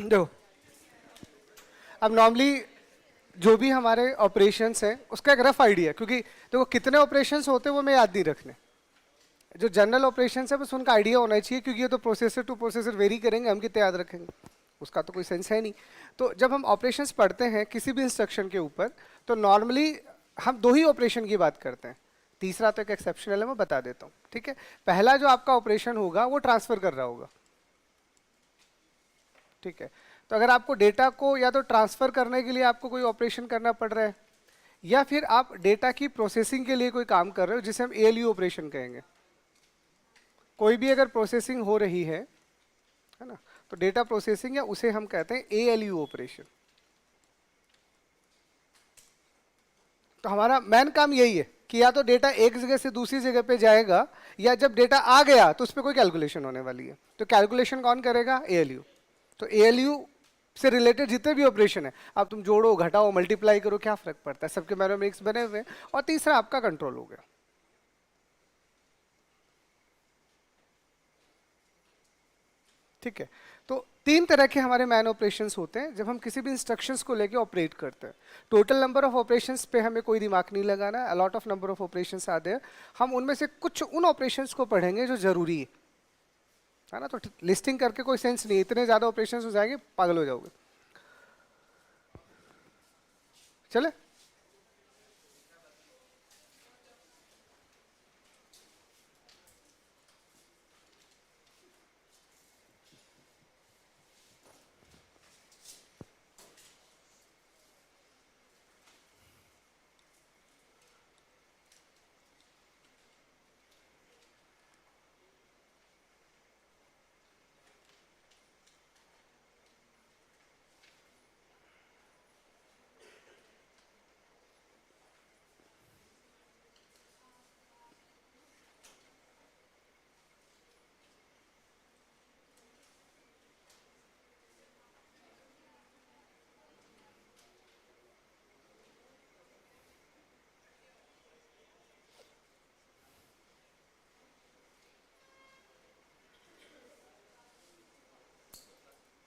देखो, अब नॉर्मली जो भी हमारे ऑपरेशंस हैं उसका एक रफ आइडिया, क्योंकि देखो कितने ऑपरेशंस होते हैं वो मैं याद नहीं रखने। जो जनरल ऑपरेशंस है बस उनका आइडिया होना चाहिए, क्योंकि ये तो प्रोसेसर टू प्रोसेसर वेरी करेंगे, हम कितने याद रखेंगे उसका तो कोई सेंस है नहीं। तो जब हम ऑपरेशंस पढ़ते हैं किसी भी इंस्ट्रक्शन के ऊपर, तो नॉर्मली हम दो ही ऑपरेशन की बात करते हैं, तीसरा तो एक एक्सेप्शनल है, मैं बता देता हूँ। ठीक है, पहला जो आपका ऑपरेशन होगा वो ट्रांसफर कर रहा होगा। ठीक है, तो अगर आपको डेटा को या तो ट्रांसफर करने के लिए आपको कोई ऑपरेशन करना पड़ रहा है, या फिर आप डेटा की प्रोसेसिंग के लिए कोई काम कर रहे हो जिसे हम एएलयू ऑपरेशन कहेंगे। कोई भी अगर प्रोसेसिंग हो रही है ना, तो डेटा प्रोसेसिंग या उसे हम कहते हैं एएलयू ऑपरेशन। तो हमारा मेन काम यही है कि या तो डेटा एक जगह से दूसरी जगह पे जाएगा, या जब डेटा आ गया तो उस पर कोई कैलकुलेशन होने वाली है। तो कैलकुलेशन कौन करेगा? एएलयू। तो एएलयू से रिलेटेड जितने भी ऑपरेशन है, अब तुम जोड़ो घटाओ मल्टीप्लाई करो, क्या फर्क पड़ता है, सबके मैथमेटिक्स बने हुए हैं। और तीसरा आपका कंट्रोल हो गया। ठीक है, तो तीन तरह के हमारे मैन ऑपरेशंस होते हैं जब हम किसी भी इंस्ट्रक्शंस को लेके ऑपरेट करते हैं। टोटल नंबर ऑफ ऑपरेशंस पे हमें कोई दिमाग नहीं लगाना है, a lot of number of operations आते हैं। हम उनमें से कुछ उन ऑपरेशंस को पढ़ेंगे जो जरूरी है ना। तो लिस्टिंग करके कोई सेंस नहीं, इतने ज्यादा ऑपरेशंस हो जाएंगे पागल हो जाओगे। चले,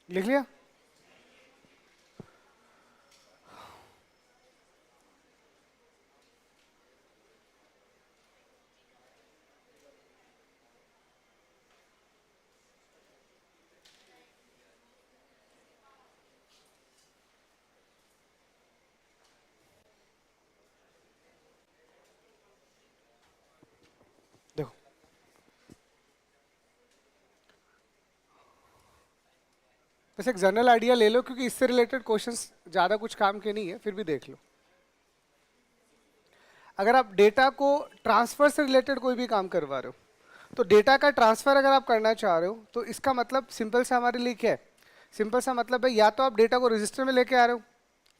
लिख लिया। देखो, बस एक जनरल आइडिया ले लो, क्योंकि इससे रिलेटेड क्वेश्चंस ज्यादा कुछ काम के नहीं है, फिर भी देख लो। अगर आप डेटा को ट्रांसफर से रिलेटेड कोई भी काम करवा रहे हो, तो डेटा का ट्रांसफर अगर आप करना चाह रहे हो, तो इसका मतलब सिंपल सा हमारे लिए क्या है? सिंपल सा मतलब है या तो आप डेटा को रजिस्टर में लेके आ रहे हो,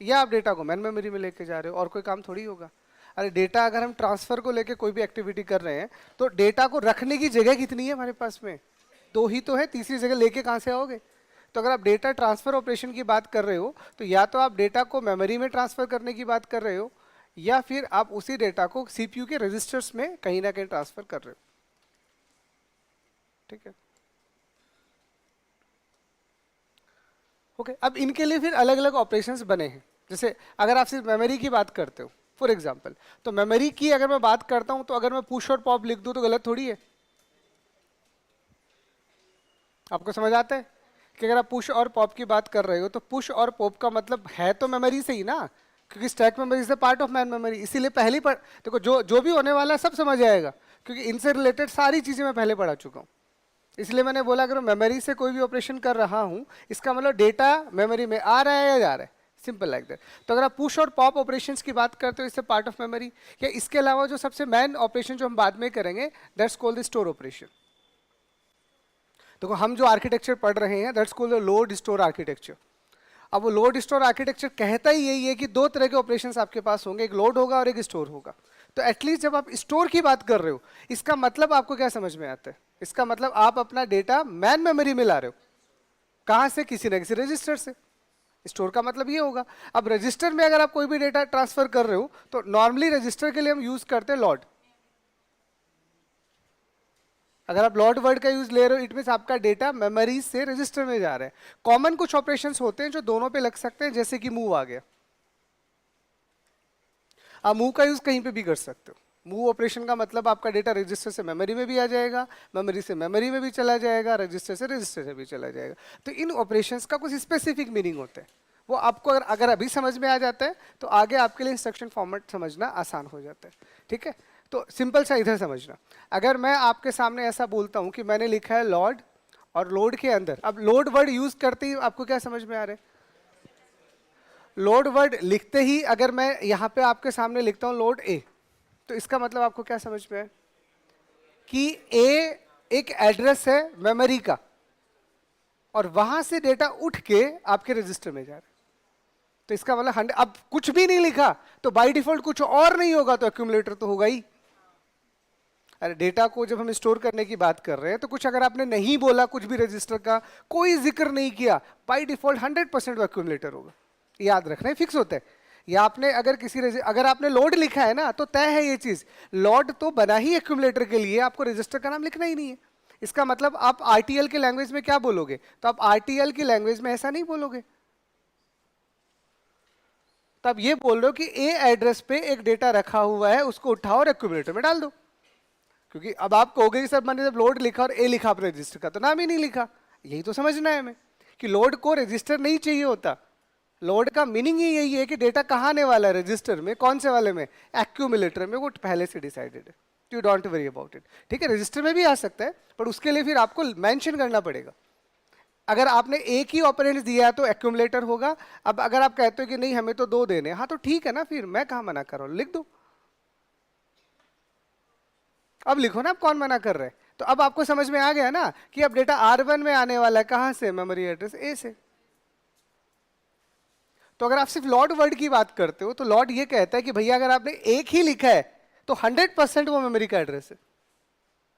या आप डेटा को मैन मेमोरी में लेके जा रहे हो, और कोई काम थोड़ी होगा। अरे डेटा अगर हम ट्रांसफर को लेके कोई भी एक्टिविटी कर रहे हैं, तो डेटा को रखने की जगह कितनी है हमारे पास में? दो ही तो है, तीसरी जगह लेके कहाँ से आओगे? तो अगर आप डेटा ट्रांसफर ऑपरेशन की बात कर रहे हो, तो या तो आप डेटा को मेमोरी में ट्रांसफर करने की बात कर रहे हो, या फिर आप उसी डेटा को सीपीयू के रजिस्टर्स में कहीं ना कहीं ट्रांसफर कर रहे हो। ठीक है, ओके। अब इनके लिए फिर अलग अलग ऑपरेशंस बने हैं। जैसे अगर आप सिर्फ मेमोरी की बात करते हो फॉर एग्जांपल, तो मेमोरी की अगर मैं बात करता हूं, तो अगर मैं पुश और पॉप लिख दूं तो गलत थोड़ी है। आपको समझ आता है कि अगर आप पुश और पॉप की बात कर रहे हो, तो पुश और पॉप का मतलब है तो मेमोरी से ही ना, क्योंकि stack memory is part of man memory. इसीलिए पहली पर देखो, जो जो भी होने वाला है सब समझ आएगा, क्योंकि इनसे रिलेटेड सारी चीजें मैं पहले पढ़ा चुका हूँ। इसलिए मैंने बोला अगर मैं मेमोरी से कोई भी ऑपरेशन कर रहा हूं, इसका मतलब डेटा मेमोरी में आ रहा है या जा रहा है, सिंपल लाइक दैट। तो अगर आप पुश और पॉप ऑपरेशंस की बात करते हो, इससे पार्ट ऑफ मेमोरी। या इसके अलावा जो सबसे मेन ऑपरेशन जो हम बाद में करेंगे, that's called the store operation. देखो, हम जो आर्किटेक्चर पढ़ रहे हैं that's called the load store architecture. अब वो लोड स्टोर आर्किटेक्चर कहता ही यही है कि दो तरह के ऑपरेशंस आपके पास होंगे, एक लोड होगा और एक स्टोर होगा। तो एटलीस्ट जब आप स्टोर की बात कर रहे हो, इसका मतलब आपको क्या समझ में आता है? इसका मतलब आप अपना डेटा मैन मेमोरी में ला रहे हो। कहां से? किसी ना किसी रजिस्टर से। स्टोर का मतलब ये होगा। अब रजिस्टर में अगर आप कोई भी डेटा ट्रांसफर कर रहे हो, तो नॉर्मली रजिस्टर के लिए हम यूज करते हैं लॉड। अगर आप लॉर्ड वर्ड का यूज ले रहे हो इट मीन्स आपका डेटा मेमोरी से रजिस्टर में जा रहा है। कॉमन कुछ ऑपरेशंस होते हैं जो दोनों पे लग सकते हैं, जैसे कि मूव आ गया, आप मूव का यूज कहीं पे भी कर सकते हो। मूव ऑपरेशन का मतलब आपका डेटा रजिस्टर से मेमोरी में भी आ जाएगा, मेमोरी से मेमोरी में भी चला जाएगा, रजिस्टर से रजिस्टर से भी चला जाएगा। तो इन ऑपरेशंस का कुछ स्पेसिफिक मीनिंग होता है, वो आपको अगर अभी समझ में आ जाता है तो आगे आपके लिए इंस्ट्रक्शन फॉर्मेट समझना आसान हो जाता है। ठीक है, तो सिंपल सा इधर समझना। अगर मैं आपके सामने ऐसा बोलता हूं कि मैंने लिखा है लॉर्ड, और लोड के अंदर, अब लोड वर्ड यूज करते ही आपको क्या समझ में आ रहा है? लोड वर्ड लिखते ही अगर मैं यहां पे आपके सामने लिखता हूं लोड ए, तो इसका मतलब आपको क्या समझ में है? कि ए एक एड्रेस है मेमोरी का, और वहां से डेटा उठ के आपके रजिस्टर में जा रहा है। तो इसका मतलब 100, अब कुछ भी नहीं लिखा तो बाय डिफॉल्ट कुछ और नहीं होगा तो एक्यूमुलेटर तो होगा ही। अरे डेटा को जब हम स्टोर करने की बात कर रहे हैं तो कुछ अगर आपने नहीं बोला, कुछ भी रजिस्टर का कोई जिक्र नहीं किया, बाय डिफॉल्ट 100% वो एक्यूमुलेटर होगा। याद रखना है, फिक्स होता है। या आपने अगर अगर आपने लोड लिखा है ना तो तय है ये चीज, लोड तो बना ही एक्यूमुलेटर के लिए, आपको रजिस्टर का नाम लिखना ही नहीं है। इसका मतलब आप आरटीएल की लैंग्वेज में क्या बोलोगे? तो आप आरटीएल की लैंग्वेज में ऐसा नहीं बोलोगे, तो आप ये बोल रहे हो कि ए एड्रेस पे एक डेटा रखा हुआ है, उसको उठाओ और एक्यूमुलेटर में डाल दो। क्योंकि अब आप कहोगे कि सर मैंने जब लोड लिखा और ए लिखा अपने रजिस्टर का, तो नाम ही नहीं लिखा। यही तो समझना है हमें कि लोड को रजिस्टर नहीं चाहिए होता। लोड का मीनिंग ही यही है कि डेटा कहाँ आने वाला है, रजिस्टर में। कौन से वाले में? एक्यूमुलेटर में। वो पहले से डिसाइडेड है, you don't worry about it. ठीक है, रजिस्टर में भी आ सकता है, पर उसके लिए फिर आपको मेंशन करना पड़ेगा। अगर आपने एक ही ऑपरेंड दिया तो एक्यूमुलेटर होगा। अब अगर आप कहते हो कि नहीं हमें तो दो देने, हाँ तो ठीक है ना, फिर मैं कहाँ मना कर रहा हूँ, लिख दो। अब लिखो ना, आप कौन मना कर रहे हैं? तो अब आपको समझ में आ गया ना कि अब डेटा R1 में आने वाला है कहां से? मेमोरी एड्रेस ए से। तो अगर आप सिर्फ लॉर्ड वर्ड की बात करते हो तो लॉर्ड ये कहता है कि भैया अगर आपने एक ही लिखा है तो 100% वो मेमोरी का एड्रेस है।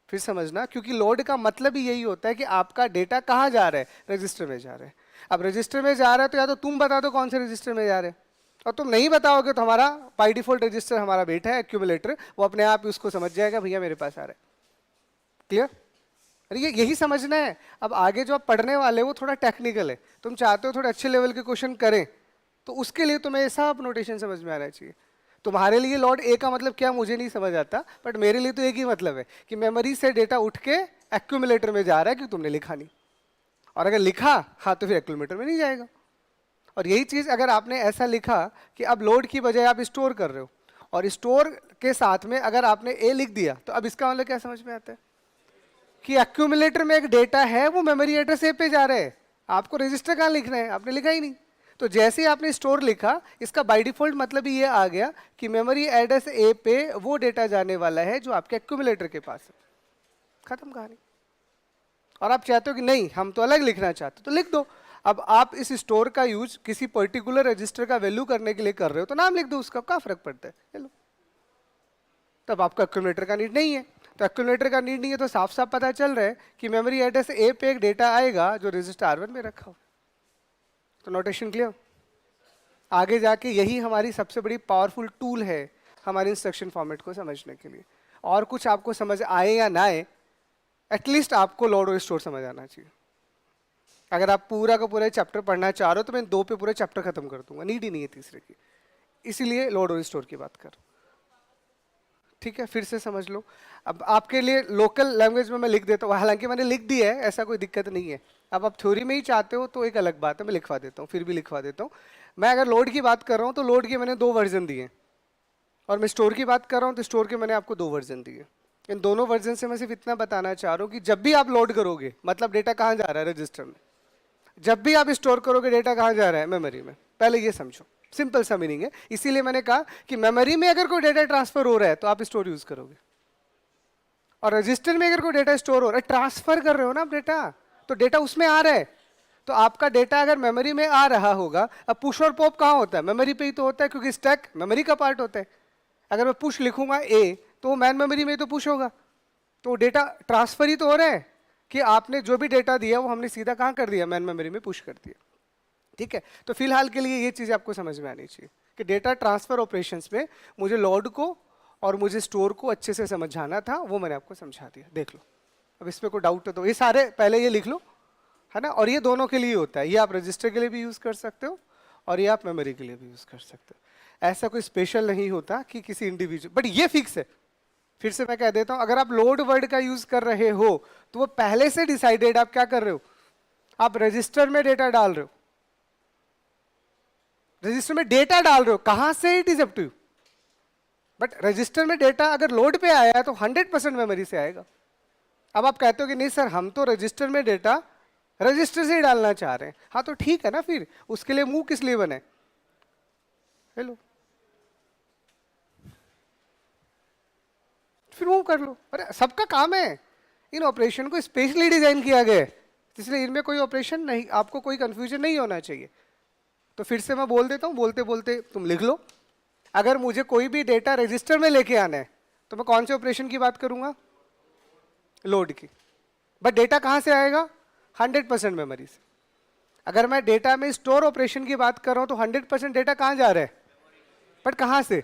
फिर समझना, क्योंकि लोड का मतलब ही यही होता है कि आपका डेटा कहां जा रहा है? रजिस्टर में जा रहा है। अब रजिस्टर में जा रहा है तो या तो तुम बता दो कौन से रजिस्टर में जा रहे हैं, और तुम नहीं बताओगे तो हमारा बाय डिफॉल्ट रजिस्टर हमारा बेटा है एक्यूमुलेटर, वो अपने आप ही उसको समझ जाएगा भैया मेरे पास आ रहा है। क्लियर? अरे ये यही समझना है। अब आगे जो आप पढ़ने वाले हो वो थोड़ा टेक्निकल है, तुम चाहते हो थोड़े अच्छे लेवल के क्वेश्चन करें, तो उसके लिए तुम्हें सब नोटेशन समझ में आना चाहिए। तुम्हारे लिए लॉर्ड ए का मतलब क्या मुझे नहीं समझ आता, बट मेरे लिए तो एक ही मतलब है कि मेमोरी से डेटा उठ के एक्यूमुलेटर में जा रहा है, क्योंकि तुमने लिखा नहीं। और अगर लिखा हाँ तो फिर एक्यूमुलेटर में नहीं जाएगा। और यही चीज अगर आपने ऐसा लिखा कि अब लोड की बजाय आप स्टोर कर रहे हो, और स्टोर के साथ में अगर आपने ए लिख दिया, तो अब इसका मतलब क्या समझ में आता है? कि एक्यूमुलेटर में एक डेटा है, वो मेमोरी एड्रेस ए पे जा रहा है, आपको रजिस्टर कहाँ लिखना है? आपने लिखा ही नहीं। तो जैसे ही आपने स्टोर लिखा, इसका बाय डिफॉल्ट मतलब ही ये आ गया कि मेमोरी एड्रेस ए पे वो डेटा जाने वाला है जो आपके एक्यूमुलेटर के पास है। खत्म कहानी। और आप चाहते हो कि नहीं हम तो अलग लिखना चाहते हो, तो लिख दो। अब आप इस स्टोर का यूज किसी पर्टिकुलर रजिस्टर का वैल्यू करने के लिए कर रहे हो, तो नाम लिख दो उसका, क्या फर्क पड़ता है? चलो, तब आपका एक्यूमुलेटर का नीड नहीं है। तो एक्यूमुलेटर का नीड नहीं है तो साफ साफ पता चल रहा है कि मेमोरी एड्रेस ए पे एक डेटा आएगा जो रजिस्टर R1 में रखा हो। तो नोटेशन क्लियर? आगे जाके यही हमारी सबसे बड़ी पावरफुल टूल है हमारे इंस्ट्रक्शन फॉर्मेट को समझने के लिए। और कुछ आपको समझ आए या ना आए, एटलीस्ट आपको लोड और स्टोर समझ आना चाहिए। अगर आप पूरा का पूरा चैप्टर पढ़ना चाह रहे हो तो मैं 2 पे पूरे चैप्टर खत्म कर दूंगा, नीड ही नहीं है तीसरे की। इसीलिए लोड और स्टोर की बात कर। ठीक है, फिर से समझ लो। अब आपके लिए लोकल लैंग्वेज में मैं लिख देता हूँ, हालांकि मैंने लिख दिया है, ऐसा कोई दिक्कत नहीं है। अब आप थ्योरी में ही चाहते हो तो एक अलग बात है, मैं लिखवा देता हूँ, फिर भी लिखवा देता हूँ। मैं अगर लोड की बात कर रहा हूँ तो लोड के मैंने 2 वर्जन दिए, और मैं स्टोर की बात कर रहा हूँ तो स्टोर के मैंने आपको 2 वर्जन दिए। इन दोनों वर्जन से मैं सिर्फ इतना बताना चाह रहा हूँ कि जब भी आप लोड करोगे मतलब डेटा कहाँ जा रहा है? रजिस्टर में। जब भी आप स्टोर करोगे डेटा कहाँ जा रहा है? मेमोरी में। पहले ये समझो, सिंपल सा मीनिंग है। इसीलिए मैंने कहा कि मेमोरी में अगर कोई डेटा ट्रांसफर हो रहा है तो आप स्टोर यूज करोगे, और रजिस्टर में अगर कोई डेटा स्टोर हो रहा है, ट्रांसफर कर रहे हो ना आप डेटा, तो डेटा उसमें आ रहा है। तो आपका डेटा अगर मेमोरी में आ रहा होगा, अब पुश और पॉप कहाँ होता है? मेमोरी पे ही तो होता है, क्योंकि स्टैक मेमोरी का पार्ट होता है। अगर मैं पुश लिखूंगा ए तो वो मैन मेमोरी में तो पुश होगा, तो डेटा ट्रांसफर ही तो हो रहा है कि आपने जो भी डेटा दिया वो हमने सीधा कहाँ कर दिया? मैन मेमोरी में पुश कर दिया। ठीक है, तो फिलहाल के लिए ये चीज़ आपको समझ में आनी चाहिए कि डेटा ट्रांसफर ऑपरेशंस में मुझे लोड को और मुझे स्टोर को अच्छे से समझाना था, वो मैंने आपको समझा दिया। देख लो। अब इसमें कोई डाउट है तो ये सारे पहले ये लिख लो, है ना। और ये दोनों के लिए होता है, ये आप रजिस्टर के लिए भी यूज कर सकते हो और ये आप मेमोरी के लिए भी यूज कर सकते हो। ऐसा कोई स्पेशल नहीं होता कि किसी इंडिविजुअल, बट ये फिक्स है। फिर से मैं कह देता हूं, अगर आप लोड वर्ड का यूज कर रहे हो तो वो पहले से डिसाइडेड, आप क्या कर रहे हो, आप रजिस्टर में डेटा डाल रहे हो, रजिस्टर में डेटा डाल रहे हो, कहां से it is up to you. But register में डेटा अगर लोड पे आया है तो 100% मेमोरी से आएगा। अब आप कहते हो कि नहीं सर हम तो रजिस्टर में डेटा रजिस्टर से ही डालना चाह रहे हैं, हाँ तो ठीक है ना, फिर उसके लिए मूव किस लिए बने, हेलो, फिर मूव कर लो। अरे सबका काम है, इन ऑपरेशन को स्पेशली डिजाइन किया गया है, इसलिए इनमें कोई ऑपरेशन नहीं, आपको कोई कंफ्यूजन नहीं होना चाहिए। तो फिर से मैं बोल देता हूं, बोलते बोलते तुम लिख लो। अगर मुझे कोई भी डेटा रजिस्टर में लेके आना है तो मैं कौन से ऑपरेशन की बात करूंगा, लोड की। बट डेटा कहां से आएगा, 100% मेमोरी से। अगर मैं डेटा में स्टोर ऑपरेशन की बात कर रहा हूं तो 100% डेटा कहां जा रहा है, बट कहां से,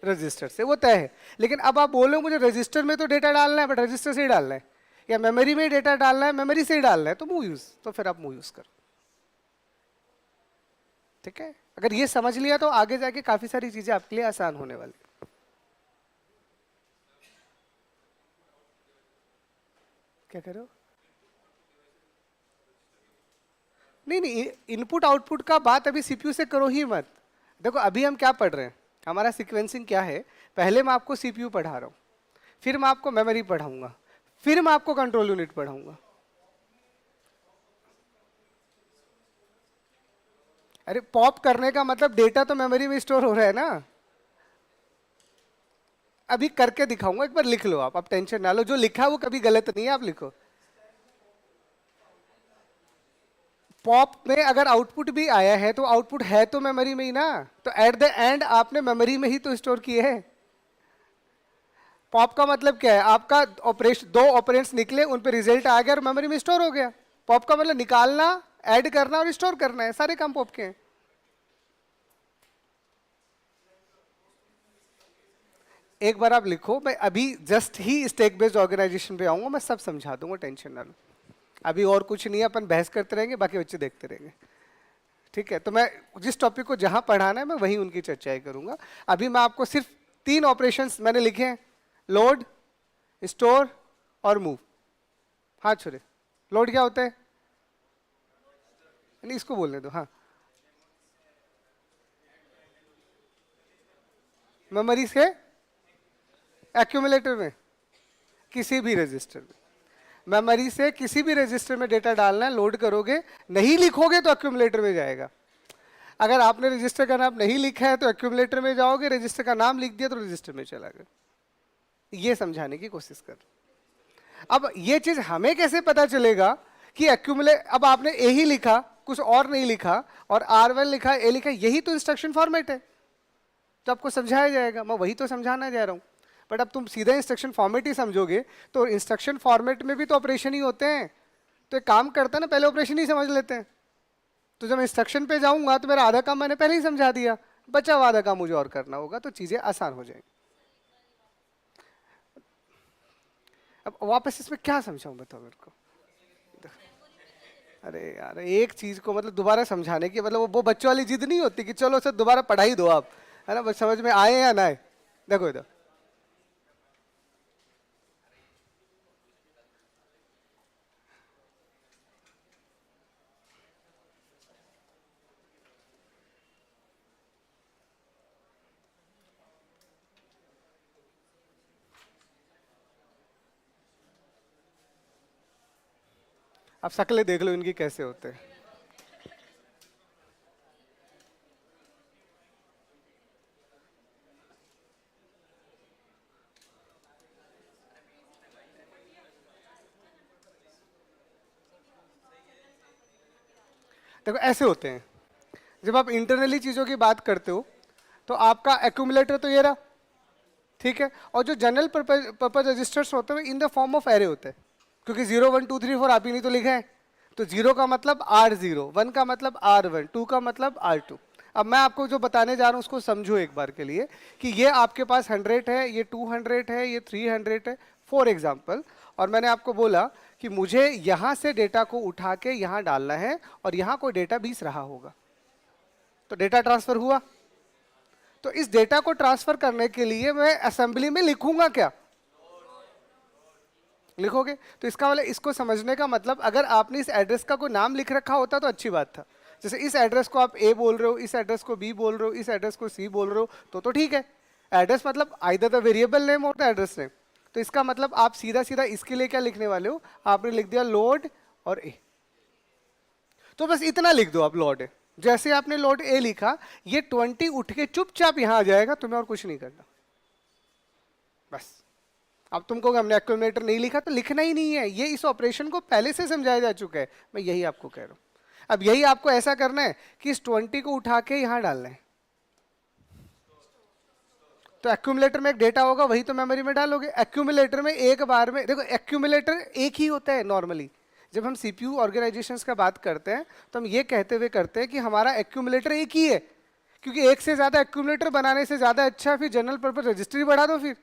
रजिस्टर से, वो तय है। लेकिन अब आप बोलो मुझे रजिस्टर में तो डेटा डालना है बट रजिस्टर से ही डालना है, या मेमोरी में डेटा डालना है मेमोरी से ही डालना है, तो मूव यूज, तो फिर आप मूव यूज करो। ठीक है, अगर ये समझ लिया तो आगे जाके काफी सारी चीजें आपके लिए आसान होने वाली। क्या करो, नहीं नहीं, इनपुट आउटपुट का बात अभी सीपीयू से करो ही मत। देखो अभी हम क्या पढ़ रहे हैं, हमारा सीक्वेंसिंग क्या है, पहले मैं आपको सीपीयू पढ़ा रहा हूँ, फिर मैं आपको मेमोरी पढ़ाऊंगा, फिर मैं आपको कंट्रोल यूनिट पढ़ाऊंगा। अरे पॉप करने का मतलब डेटा तो मेमोरी में स्टोर हो रहा है ना। अभी करके दिखाऊंगा, एक बार लिख लो आप टेंशन ना लो, जो लिखा है वो कभी गलत नहीं है, आप लिखो। पॉप में अगर आउटपुट भी आया है तो आउटपुट है तो मेमोरी में ही ना, तो एट द एंड आपने मेमोरी में ही तो स्टोर किए हैं। पॉप का मतलब क्या है, आपका ऑपरेशन, दो ऑपरेंड्स निकले, उन पे रिजल्ट आ गया और मेमोरी में स्टोर हो गया। पॉप का मतलब निकालना, ऐड करना और स्टोर करना है, सारे काम पॉप के हैं। एक बार आप लिखो, मैं अभी जस्ट ही स्टैक बेस्ड ऑर्गेनाइजेशन पे आऊंगा, मैं सब समझा दूंगा, टेंशन ना लो। अभी और कुछ नहीं है, अपन बहस करते रहेंगे, बाकी बच्चे देखते रहेंगे। ठीक है, तो मैं जिस टॉपिक को जहां पढ़ाना है मैं वहीं उनकी चर्चाएं करूंगा। अभी मैं आपको सिर्फ 3 ऑपरेशंस मैंने लिखे हैं, लोड, स्टोर और मूव। हाँ छोरे, लोड क्या होता है, नहीं इसको बोलने दो। हाँ, मेमोरी से एक्यूमुलेटर में, किसी भी रजिस्टर में, मेमोरी से किसी भी रजिस्टर में डेटा डालना है, लोड करोगे, नहीं लिखोगे तो एक्यूमुलेटर में जाएगा। अगर आपने रजिस्टर का नाम नहीं लिखा है तो एक्यूमुलेटर में जाओगे, रजिस्टर का नाम लिख दिया तो रजिस्टर में चला गया। ये समझाने की कोशिश कर। अब ये चीज हमें कैसे पता चलेगा कि एक्यूमुलेट, अब आपने ए ही लिखा, कुछ और नहीं लिखा, और R1 लिखा, ए लिखा, यही तो इंस्ट्रक्शन फॉर्मेट है, तो आपको समझाया जाएगा। मैं वही तो समझाना जा रहा हूँ। बट अब तुम सीधा इंस्ट्रक्शन फॉर्मेट ही समझोगे तो इंस्ट्रक्शन फॉर्मेट में भी तो ऑपरेशन ही होते हैं। तो एक काम करता है ना, पहले ऑपरेशन ही समझ लेते हैं, तो जब इंस्ट्रक्शन पे जाऊंगा तो मेरा आधा काम मैंने पहले ही समझा दिया, बचा हुआ आधा काम मुझे और करना होगा, तो चीजें आसान हो जाएंगी। अब वापस इसमें क्या समझाऊं, बताओ मेरे को। अरे यार एक चीज को मतलब दोबारा समझाने की, मतलब वो बच्चों वाली जिद नहीं होती कि चलो सर दोबारा पढ़ा ही दो आप, है ना, बस समझ में आए या ना आए। देखो इधर, आप शक्लें देख लो इनकी कैसे होते हैं। देखो ऐसे होते हैं, जब आप इंटरनली चीजों की बात करते हो तो आपका एक्यूमुलेटर तो ये रहा, ठीक है, और जो जनरल पर्पज रजिस्टर्स होते हैं in the form of array होते हैं, क्योंकि 0 1 2 3 4 आप ही नहीं तो लिखा है। तो 0 का मतलब R0, 1 का मतलब R1, 2 का मतलब R2। अब मैं आपको जो बताने जा रहा हूँ उसको समझो एक बार के लिए, कि ये आपके पास 100 है, ये 200 है, ये 300 है, फॉर एग्जाम्पल, और मैंने आपको बोला कि मुझे यहां से डेटा को उठा के यहां डालना है और यहां कोई डेटा 20 रहा होगा, तो डेटा ट्रांसफर हुआ। तो इस डेटा को ट्रांसफर करने के लिए मैं असेंबली में लिखूंगा क्या? लिखोगे। तो इसका मतलब, इसको समझने का मतलब, अगर आपने इस एड्रेस का कोई नाम लिख रखा होता तो अच्छी बात था। जैसे इस एड्रेस को आप ए बोल रहे हो, इस एड्रेस को बी बोल रहे हो, इस एड्रेस को सी बोल रहे हो, तो ठीक है। एड्रेस मतलब आइदर द वेरिएबल नेम और द एड्रेस नेम। तो इसका मतलब आप सीधा सीधा इसके लिए क्या लिखने वाले हो, आपने लिख दिया लोड और ए। तो बस इतना लिख दो आप, लोड ए। जैसे आपने लोड ए लिखा, ये 20 उठ के चुपचाप यहां आ जाएगा, तुम्हें और कुछ नहीं करना बस। अब तुमको हमने एक्यूमुलेटर नहीं लिखा तो लिखना ही नहीं है, ये इस ऑपरेशन को पहले से समझाया जा चुका है, मैं यही आपको कह रहा हूं। अब यही आपको ऐसा करना है कि इस 20 को उठा के यहां डालना है। तो एक्यूमुलेटर में एक डेटा होगा, वही तो मेमोरी में डालोगे। एक्यूमुलेटर में एक बार में देखो, एक्यूमुलेटर एक ही होता है नॉर्मली। जब हम सीपीयू ऑर्गेनाइजेशंस का बात करते हैं तो हम ये कहते हुए करते हैं कि हमारा एक्यूमुलेटर एक ही है, क्योंकि एक से ज्यादा एक्यूमुलेटर बनाने से ज्यादा अच्छा फिर जनरल पर्पज रजिस्ट्री बढ़ा दो फिर।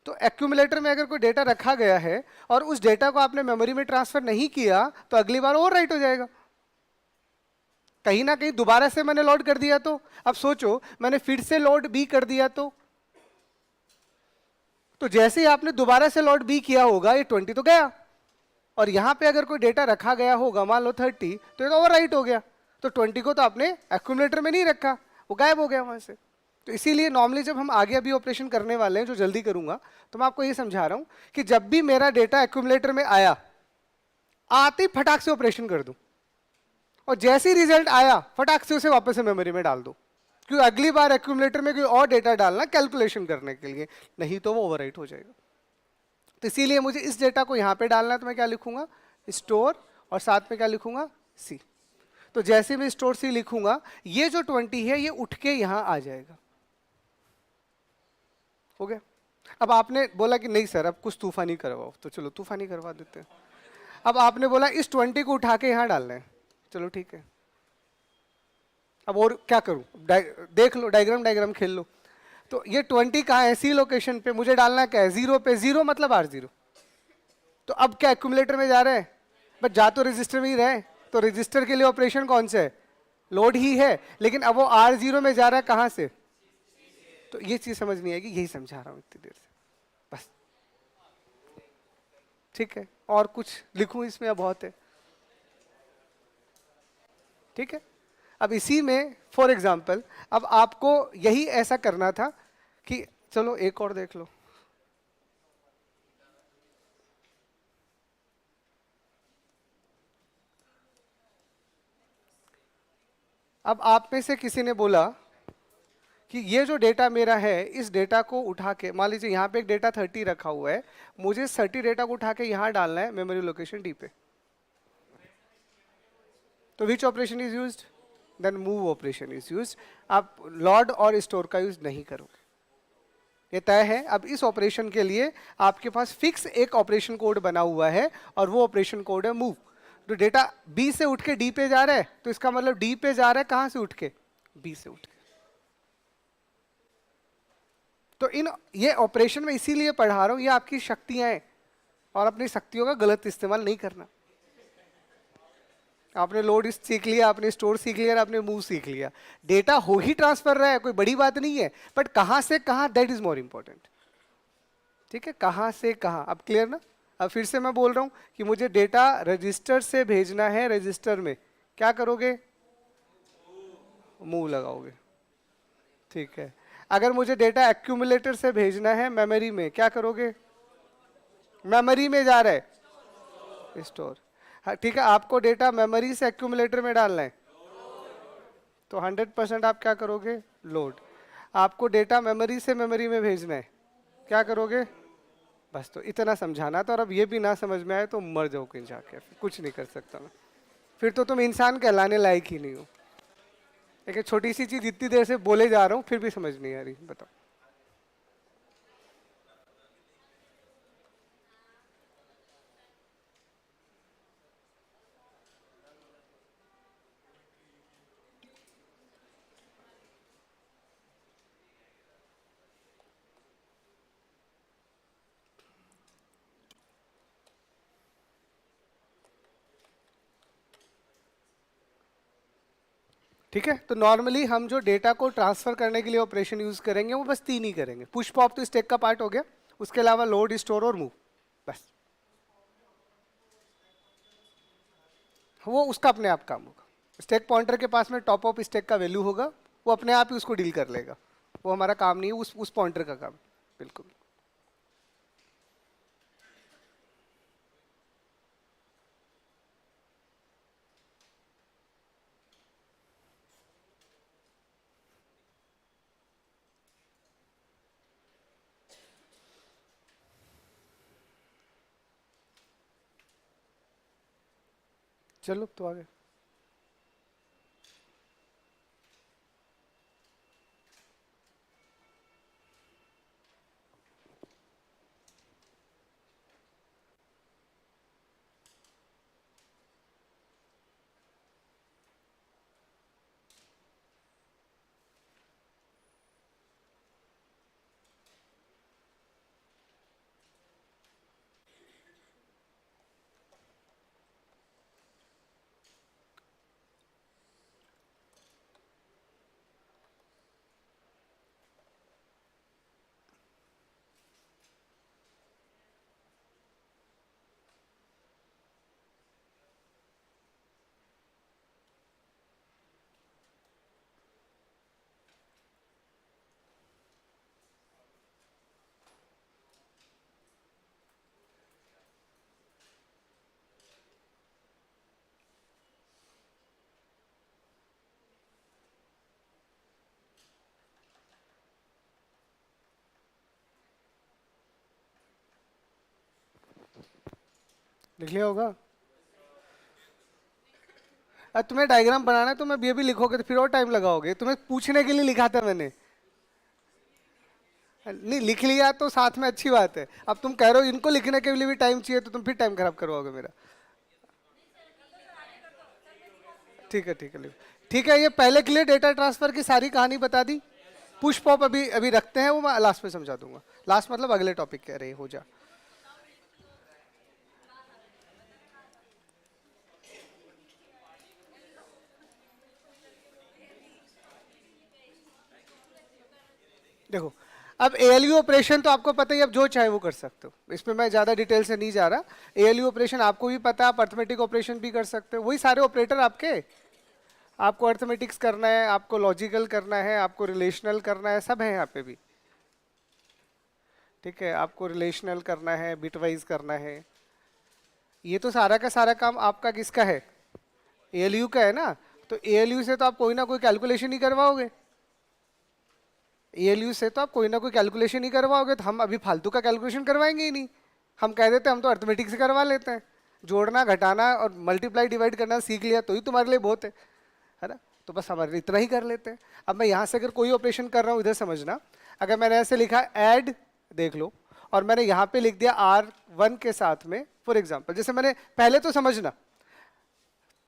तो एक्यूमुलेटर में अगर कोई डेटा रखा गया है और उस डेटा को आपने मेमोरी में ट्रांसफर नहीं किया तो अगली बार ओवरराइट हो जाएगा। कहीं ना कहीं दोबारा से मैंने लोड कर दिया तो अब सोचो, मैंने फिर से लोड बी कर दिया तो जैसे ही आपने दोबारा से लोड बी किया होगा, ये 20 तो गया, और यहां पे अगर कोई डेटा रखा गया होगा मान लो 30, तो ये तो ओवरराइट हो गया। तो 20 को तो आपने एक्यूमुलेटर में नहीं रखा, वो गायब हो गया वहां से। तो इसीलिए नॉर्मली जब हम आगे अभी ऑपरेशन करने वाले हैं, जो जल्दी करूंगा, तो मैं आपको ये समझा रहा हूं कि जब भी मेरा डेटा एक्यूमुलेटर में आया, आते ही फटाक से ऑपरेशन कर दूं, और जैसे ही रिजल्ट आया फटाक से उसे वापस से मेमोरी में डाल दो, क्योंकि अगली बार एक्यूमुलेटर में कोई और डेटा डालना कैलकुलेशन करने के लिए, नहीं तो वो ओवरराइट हो जाएगा। तो इसीलिए मुझे इस डेटा को यहां पे डालना है, तो मैं क्या लिखूंगा, स्टोर, और साथ में क्या लिखूंगा, सी। तो जैसे मैं स्टोर सी लिखूंगा, ये जो 20 है ये उठ के यहां आ जाएगा। हो गया। अब आपने बोला कि नहीं सर अब कुछ तूफानी करवाओ, तो चलो तूफानी करवा देते हैं। अब आपने बोला इस 20 को उठा के यहां डालना है, चलो ठीक है। अब और क्या करूं, देख लो, डायग्राम खेल लो। तो ये 20 कहाँ है, सी लोकेशन पे, मुझे डालना क्या है, 0 पे। 0 मतलब R0। तो अब क्या एक्यूमुलेटर में जा रहे हैं, बट जा तो रजिस्टर में ही रहे, तो रजिस्टर के लिए ऑपरेशन कौन से है, लोड ही है, लेकिन अब वो R0 में जा रहा है कहां से। तो ये चीज समझ नहीं आएगी, यही समझा रहा हूं इतनी देर से बस। ठीक है, और कुछ लिखूं इसमें, अब बहुत है। ठीक है। अब इसी में फॉर एग्जाम्पल, अब आपको यही ऐसा करना था कि चलो एक और देख लो। अब आप में से किसी ने बोला कि ये जो डेटा मेरा है, इस डेटा को उठा के, मान लीजिए यहाँ पे एक डेटा 30 रखा हुआ है, मुझे 30 डेटा को उठा के यहाँ डालना है मेमोरी लोकेशन डी पे। तो which operation is used, then move operation is used. आप लॉड और स्टोर का यूज नहीं करोगे, ये तय है। अब इस ऑपरेशन के लिए आपके पास फिक्स एक ऑपरेशन कोड बना हुआ है, और वो ऑपरेशन कोड है मूव। तो डेटा बी से उठ के डी पे जा रहा है, तो इसका मतलब डी पे जा रहा है कहां से उठ के, बी से उठ के। तो इन ये ऑपरेशन में इसीलिए पढ़ा रहा हूं, ये आपकी शक्तियां हैं, और अपनी शक्तियों का गलत इस्तेमाल नहीं करना। आपने लोड सीख लिया, आपने स्टोर सीख लिया, आपने मूव सीख लिया, डेटा हो ही ट्रांसफर रहा है, कोई बड़ी बात नहीं है, बट कहां से कहां, दैट इज मोर इंपॉर्टेंट। ठीक है, कहां से कहां, अब क्लियर ना। अब फिर से मैं बोल रहा हूं कि मुझे डेटा रजिस्टर से भेजना है, रजिस्टर में क्या करोगे, मूव लगाओगे। ठीक है। अगर मुझे डेटा एक्यूमुलेटर से भेजना है मेमोरी में, क्या करोगे, मेमोरी में जा रहा है, स्टोर। हाँ ठीक है, आपको डेटा मेमोरी से एक्यूमुलेटर में डालना है, तो 100% आप क्या करोगे, लोड। आपको डेटा मेमोरी से मेमोरी में भेजना है, क्या करोगे, बस। तो इतना समझाना था, और अब ये भी ना समझ में आए तो मर जाओ कहीं जाके, कुछ नहीं कर सकता मैं, फिर तो तुम इंसान कहलाने लायक ही नहीं हो। एक छोटी सी चीज इतनी देर से बोले जा रहा हूँ फिर भी समझ नहीं आ रही, बताओ। ठीक है, तो नॉर्मली हम जो डेटा को ट्रांसफर करने के लिए ऑपरेशन यूज करेंगे वो बस 3 ही करेंगे। पुश पॉप तो स्टैक का पार्ट हो गया, उसके अलावा लोड, स्टोर और मूव, बस वो उसका अपने आप काम होगा। स्टैक पॉइंटर के पास में टॉप ऑफ स्टैक का वैल्यू होगा, वो अपने आप ही उसको डील कर लेगा, वो हमारा काम नहीं है, उस पॉइंटर का काम। बिल्कुल। चलो तो आगे लिख लिया होगा। अब तुम्हें डायग्राम बनाना है तो मैं ये भी लिखोगे तो फिर और टाइम लगाओगे, तुम्हें पूछने के लिए लिखा था मैंने। नहीं लिख लिया तो साथ में अच्छी बात है, अब तुम कह रहे हो इनको लिखने के लिए भी टाइम चाहिए तो तुम फिर टाइम खराब करवाओगे मेरा। ठीक है ठीक है, लिखो। ठीक है, ये पहले के लिए डेटा ट्रांसफर की सारी कहानी बता दी। पुश पॉप अभी अभी रखते हैं, वो मैं लास्ट में समझा दूंगा। लास्ट मतलब अगले टॉपिक कह रही हो जा। देखो, अब एएलयू ऑपरेशन तो आपको पता ही, अब जो चाहे वो कर सकते हो, इसमें मैं ज्यादा डिटेल से नहीं जा रहा। एएलयू ऑपरेशन आपको भी पता है, आप अर्थमेटिक ऑपरेशन भी कर सकते हो, वही सारे ऑपरेटर आपके। आपको अर्थमेटिक्स करना है, आपको लॉजिकल करना है, आपको रिलेशनल करना है, सब है यहाँ पे भी। ठीक है, आपको रिलेशनल करना है, बिटवाइज करना है, ये तो सारा का सारा काम आपका किसका है, एएलयू का है ना। तो एएलयू से तो आप कोई ना कोई कैलकुलेशन ही करवाओगे, एएलयू से तो आप कोई ना कोई कैलकुलेशन ही करवाओगे। तो हम अभी फालतू का कैलकुलेशन करवाएंगे ही नहीं, हम कह देते हम तो अर्थमेटिक से करवा लेते हैं, जोड़ना घटाना और मल्टीप्लाई डिवाइड करना सीख लिया तो ही तुम्हारे लिए बहुत है ना। तो बस हमारे लिए इतना ही कर लेते हैं। अब मैं यहाँ से अगर कोई ऑपरेशन कर रहा हूँ, इधर समझना, अगर मैंने ऐसे लिखा ऐड, देख लो, और मैंने यहाँ पे लिख दिया R1 के साथ में, फॉर एग्जाम्पल, जैसे मैंने पहले तो समझना,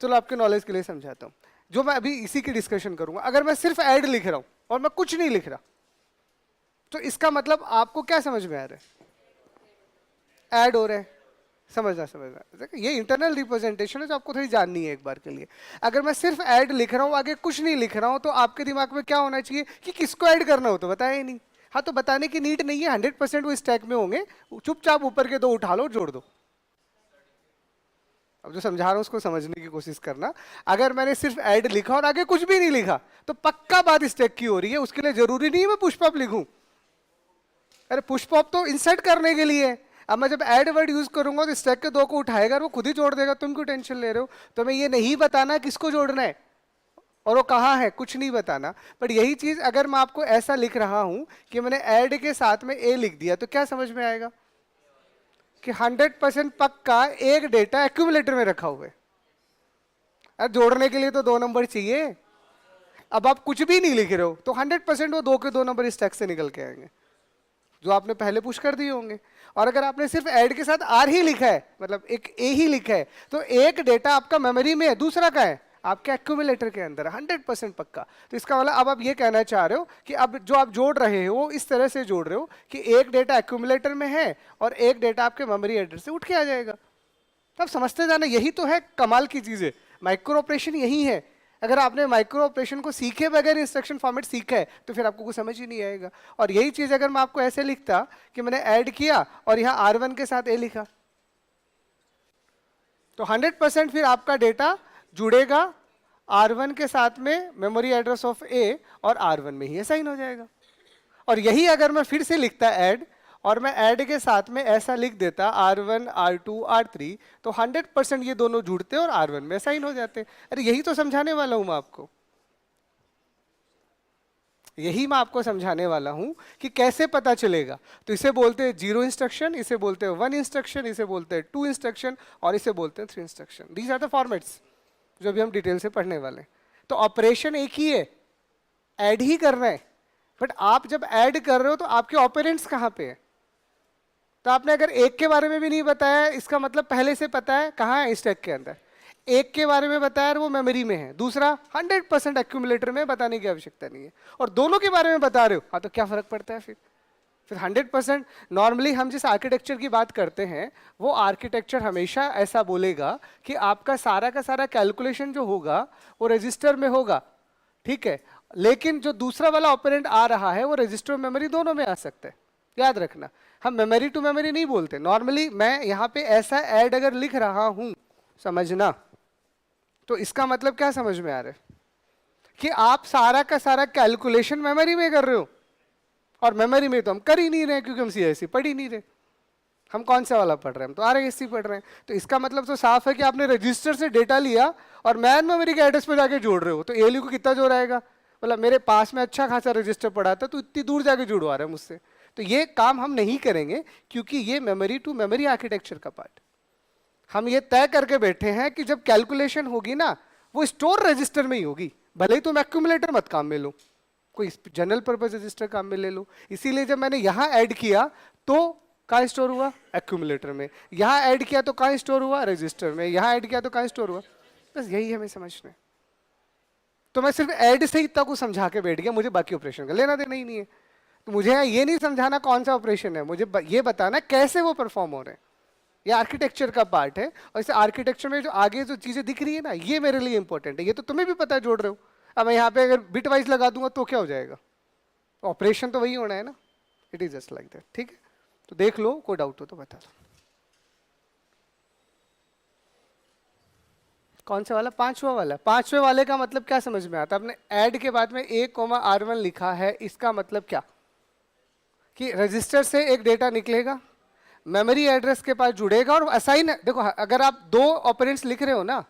चलो आपके नॉलेज के लिए समझाता हूँ, जो मैं अभी इसी की डिस्कशन करूंगा। अगर मैं सिर्फ ऐड लिख रहा हूँ और मैं कुछ नहीं लिख रहा, तो इसका मतलब आपको क्या समझ में आ रहा है, ऐड हो रहा है, समझना समझना। ये इंटरनल रिप्रेजेंटेशन है जो आपको थोड़ी जाननी है एक बार के लिए। अगर मैं सिर्फ ऐड लिख रहा हूँ, आगे कुछ नहीं लिख रहा हूँ, तो आपके दिमाग में क्या होना चाहिए कि किसको ऐड करना हो, तो बताया ही नहीं। हाँ, तो बताने की नीड नहीं है, 100% वो स्टैक में होंगे, चुपचाप ऊपर के दो उठा लो, जोड़ दो। अब जो समझा रहा हूं उसको समझने की कोशिश करना। अगर मैंने सिर्फ ऐड लिखा और आगे कुछ भी नहीं लिखा, तो पक्का बात स्टैक की हो रही है, उसके लिए जरूरी नहीं है मैं पुश पॉप लिखूं। अरे पुश पॉप तो इंसर्ट करने के लिए है। अब मैं जब ऐड वर्ड यूज करूंगा तो स्टैक के दो को उठाएगा और वो खुद ही जोड़ देगा, तुम क्यों टेंशन ले रहे हो। तो मैं ये नहीं बताना किसको जोड़ना है और वो कहाँ है, कुछ नहीं बताना। बट यही चीज अगर मैं आपको ऐसा लिख रहा हूं कि मैंने ऐड के साथ में ए लिख दिया, तो क्या समझ में आएगा कि 100% पक्का एक डेटा एक्यूमुलेटर में रखा हुआ है। अब जोड़ने के लिए तो 2 नंबर चाहिए। अब आप कुछ भी नहीं लिख रहे हो तो 100% वो 2 के 2 नंबर स्टैक से निकल के आएंगे जो आपने पहले पुश कर दिए होंगे। और अगर आपने सिर्फ ऐड के साथ आर ही लिखा है, मतलब एक ए ही लिखा है, तो एक डेटा आपका मेमोरी में है, दूसरा का है आपके एक्यूमुलेटर के अंदर, 100% पक्का। तो इसका मतलब अब आप ये कहना चाह रहे हो कि अब जो आप जोड़ रहे हो वो इस तरह से जोड़ रहे हो कि एक डेटा एक्यूमुलेटर में है और एक डेटा आपके मेमोरी एड्रेस से उठ के आ जाएगा। तो आप समझते जाना, यही तो है कमाल की चीज़ है, माइक्रो ऑपरेशन यही है। अगर आपने माइक्रो ऑपरेशन को सीखे बगैर इंस्ट्रक्शन फॉर्मेट सीखा है तो फिर आपको कुछ समझ ही नहीं आएगा। और यही चीज अगर मैं आपको ऐसे लिखता कि मैंने ऐड किया और यहाँ R1 के साथ A लिखा, तो 100% फिर आपका डेटा जुड़ेगा R1 के साथ में मेमोरी एड्रेस ऑफ A और R1 में ही असाइन हो जाएगा। और यही अगर मैं फिर से लिखता ऐड और मैं ऐड के साथ में ऐसा लिख देता R1 R2 R3, तो 100% ये दोनों जुड़ते और R1 में असाइन हो जाते। अरे यही तो समझाने वाला हूं मैं आपको, यही मैं आपको समझाने वाला हूं कि कैसे पता चलेगा। तो इसे बोलते हैं 0 इंस्ट्रक्शन, इसे बोलते हैं 1 इंस्ट्रक्शन, इसे बोलते हैं 2 इंस्ट्रक्शन और इसे बोलते हैं 3 instruction. These are the formats जो भी हम डिटेल से पढ़ने वाले हैं। तो ऑपरेशन एक ही है, ऐड ही कर रहे हैं, बट आप जब ऐड कर रहे हो तो आपके ऑपरेंड्स कहाँ पे है। तो आपने अगर एक के बारे में भी नहीं बताया, इसका मतलब पहले से पता है कहाँ है स्टैक के अंदर। एक के बारे में बताया वो मेमोरी में है, दूसरा 100% एक्यूमुलेटर में, बताने की आवश्यकता नहीं है। और दोनों के बारे में बता रहे हो, हाँ तो क्या फर्क पड़ता है फिर 100%। नॉर्मली हम जिस आर्किटेक्चर की बात करते हैं वो आर्किटेक्चर हमेशा ऐसा बोलेगा कि आपका सारा का सारा कैलकुलेशन जो होगा वो रजिस्टर में होगा, ठीक है, लेकिन जो दूसरा वाला ऑपरेंड आ रहा है वो रजिस्टर और मेमोरी दोनों में आ सकता है। याद रखना, हम मेमोरी टू मेमोरी नहीं बोलते। नॉर्मली मैं यहाँ पे ऐसा ऐड अगर लिख रहा हूं, समझना, तो इसका मतलब क्या समझ में आ रहा है कि आप सारा का सारा कैलकुलेशन मेमोरी में कर रहे हो, और मेमोरी में तो हम कर ही नहीं रहे क्योंकि हम CISC पढ़ ही नहीं रहे। हम कौन सा वाला पढ़ रहे हैं, हम तो RISC पढ़ रहे हैं। तो इसका मतलब तो साफ है कि आपने रजिस्टर से डेटा लिया और मैन मेमोरी के एड्रेस पे जाके जोड़ रहे हो, तो ALU को कितना जोड़ आएगा। मतलब मेरे पास में अच्छा खासा रजिस्टर पड़ा था तो इतनी दूर जाके जुड़वा रहे हैं मुझसे। तो ये काम हम नहीं करेंगे क्योंकि ये मेमोरी टू मेमोरी आर्किटेक्चर का पार्ट। हम ये तय करके बैठे हैं कि जब कैलकुलेशन होगी ना वो स्टोर रजिस्टर में ही होगी, भले ही तुम एक्यूमुलेटर मत काम में लो, कोई जनरल पर्पज रजिस्टर काम में ले लो। इसीलिए जब मैंने यहाँ ऐड किया तो कहाँ स्टोर हुआ, एक्यूमुलेटर में। यहाँ ऐड किया तो कहाँ स्टोर हुआ, रजिस्टर में। यहाँ ऐड किया तो कहाँ स्टोर हुआ। बस यही हमें समझना है। तो मैं सिर्फ ऐड से ही इतना कुछ समझा के बैठ गया, मुझे बाकी ऑपरेशन का लेना देना ही नहीं है। तो मुझे ये नहीं समझाना कौन सा ऑपरेशन है, मुझे ये बताना कैसे वो परफॉर्म हो रहे हैं। ये आर्किटेक्चर का पार्ट है, और इस आर्किटेक्चर में जो आगे जो चीजें दिख रही है ना, ये मेरे लिए इंपॉर्टेंट है। ये तो तुम्हें भी पता है, जोड़ रहे हो। अब मैं यहाँ पे अगर बिट वाइज लगा दूंगा तो क्या हो जाएगा, ऑपरेशन तो वही होना है ना। It is just like that, ठीक है। तो देख लो, कोई डाउट हो तो बता दो। कौन सा वाला, पांचवा वाला। पांचवे वाले का मतलब क्या समझ में आता है। आपने ऐड के बाद में A, R1 लिखा है, इसका मतलब क्या कि रजिस्टर से एक डेटा निकलेगा, मेमोरी एड्रेस के पास जुड़ेगा और असाइन। देखो अगर आप दो ऑपरेंड्स लिख रहे हो ना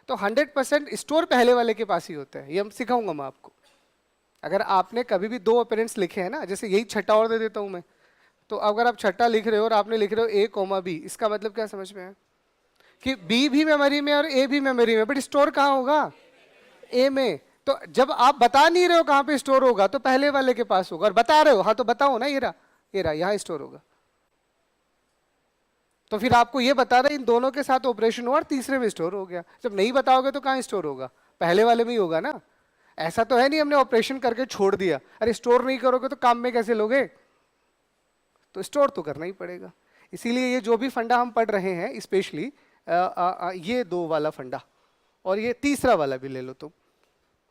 तो 100% स्टोर पहले वाले के पास ही होता है। ये हम सिखाऊंगा मैं आपको। अगर आपने कभी भी दो ऑपरेंड्स लिखे हैं ना, जैसे यही छठा और दे देता हूं मैं, तो अगर आप छठा लिख रहे हो और आपने लिख रहे हो A, B, इसका मतलब क्या समझ में है कि B भी मेमोरी में और A भी मेमोरी में, बट स्टोर कहाँ होगा, A में। तो जब आप बता नहीं रहे हो कहाँ पे स्टोर होगा तो पहले वाले के पास होगा, और बता रहे हो हाँ तो बताओ ना, ये रहा यहाँ स्टोर होगा। तो फिर आपको ये बता रहा है इन दोनों के साथ ऑपरेशन हुआ और तीसरे में स्टोर हो गया। जब नहीं बताओगे तो कहाँ स्टोर होगा, पहले वाले में ही होगा ना। ऐसा तो है नहीं हमने ऑपरेशन करके छोड़ दिया, अरे स्टोर नहीं करोगे तो काम में कैसे लोगे, तो स्टोर तो करना ही पड़ेगा। इसीलिए ये जो भी फंडा हम पढ़ रहे हैं, स्पेशली ये दो वाला फंडा और ये तीसरा वाला भी ले लो तुम,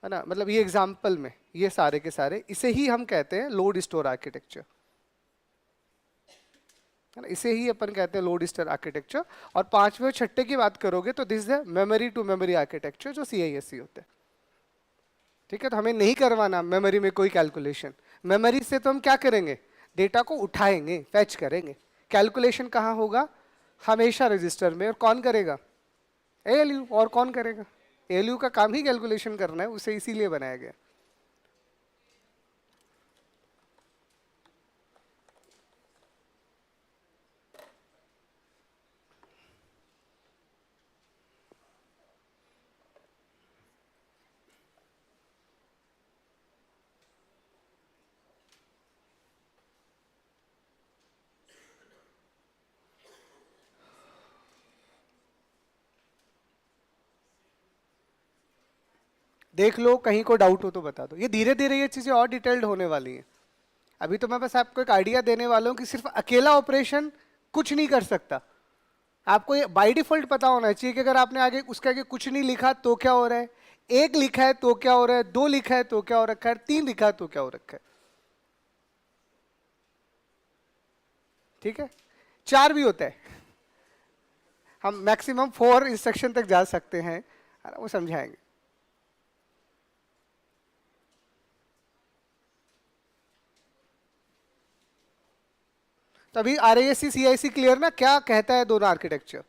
है ना। मतलब ये एग्जाम्पल में ये सारे के सारे, इसे ही हम कहते हैं लोड स्टोर आर्किटेक्चर, है ना। इसे ही अपन कहते हैं लोड स्टोर आर्किटेक्चर। और पांचवें और छठे की बात करोगे तो this is memory to memory architecture, जो CISC होता है, ठीक है। तो हमें नहीं करवाना मेमोरी में कोई कैलकुलेशन। मेमोरी से तो हम क्या करेंगे, डेटा को उठाएंगे, फैच करेंगे। कैलकुलेशन कहाँ होगा, हमेशा रजिस्टर में। और कौन करेगा, ALU। और कौन करेगा, ALU का काम ही कैलकुलेशन करना है, उसे इसीलिए बनाया गया। देख लो, कहीं को डाउट हो तो बता दो। ये धीरे धीरे ये चीजें और डिटेल्ड होने वाली हैं। अभी तो मैं बस आपको एक आइडिया देने वाला हूँ कि सिर्फ अकेला ऑपरेशन कुछ नहीं कर सकता। आपको ये बाय डिफॉल्ट पता होना चाहिए कि अगर आपने आगे उसके आगे कुछ नहीं लिखा तो क्या हो रहा है, एक लिखा है तो क्या हो रहा है, दो लिखा है तो क्या हो रखा है, तीन लिखा है तो क्या हो रखा है, ठीक है। चार भी होता है, हम मैक्सिमम 4 इंस्ट्रक्शन तक जा सकते हैं, है ना, वो समझाएंगे। तो अभी RISC CIC क्लियर ना, क्या कहता है दोनों आर्किटेक्चर,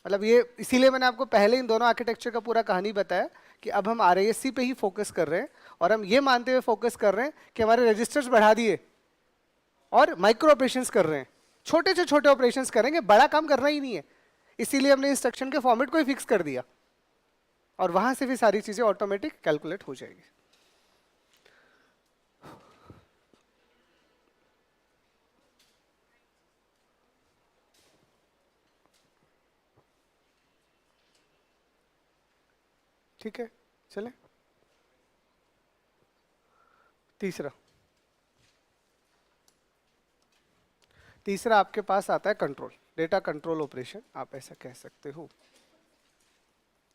मतलब ये इसीलिए मैंने आपको पहले इन दोनों आर्किटेक्चर का पूरा कहानी बताया कि अब हम RISC पे ही फोकस कर रहे हैं, और हम ये मानते हुए फोकस कर रहे हैं कि हमारे रजिस्टर्स बढ़ा दिए और माइक्रो ऑपरेशंस कर रहे हैं, छोटे से छोटे ऑपरेशंस करेंगे, बड़ा काम करना ही नहीं है। इसीलिए हमने इंस्ट्रक्शन के फॉर्मेट को ही फिक्स कर दिया, और वहां से भी सारी चीजें ऑटोमेटिक कैलकुलेट हो जाएगी। ठीक है, चले तीसरा। तीसरा आपके पास आता है कंट्रोल, डेटा कंट्रोल ऑपरेशन आप ऐसा कह सकते हो,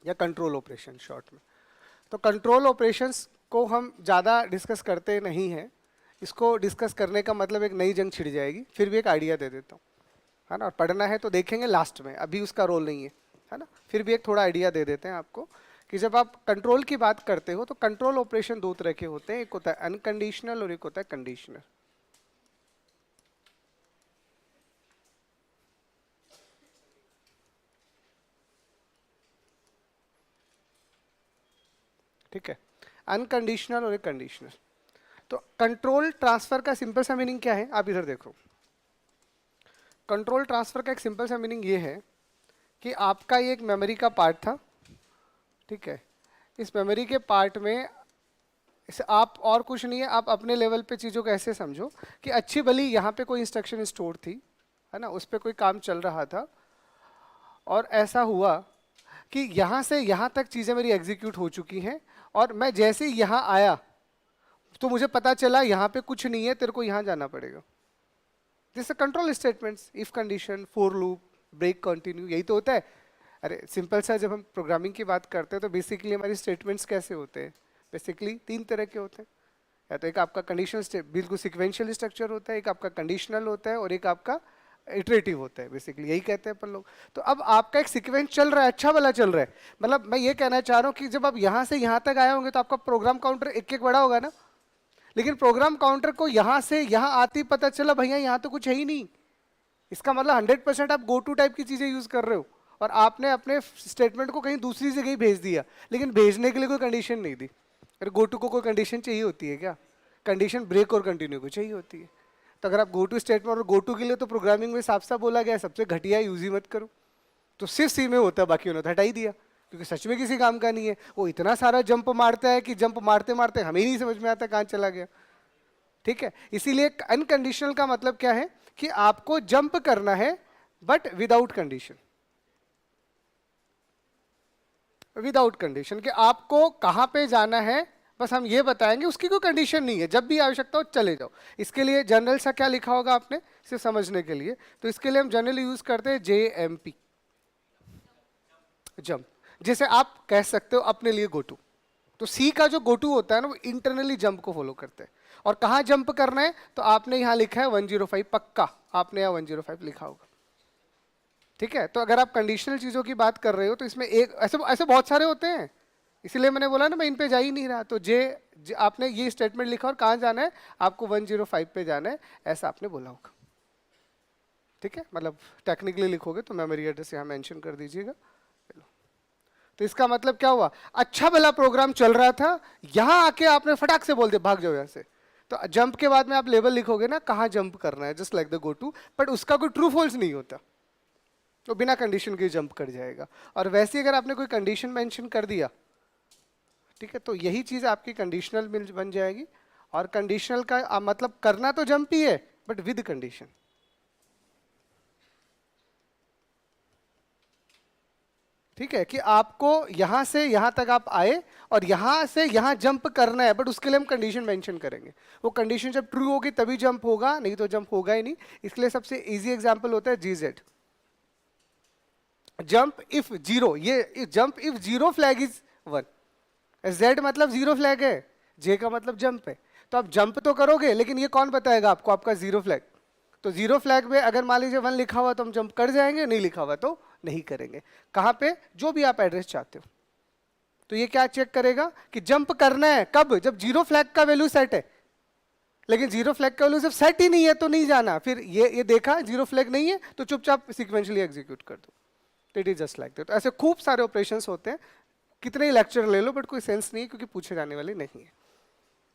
या कंट्रोल ऑपरेशन शॉर्ट में। तो कंट्रोल ऑपरेशंस को हम ज़्यादा डिस्कस करते नहीं हैं, इसको डिस्कस करने का मतलब एक नई जंग छिड़ जाएगी, फिर भी एक आइडिया दे देता हूँ, है ना, और पढ़ना है तो देखेंगे लास्ट में, अभी उसका रोल नहीं है ना, फिर भी एक थोड़ा आइडिया दे देते हैं आपको कि जब आप कंट्रोल की बात करते हो तो कंट्रोल ऑपरेशन दो तरह के होते हैं, एक होता है अनकंडीशनल और एक होता है कंडीशनल। ठीक है, अनकंडीशनल और एक कंडीशनल। तो कंट्रोल ट्रांसफर का सिंपल सा मीनिंग क्या है, आप इधर देखो। कंट्रोल ट्रांसफर का एक सिंपल सा मीनिंग ये है कि आपका ये एक मेमोरी का पार्ट था, ठीक है, इस मेमोरी के पार्ट में इसे आप और कुछ नहीं है, आप अपने लेवल पे चीज़ों को ऐसे समझो कि अच्छी भली यहाँ पे कोई इंस्ट्रक्शन स्टोर थी, है ना, उस पर कोई काम चल रहा था, और ऐसा हुआ कि यहाँ से यहाँ तक चीज़ें मेरी एग्जीक्यूट हो चुकी हैं, और मैं जैसे ही यहाँ आया तो मुझे पता चला यहाँ पे कुछ नहीं है, तेरे को यहाँ जाना पड़ेगा। जैसे control statements, if condition, for loop, break, continue, यही तो होता है। अरे सिंपल सा, जब हम प्रोग्रामिंग की बात करते हैं तो बेसिकली हमारी स्टेटमेंट्स कैसे होते हैं, बेसिकली तीन तरह के होते हैं, या तो एक आपका कंडीशनल बिल्कुल सिक्वेंशियल स्ट्रक्चर होता है, एक आपका कंडीशनल होता है, और एक आपका इटरेटिव होता है, बेसिकली यही कहते हैं अपन लोग। तो अब आपका एक सीक्वेंस चल रहा है, अच्छा वाला चल रहा है, मतलब मैं ये कहना चाह रहा हूँ कि जब आप यहाँ से यहाँ तक आए होंगे तो आपका प्रोग्राम काउंटर एक एक बड़ा होगा ना, लेकिन प्रोग्राम काउंटर को यहाँ से यहाँ आती पता चला भैया यहाँ तो कुछ है ही नहीं, इसका मतलब 100% आप गो टू टाइप की चीजें यूज कर रहे हो, और आपने अपने स्टेटमेंट को कहीं दूसरी जगह ही भेज दिया, लेकिन भेजने के लिए कोई कंडीशन नहीं दी। अरे गो टू को कोई कंडीशन चाहिए होती है क्या, कंडीशन ब्रेक और कंटिन्यू को चाहिए होती है। तो अगर आप गो टू स्टेटमेंट और गो टू के लिए तो प्रोग्रामिंग में साफ साफ बोला गया है सबसे घटिया यूज ही मत करो, तो सिर्फ सी में होता है, बाकी उन्होंने हटा ही दिया, क्योंकि सच में किसी काम का नहीं है। वो इतना सारा जंप मारता है कि जंप मारते मारते हमें ही नहीं समझ में आता कहाँ चला गया। ठीक है, इसीलिए अनकंडीशनल का मतलब क्या है कि आपको जंप करना है but without condition, without condition, कि आपको कहां पे जाना है बस हम ये बताएंगे, उसकी कोई कंडीशन नहीं है, जब भी आवश्यकता हो चले जाओ। इसके लिए जनरल सा क्या लिखा होगा आपने सिर्फ समझने के लिए, तो इसके लिए हम जनरली यूज करते हैं JMP, जंप। जैसे आप कह सकते हो अपने लिए गो टू, तो सी का जो गो टू होता है ना वो इंटरनली जंप को फॉलो करते हैं। और कहाँ जंप करना है, तो आपने यहाँ लिखा है 105, पक्का आपने यहाँ 105 लिखा होगा। ठीक है, तो अगर आप कंडीशनल चीजों की बात कर रहे हो तो इसमें एक ऐसे ऐसे बहुत सारे होते हैं, इसीलिए मैंने बोला ना मैं इन पे जा ही नहीं रहा। तो आपने ये स्टेटमेंट लिखा और कहाँ जाना है, आपको 105 पे जाना है, ऐसा आपने बोला होगा। ठीक है, मतलब टेक्निकली लिखोगे तो मेमोरी एड्रेस यहाँ मेंशन कर दीजिएगा। तो इसका मतलब क्या हुआ, अच्छा भला प्रोग्राम चल रहा था, यहां आके आपने फटाक से बोल दिया भाग जाओ यहां से। तो जंप के बाद में आप लेबल लिखोगे ना कहां जंप करना है, just like the go to, but उसका कोई ट्रू फॉल्स नहीं होता, तो बिना कंडीशन के जंप कर जाएगा। और वैसे ही अगर आपने कोई कंडीशन मेंशन कर दिया, ठीक है, तो यही चीज आपकी कंडीशनल बन जाएगी। और कंडीशनल का मतलब करना तो जंप ही है बट विद कंडीशन। ठीक है, कि आपको यहां से यहां तक आप आए और यहां से यहां जंप करना है, बट उसके लिए हम कंडीशन मेंशन करेंगे। वो कंडीशन जब ट्रू होगी तभी जंप होगा, नहीं तो जंप होगा ही नहीं। इसलिए सबसे इजी एग्जांपल होता है GZ, जंप इफ जीरो, ये jump if zero flag is 1, Z मतलब जीरो फ्लैग है, जे का मतलब जंप है। तो आप जंप तो करोगे, लेकिन ये कौन बताएगा आपको आपका जीरो फ्लैग? तो जीरो फ्लैग में अगर मान लीजिए 1 लिखा हुआ तो हम जंप कर जाएंगे, नहीं लिखा हुआ तो नहीं करेंगे। कहां पे? जो भी आप एड्रेस चाहते हो। तो ये क्या चेक करेगा कि जंप करना है कब? जब जीरो फ्लैग का वैल्यू सेट है। लेकिन जीरो फ्लैग का वैल्यू जब सेट ही नहीं है तो नहीं जाना। फिर ये देखा जीरो फ्लैग नहीं है तो चुपचाप सिक्वेंशली एग्जीक्यूट कर दो। It is just like that. तो ऐसे खूब सारे ऑपरेशंस होते हैं, कितने ही लेक्चर ले लो, बट कोई सेंस नहीं है क्योंकि पूछे जाने वाले नहीं है।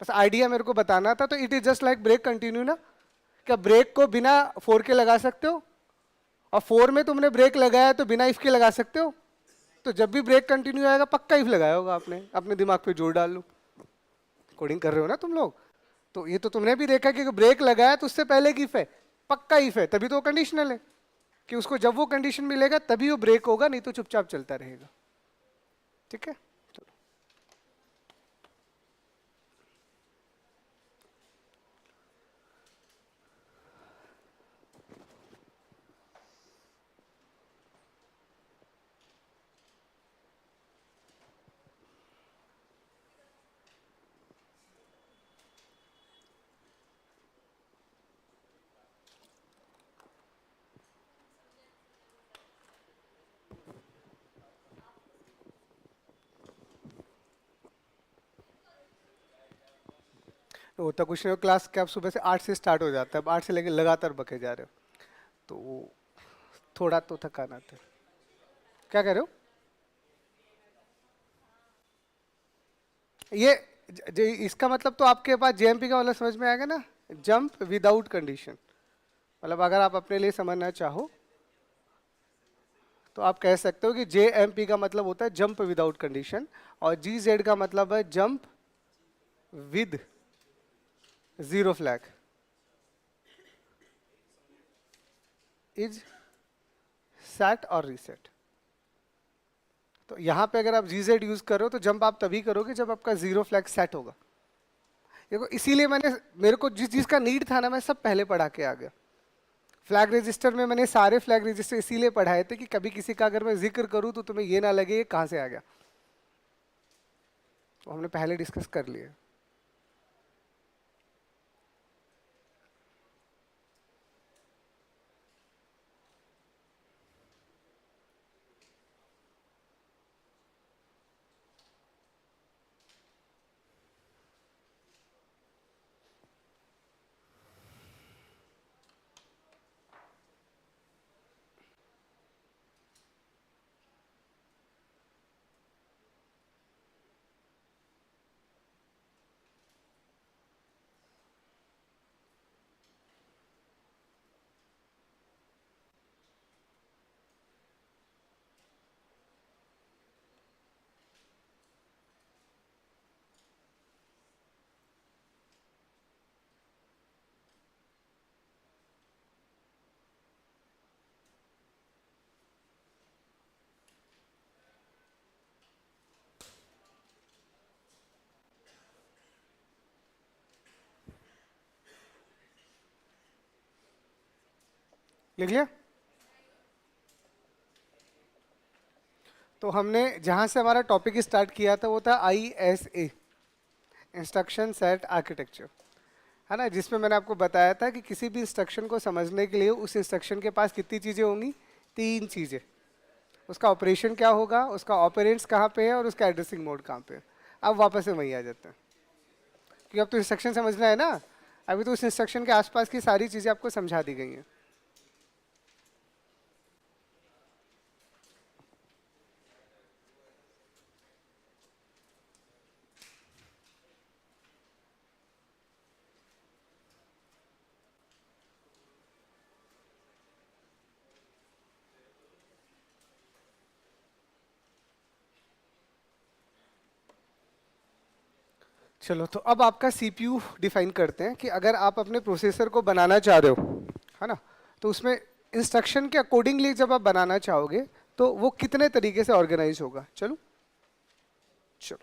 बस आइडिया मेरे को बताना था। तो it is just like break continue ना। क्या ब्रेक को बिना 4 के लगा सकते हो? और 4 में तुमने ब्रेक लगाया तो बिना इफ के लगा सकते हो? तो जब भी ब्रेक कंटिन्यू आएगा पक्का इफ लगाया होगा आपने, अपने दिमाग पे जोर डाल लो। कोडिंग कर रहे हो ना तुम लोग, तो ये तो तुमने भी देखा कि ब्रेक लगाया तो उससे पहले की इफ है, पक्का इफ है, तभी तो कंडीशनल है कि उसको जब वो कंडीशन मिलेगा तभी वो ब्रेक होगा, नहीं तो चुपचाप चलता रहेगा। ठीक है। तो होता कुछ नहीं, क्लास क्या आप सुबह से 8 से स्टार्ट हो जाता है, अब 8 से लेकर लगातार बके जा रहे हो, तो थोड़ा तो थकान आता है। क्या कह रहे हो? ये इसका मतलब तो आपके पास जेएमपी का मतलब समझ में आएगा ना, जंप विदाउट कंडीशन। मतलब अगर आप अपने लिए समझना चाहो तो आप कह सकते हो कि जेएमपी का मतलब होता है जंप विदाउट कंडीशन, और जीजेड का मतलब है jump with zero flag is set और रीसेट। तो यहां पे अगर आप जीजेड यूज करो तो जंप आप तभी करोगे जब आपका जीरो फ्लैग सेट होगा। देखो इसीलिए मेरे को जिस चीज का नीड था ना, मैं सब पहले पढ़ा के आ गया। फ्लैग रजिस्टर में मैंने सारे फ्लैग रजिस्टर इसीलिए पढ़ाए थे कि कभी किसी का अगर मैं जिक्र करूं तो तुम्हें ये ना लगे ये कहां से आ गया। तो हमने पहले डिस्कस कर लिया। लिख लिया? तो हमने जहां से हमारा टॉपिक स्टार्ट किया था वो था ISA, इंस्ट्रक्शन सेट आर्किटेक्चर, है ना, जिसमें मैंने आपको बताया था कि किसी भी इंस्ट्रक्शन को समझने के लिए उस इंस्ट्रक्शन के पास कितनी चीजें होंगी? 3 चीजें। उसका ऑपरेशन क्या होगा, उसका ऑपरेंड्स कहाँ पे है, और उसका एड्रेसिंग मोड कहाँ पे है। अब वापस से वहीं आ जाते हैं, क्योंकि अब तो इंस्ट्रक्शन समझना है ना। अभी तो उस इंस्ट्रक्शन के आसपास की सारी चीजें आपको समझा दी गई हैं। चलो, तो अब आपका सीपीयू डिफाइन करते हैं कि अगर आप अपने प्रोसेसर को बनाना चाह रहे हो, है ना, तो उसमें इंस्ट्रक्शन के अकॉर्डिंगली जब आप बनाना चाहोगे तो वो कितने तरीके से ऑर्गेनाइज होगा। चलो चलो,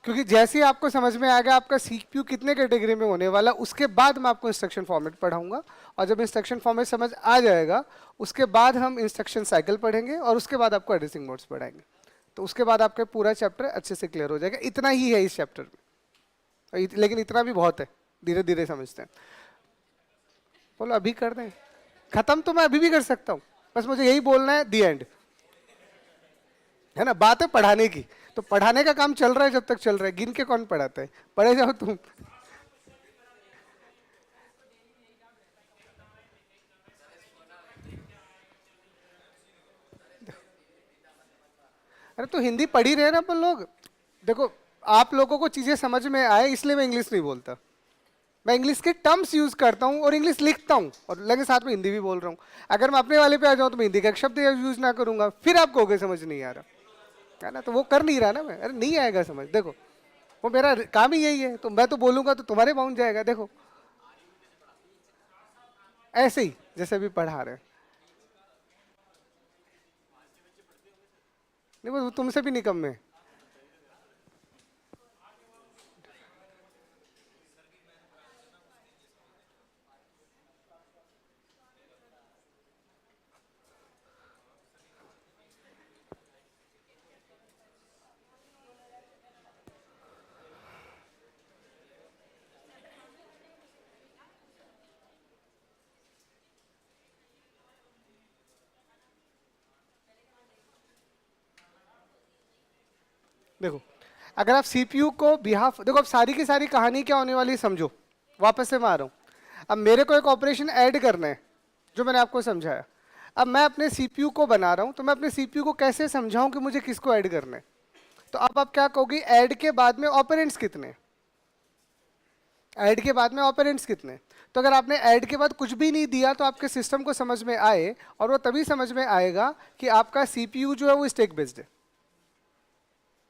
क्योंकि जैसे ही आपको समझ में आएगा आपका सीपीयू कितने कैटेगरी में होने वाला, उसके बाद मैं आपको इंस्ट्रक्शन फॉर्मेट पढ़ाऊंगा। और जब इंस्ट्रक्शन फॉर्मेट समझ आ जाएगा उसके बाद हम इंस्ट्रक्शन साइकिल पढ़ेंगे और उसके बाद आपको एड्रेसिंग मोड्स पढ़ाएंगे। तो उसके बाद आपका पूरा चैप्टर अच्छे से क्लियर हो जाएगा। इतना ही है इस चैप्टर में, लेकिन इतना भी बहुत है, धीरे धीरे समझते हैं। बोलो अभी कर दें? खत्म तो मैं अभी भी कर सकता हूँ, बस मुझे यही बोलना है दी एंड, है ना। बात है पढ़ाने की, तो पढ़ाने का काम चल रहा है जब तक चल रहा है। गिन के कौन पढ़ाता है? पढ़े जाओ तुम। अरे तो हिंदी पढ़ ही रहे ना अपन लोग। देखो आप लोगों को चीजें समझ में आए इसलिए मैं इंग्लिश नहीं बोलता। मैं इंग्लिश के टर्म्स यूज करता हूँ और इंग्लिश लिखता हूँ और लगे साथ में हिंदी भी बोल रहा हूँ। अगर मैं अपने वाले पे आ जाऊँ तो मैं हिंदी का एक शब्द यूज ना करूंगा, फिर आपको हो गए समझ नहीं आ रहा, है ना। तो वो कर नहीं रहा ना मैं, अरे नहीं आएगा समझ। देखो वो मेरा काम ही यही है, तो मैं तो बोलूंगा तो तुम्हारे बाउंड जाएगा। देखो ऐसे ही जैसे अभी पढ़ा रहे हैं, नहीं वो तुमसे भी निकम्मे हैं। देखो अगर आप सीपीयू को बिहाफ, देखो अब सारी की सारी कहानी क्या होने वाली है समझो, वापस से मैं आ रहा हूँ। अब मेरे को एक ऑपरेशन ऐड करना है जो मैंने आपको समझाया। अब मैं अपने सीपीयू को बना रहा हूँ, तो मैं अपने सीपीयू को कैसे समझाऊं कि मुझे किसको ऐड करना है। तो अब आप क्या कहोगे, ऐड के बाद में ऑपरेंड्स कितने, ऐड के बाद में ऑपरेंड्स कितने। तो अगर आपने ऐड के बाद कुछ भी नहीं दिया तो आपके सिस्टम को समझ में आए, और वो तभी समझ में आएगा कि आपका सीपीयू जो है वो स्टैक बेस्ड है।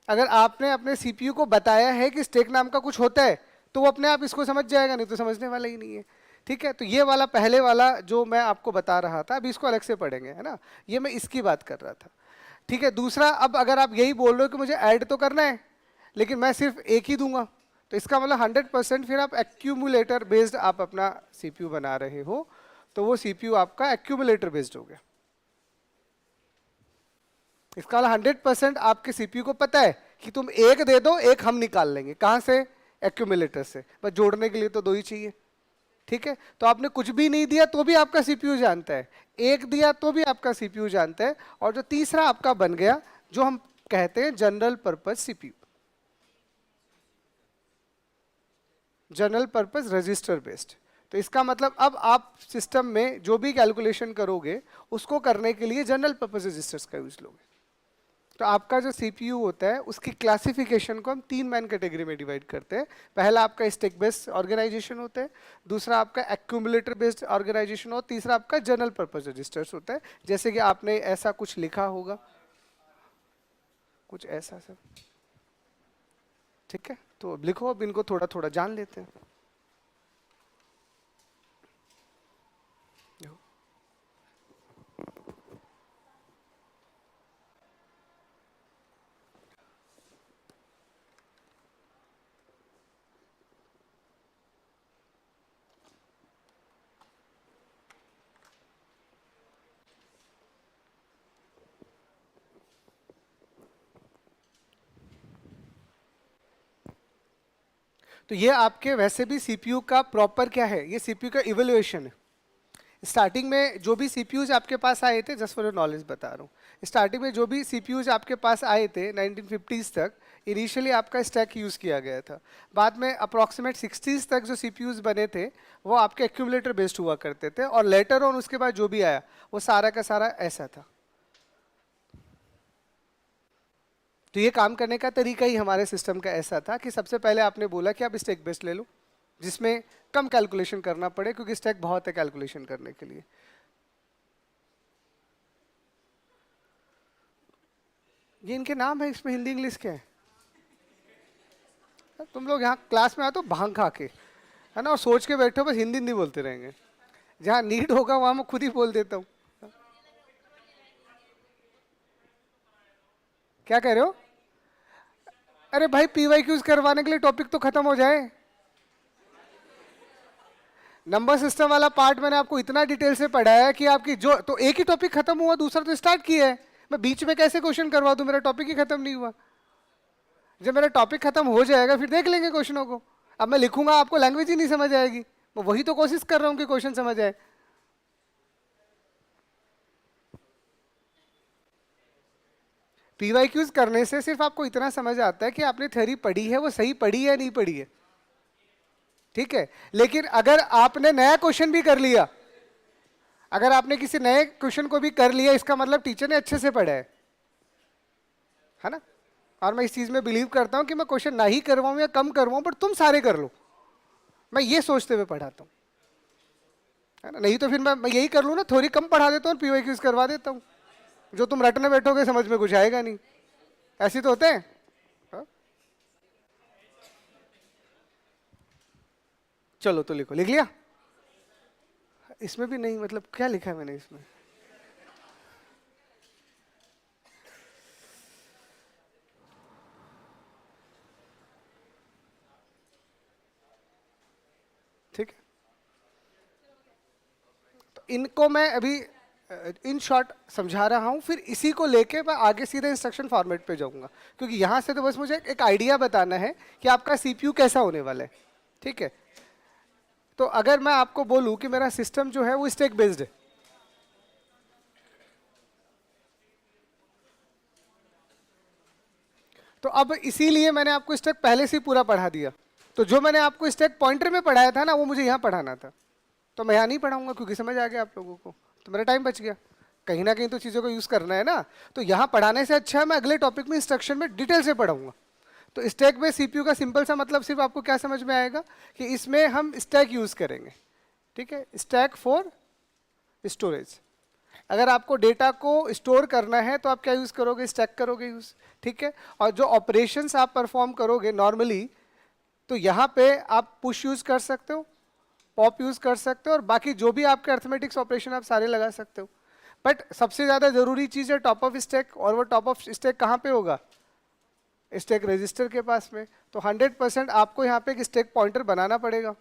अगर आपने अपने सीपीयू को बताया है कि स्टैक नाम का कुछ होता है तो वो अपने आप इसको समझ जाएगा, नहीं तो समझने वाला ही नहीं है। ठीक है, तो ये वाला पहले वाला जो मैं आपको बता रहा था, अभी इसको अलग से पढ़ेंगे, है ना। ये मैं इसकी बात कर रहा था। ठीक है, दूसरा, अब अगर आप यही बोल रहे हो कि मुझे ऐड तो करना है लेकिन मैं सिर्फ एक ही दूंगा, तो इसका मतलब 100% फिर आप एक्यूमुलेटर बेस्ड आप अपना सीपीयू बना रहे हो, तो वो सीपीयू आपका एक्यूमुलेटर बेस्ड हो गया। इसका मतलब 100% आपके सीपीयू को पता है कि तुम एक दे दो, एक हम निकाल लेंगे। कहां से? एक्यूमुलेटर से। बस जोड़ने के लिए तो दो ही चाहिए। ठीक है, तो आपने कुछ भी नहीं दिया तो भी आपका सीपीयू जानता है, एक दिया तो भी आपका सीपीयू जानता है। और जो तीसरा आपका बन गया जो हम कहते हैं general purpose CPU, general purpose register based. तो इसका मतलब अब आप सिस्टम में जो भी कैलकुलेशन करोगे उसको करने के लिए जनरल पर्पस रजिस्टर्स का यूज लोगे। तो आपका जो सीपीयू होता है उसकी क्लासिफिकेशन को हम 3 मैन कैटेगरी में डिवाइड करते हैं। पहला आपका स्टैक बेस्ड ऑर्गेनाइजेशन होता है, दूसरा आपका एक्यूमुलेटर बेस्ड ऑर्गेनाइजेशन होता है, तीसरा आपका जनरल पर्पस रजिस्टर्स होता है। जैसे कि आपने ऐसा कुछ लिखा होगा, कुछ ऐसा सब। ठीक है, तो अब लिखो, अब इनको थोड़ा थोड़ा जान लेते हैं। तो ये आपके वैसे भी सीपीयू का प्रॉपर क्या है, ये सीपीयू का इवैल्यूएशन है। स्टार्टिंग में जो भी सीपीयूज आपके पास आए थे, जस्ट फॉर योर नॉलेज बता रहा हूँ, स्टार्टिंग में जो भी सीपीयूज आपके पास आए थे 1950s तक, इनिशियली आपका स्टैक यूज़ किया गया था। बाद में अप्रॉक्सीमेट 60s तक जो सीपीयूज बने थे वो आपके एक्यूमुलेटर बेस्ड हुआ करते थे, और लेटर ऑन उसके बाद जो भी आया वो सारा का सारा ऐसा था। तो ये काम करने का तरीका ही हमारे सिस्टम का ऐसा था कि सबसे पहले आपने बोला कि आप स्टैक बेस्ड ले लो जिसमें कम कैलकुलेशन करना पड़े, क्योंकि स्टैक बहुत है कैलकुलेशन करने के लिए। ये इनके नाम है, इसमें हिंदी इंग्लिश क्या है? तुम लोग यहाँ क्लास में आते हो भांग खा के, है ना, और सोच के बैठे हो बस हिंदी हिंदी बोलते रहेंगे। जहाँ नीड होगा वहां मैं खुद ही बोल देता हूँ। क्या कह रहे हो? अरे भाई पीवाईक्यूज करवाने के लिए टॉपिक तो खत्म हो जाए। नंबर सिस्टम वाला पार्ट मैंने आपको इतना डिटेल से पढ़ाया कि आपकी जो तो एक ही टॉपिक खत्म हुआ, दूसरा तो स्टार्ट किया है। मैं बीच में कैसे क्वेश्चन करवा दूं, मेरा टॉपिक ही खत्म नहीं हुआ। जब मेरा टॉपिक खत्म हो जाएगा फिर देख लेंगे क्वेश्चनों को। अब मैं लिखूंगा आपको लैंग्वेज ही नहीं समझ आएगी। मैं वही तो कोशिश कर रहा हूँ कि क्वेश्चन समझ आए। पीवाईक्यूज करने से सिर्फ आपको इतना समझ आता है कि आपने थ्योरी पढ़ी है, वो सही पढ़ी है या नहीं पढ़ी है, ठीक है। लेकिन अगर आपने नया क्वेश्चन भी कर लिया, अगर आपने किसी नए क्वेश्चन को भी कर लिया, इसका मतलब टीचर ने अच्छे से पढ़ा है ना। और मैं इस चीज में बिलीव करता हूं कि मैं क्वेश्चन ना ही करवाऊं या कम करवाऊं, पर तुम सारे कर लो, मैं ये सोचते हुए पढ़ाता हूं, है ना। नहीं तो फिर मैं यही कर लूं ना, थोड़ी कम पढ़ा देता हूं और पीवाईक्यूज करवा देता हूं। जो तुम रटने बैठोगे समझ में कुछ आएगा नहीं। ऐसे तो होते हैं। हाँ? चलो तो लिखो, लिख लिया। इसमें भी नहीं, मतलब क्या लिखा है मैंने इसमें। ठीक है, तो इनको मैं अभी इन शॉर्ट समझा रहा हूं, फिर इसी को लेके मैं आगे सीधे इंस्ट्रक्शन फॉर्मेट पे जाऊंगा, क्योंकि यहां से तो बस मुझे एक आइडिया बताना है कि आपका सीपीयू कैसा होने वाला है। ठीक है, तो अगर मैं आपको बोलूं कि मेरा सिस्टम जो है वो स्टैक बेस्ड है, तो अब इसीलिए मैंने आपको स्टैक पहले से ही पूरा पढ़ा दिया। तो जो मैंने आपको स्टैक पॉइंटर में पढ़ाया था ना, वो मुझे यहाँ पढ़ाना था, तो मैं यहाँ नहीं पढ़ाऊंगा क्योंकि समझ आ गया आप लोगों को, तो मेरा टाइम बच गया। कहीं ना कहीं तो चीज़ों को यूज़ करना है ना, तो यहाँ पढ़ाने से अच्छा है मैं अगले टॉपिक में इंस्ट्रक्शन में डिटेल से पढ़ाऊंगा। तो स्टैक बेस्ड सीपीयू का सिंपल सा मतलब सिर्फ आपको क्या समझ में आएगा कि इसमें हम स्टैक यूज़ करेंगे। ठीक है, स्टैक फॉर स्टोरेज। अगर आपको डेटा को स्टोर करना है तो आप क्या यूज़ करोगे, स्टैक करोगे यूज़। ठीक है, और जो ऑपरेशंस आप परफॉर्म करोगे नॉर्मली, तो यहाँ पे आप पुश यूज़ कर सकते हो, पॉप यूज़ कर सकते हो, और बाकी जो भी आपके अर्थमेटिक्स ऑपरेशन आप सारे लगा सकते हो। बट सबसे ज़्यादा ज़रूरी चीज़ है टॉप ऑफ स्टैक, और वो टॉप ऑफ स्टैक कहाँ पे होगा, स्टैक रजिस्टर के पास में। तो 100% आपको यहाँ पे एक स्टैक पॉइंटर बनाना पड़ेगा,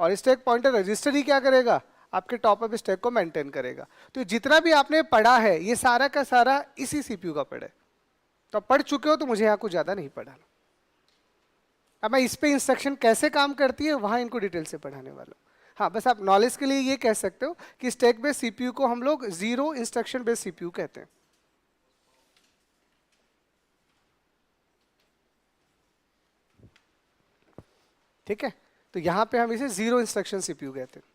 और स्टैक पॉइंटर रजिस्टर ही क्या करेगा, आपके टॉप ऑफ स्टैक को मेंटेन करेगा। तो जितना भी आपने पढ़ा है ये सारा का सारा इसी सीपीयू का पढ़ा है। तो आप पढ़ चुके हो, तो मुझे यहाँ कुछ ज़्यादा नहीं पढ़ाना। अब मैं इस पे इंस्ट्रक्शन कैसे काम करती है वहां इनको डिटेल से पढ़ाने वाला हूँ। हाँ, बस आप नॉलेज के लिए ये कह सकते हो कि स्टैक बेस्ड सीपीयू को हम लोग जीरो इंस्ट्रक्शन बेस्ड सीपीयू कहते हैं। ठीक है, तो यहाँ पे हम इसे जीरो इंस्ट्रक्शन सीपीयू कहते हैं।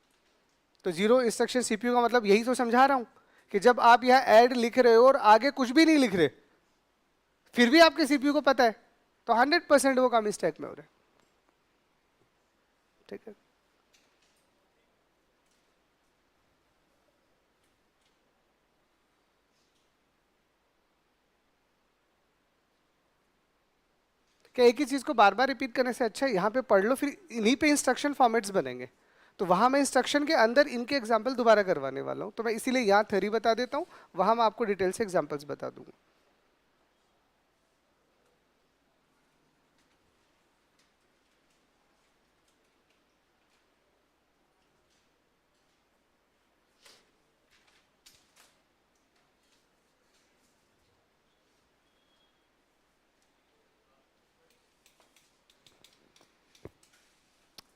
तो जीरो इंस्ट्रक्शन सीपीयू का मतलब यही तो समझा रहा हूँ कि जब आप यहाँ ऐड लिख रहे हो और आगे कुछ भी नहीं लिख रहे, फिर भी आपके सीपीयू को पता है, तो 100% वो काम स्टैक में हो रहा है। ठीक है, कि एक ही चीज को बार बार रिपीट करने से अच्छा है यहाँ पे पढ़ लो, फिर इन्हीं पे इंस्ट्रक्शन फॉर्मेट्स बनेंगे। तो वहां मैं इंस्ट्रक्शन के अंदर इनके एग्जाम्पल दोबारा करवाने वाला हूँ, तो मैं इसीलिए यहाँ थ्योरी बता देता हूँ, वहां मैं आपको डिटेल से एग्जाम्पल्स बता दूंगा।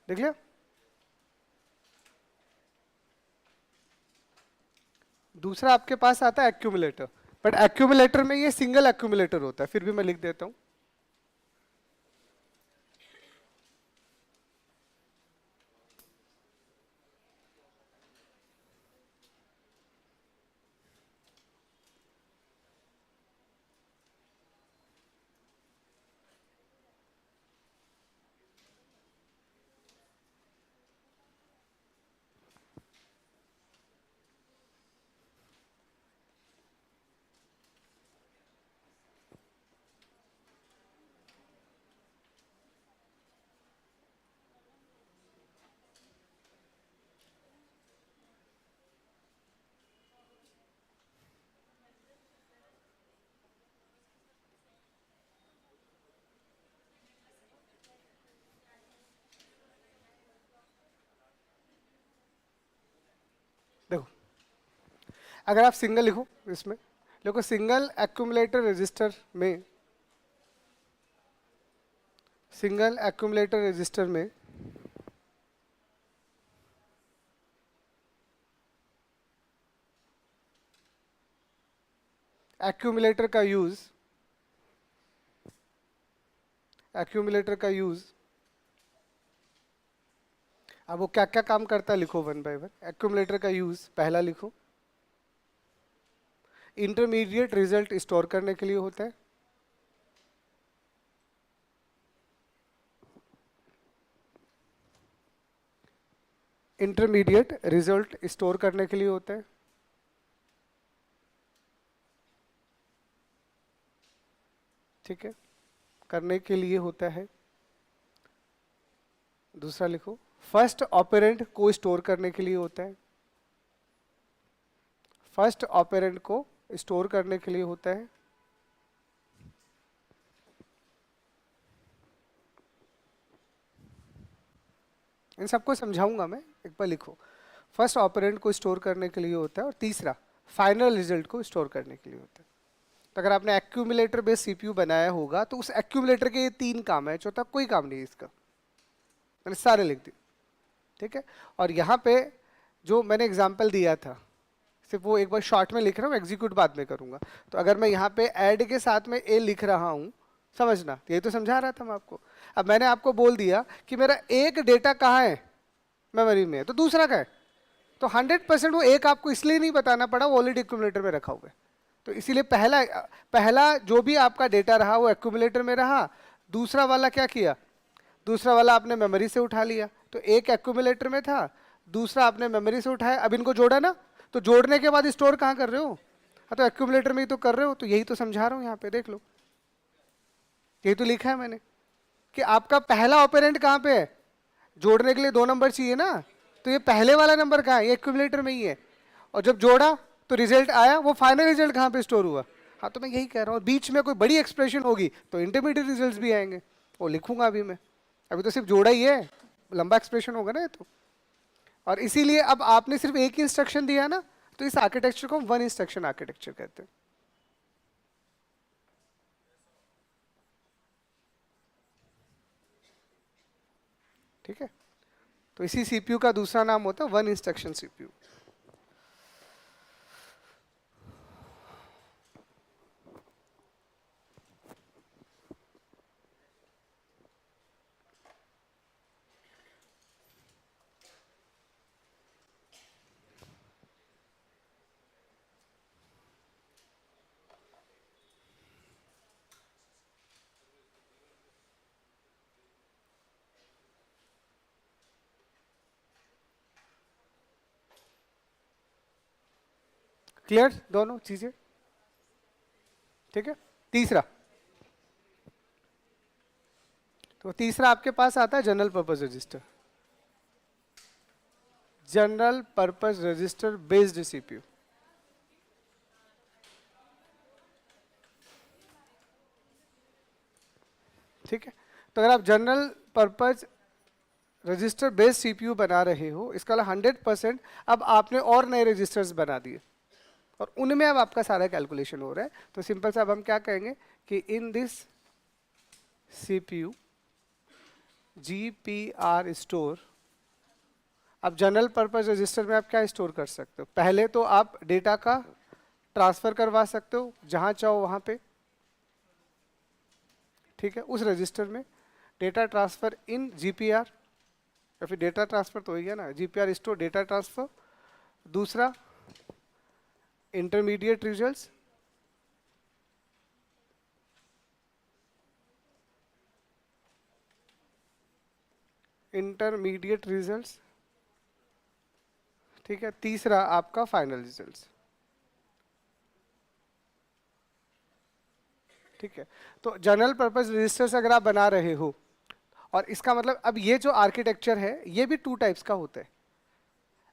देख लिया। दूसरा आपके पास आता है एक्यूमुलेटर, बट एक्यूमुलेटर में ये सिंगल एक्यूमुलेटर होता है, फिर भी मैं लिख देता हूँ। अगर आप सिंगल लिखो इसमें, देखो सिंगल एक्यूमुलेटर रजिस्टर में, सिंगल एक्यूमुलेटर रजिस्टर में एक्यूमुलेटर का यूज, एक्यूमुलेटर का यूज, अब वो क्या क्या काम करता है लिखो वन बाय वन। एक्यूमुलेटर का यूज पहला लिखो, इंटरमीडिएट रिजल्ट स्टोर करने के लिए होता है। इंटरमीडिएट रिजल्ट स्टोर करने के लिए होता है। ठीक है, करने के लिए होता है। दूसरा लिखो, फर्स्ट ऑपरेंड को स्टोर करने के लिए होता है। फर्स्ट ऑपरेंड को स्टोर करने के लिए होता है। इन सबको समझाऊंगा मैं, एक बार लिखो। फर्स्ट ऑपरेंड को स्टोर करने के लिए होता है, और तीसरा फाइनल रिजल्ट को स्टोर करने के लिए होता है। तो अगर आपने एक्यूमुलेटर बेस्ड सीपीयू बनाया होगा तो उस एक्यूमुलेटर के ये 3 काम है, चौथा कोई काम नहीं है इसका, मैंने सारे लिख दिए। ठीक है, और यहाँ पे जो मैंने एग्जाम्पल दिया था, सिर्फ वो एक बार शॉर्ट में लिख रहा हूँ, एग्जीक्यूट बाद में करूंगा। तो अगर मैं यहाँ पे ऐड के साथ में ए लिख रहा हूँ, समझना, यही तो समझा रहा था मैं आपको। अब मैंने आपको बोल दिया कि मेरा एक डेटा कहाँ है, मेमोरी में है, तो दूसरा कहाँ है। तो 100% वो एक आपको इसलिए नहीं बताना पड़ा, वो ऑलरेडी एक्यूमुलेटर में रखा हुआ है। तो इसीलिए पहला पहला जो भी आपका डेटा रहा वो एक्यूमुलेटर में रहा, दूसरा वाला क्या किया, दूसरा वाला आपने मेमोरी से उठा लिया। तो एक एक्यूमुलेटर में था, दूसरा आपने मेमोरी से उठाया, अब इनको जोड़ा ना, तो जोड़ने के बाद स्टोर कहाँ कर रहे हो, हाँ तो एक्यूमुलेटर में ही तो कर रहे हो। तो यही तो समझा रहा हूँ यहाँ पे, देख लो, यही तो लिखा है मैंने कि आपका पहला ऑपरेंड कहाँ पे है, जोड़ने के लिए 2 नंबर चाहिए ना, तो ये पहले वाला नंबर कहाँ है, ये एक्यूमुलेटर में ही है। और जब जोड़ा तो रिजल्ट आया, वो फाइनल रिजल्ट कहाँ पे स्टोर हुआ। हाँ तो मैं यही कह रहा हूँ, बीच में कोई बड़ी एक्सप्रेशन होगी तो इंटरमीडिएट रिजल्ट्स भी आएंगे, वो लिखूंगा अभी मैं। अभी तो सिर्फ जोड़ा ही है, लंबा एक्सप्रेशन होगा ना ये तो। और इसीलिए अब आपने सिर्फ एक ही इंस्ट्रक्शन दिया ना, तो इस आर्किटेक्चर को हम वन इंस्ट्रक्शन आर्किटेक्चर कहते हैं। ठीक है, तो इसी सीपीयू का दूसरा नाम होता है वन इंस्ट्रक्शन सीपीयू। क्लियर दोनों चीजें। ठीक है, तीसरा, तो तीसरा आपके पास आता है general purpose register, general purpose register based CPU. ठीक है, तो अगर आप general purpose register based CPU बना रहे हो, इसका 100% अब आपने और नए रजिस्टर्स बना दिए और उनमें अब आपका सारा कैलकुलेशन हो रहा है। तो सिंपल सा अब हम क्या कहेंगे कि in this CPU GPR store, अब जनरल पर्पस रजिस्टर में आप क्या स्टोर कर सकते हो, पहले तो आप डेटा का ट्रांसफर करवा सकते हो जहां चाहो वहां पे। ठीक है, उस रजिस्टर में डेटा ट्रांसफर इन जीपीआर, या फिर डेटा ट्रांसफर तो हो गया ना, जीपीआर स्टोर डेटा ट्रांसफर। दूसरा इंटरमीडिएट रिजल्ट्स, इंटरमीडिएट रिजल्ट्स। ठीक है, तीसरा आपका फाइनल रिजल्ट्स। ठीक है, तो जनरल पर्पस रजिस्टर्स अगर आप बना रहे हो, और इसका मतलब अब ये जो आर्किटेक्चर है ये भी 2 टाइप्स का होता है।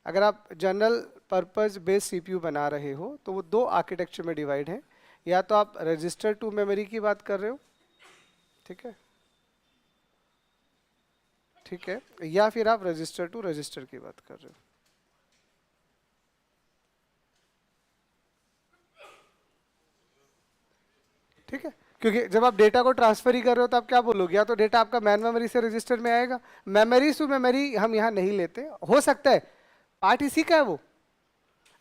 अगर आप जनरल पर्पस बेस्ड सीपीयू बना रहे हो तो वो 2 आर्किटेक्चर में डिवाइड है, या तो आप रजिस्टर टू मेमोरी की बात कर रहे हो, ठीक है, ठीक है, या फिर आप रजिस्टर टू रजिस्टर की बात कर रहे हो। ठीक है, क्योंकि जब आप डेटा को ट्रांसफर ही कर रहे हो तो आप क्या बोलोगे, या तो डेटा आपका मैन मेमोरी से रजिस्टर में आएगा। मेमोरी टू मेमोरी हम यहाँ नहीं लेते, हो सकता है पार्ट इसी का है वो।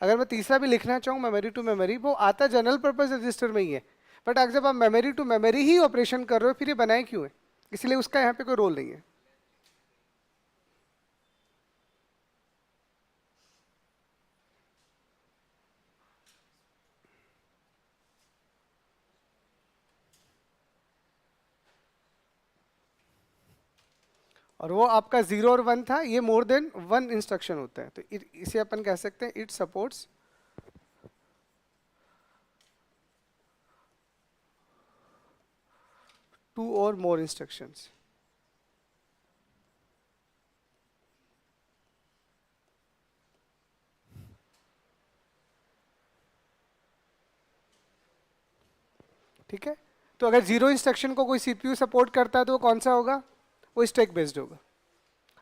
अगर मैं तीसरा भी लिखना चाहूँ मेमोरी टू मेमोरी, वो आता जनरल पर्पज रजिस्टर में ही है, बट अगर जब आप मेमोरी टू मेमोरी ही ऑपरेशन कर रहे हो फिर ये बनाए क्यों है, इसलिए उसका यहाँ पे कोई रोल नहीं है। और वो आपका 0 और 1 था, ये मोर देन 1 इंस्ट्रक्शन होता है, तो इसे अपन कह सकते हैं इट सपोर्ट्स 2 और मोर इंस्ट्रक्शंस। ठीक है, तो अगर 0 इंस्ट्रक्शन को कोई सीपीयू सपोर्ट करता है तो वो कौन सा होगा, वो स्टैक बेस्ड होगा।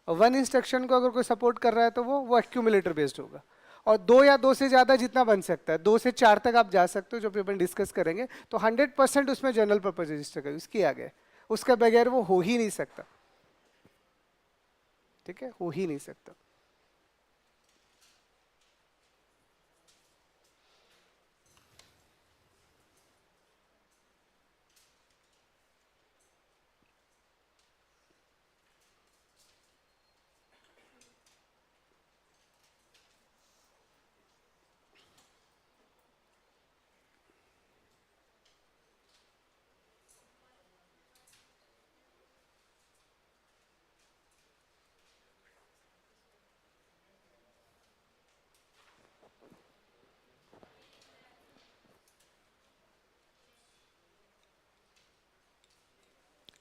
और 1 इंस्ट्रक्शन को अगर कोई सपोर्ट कर रहा है तो वो एक्यूमुलेटर बेस्ड होगा। और 2 या 2 से ज़्यादा जितना बन सकता है, 2 से 4 तक आप जा सकते हो, जो भी अपन डिस्कस करेंगे, तो 100% उसमें जनरल पर्पज रजिस्टर का यूज किया गया है, उसके बगैर वो हो ही नहीं सकता। ठीक है, हो ही नहीं सकता।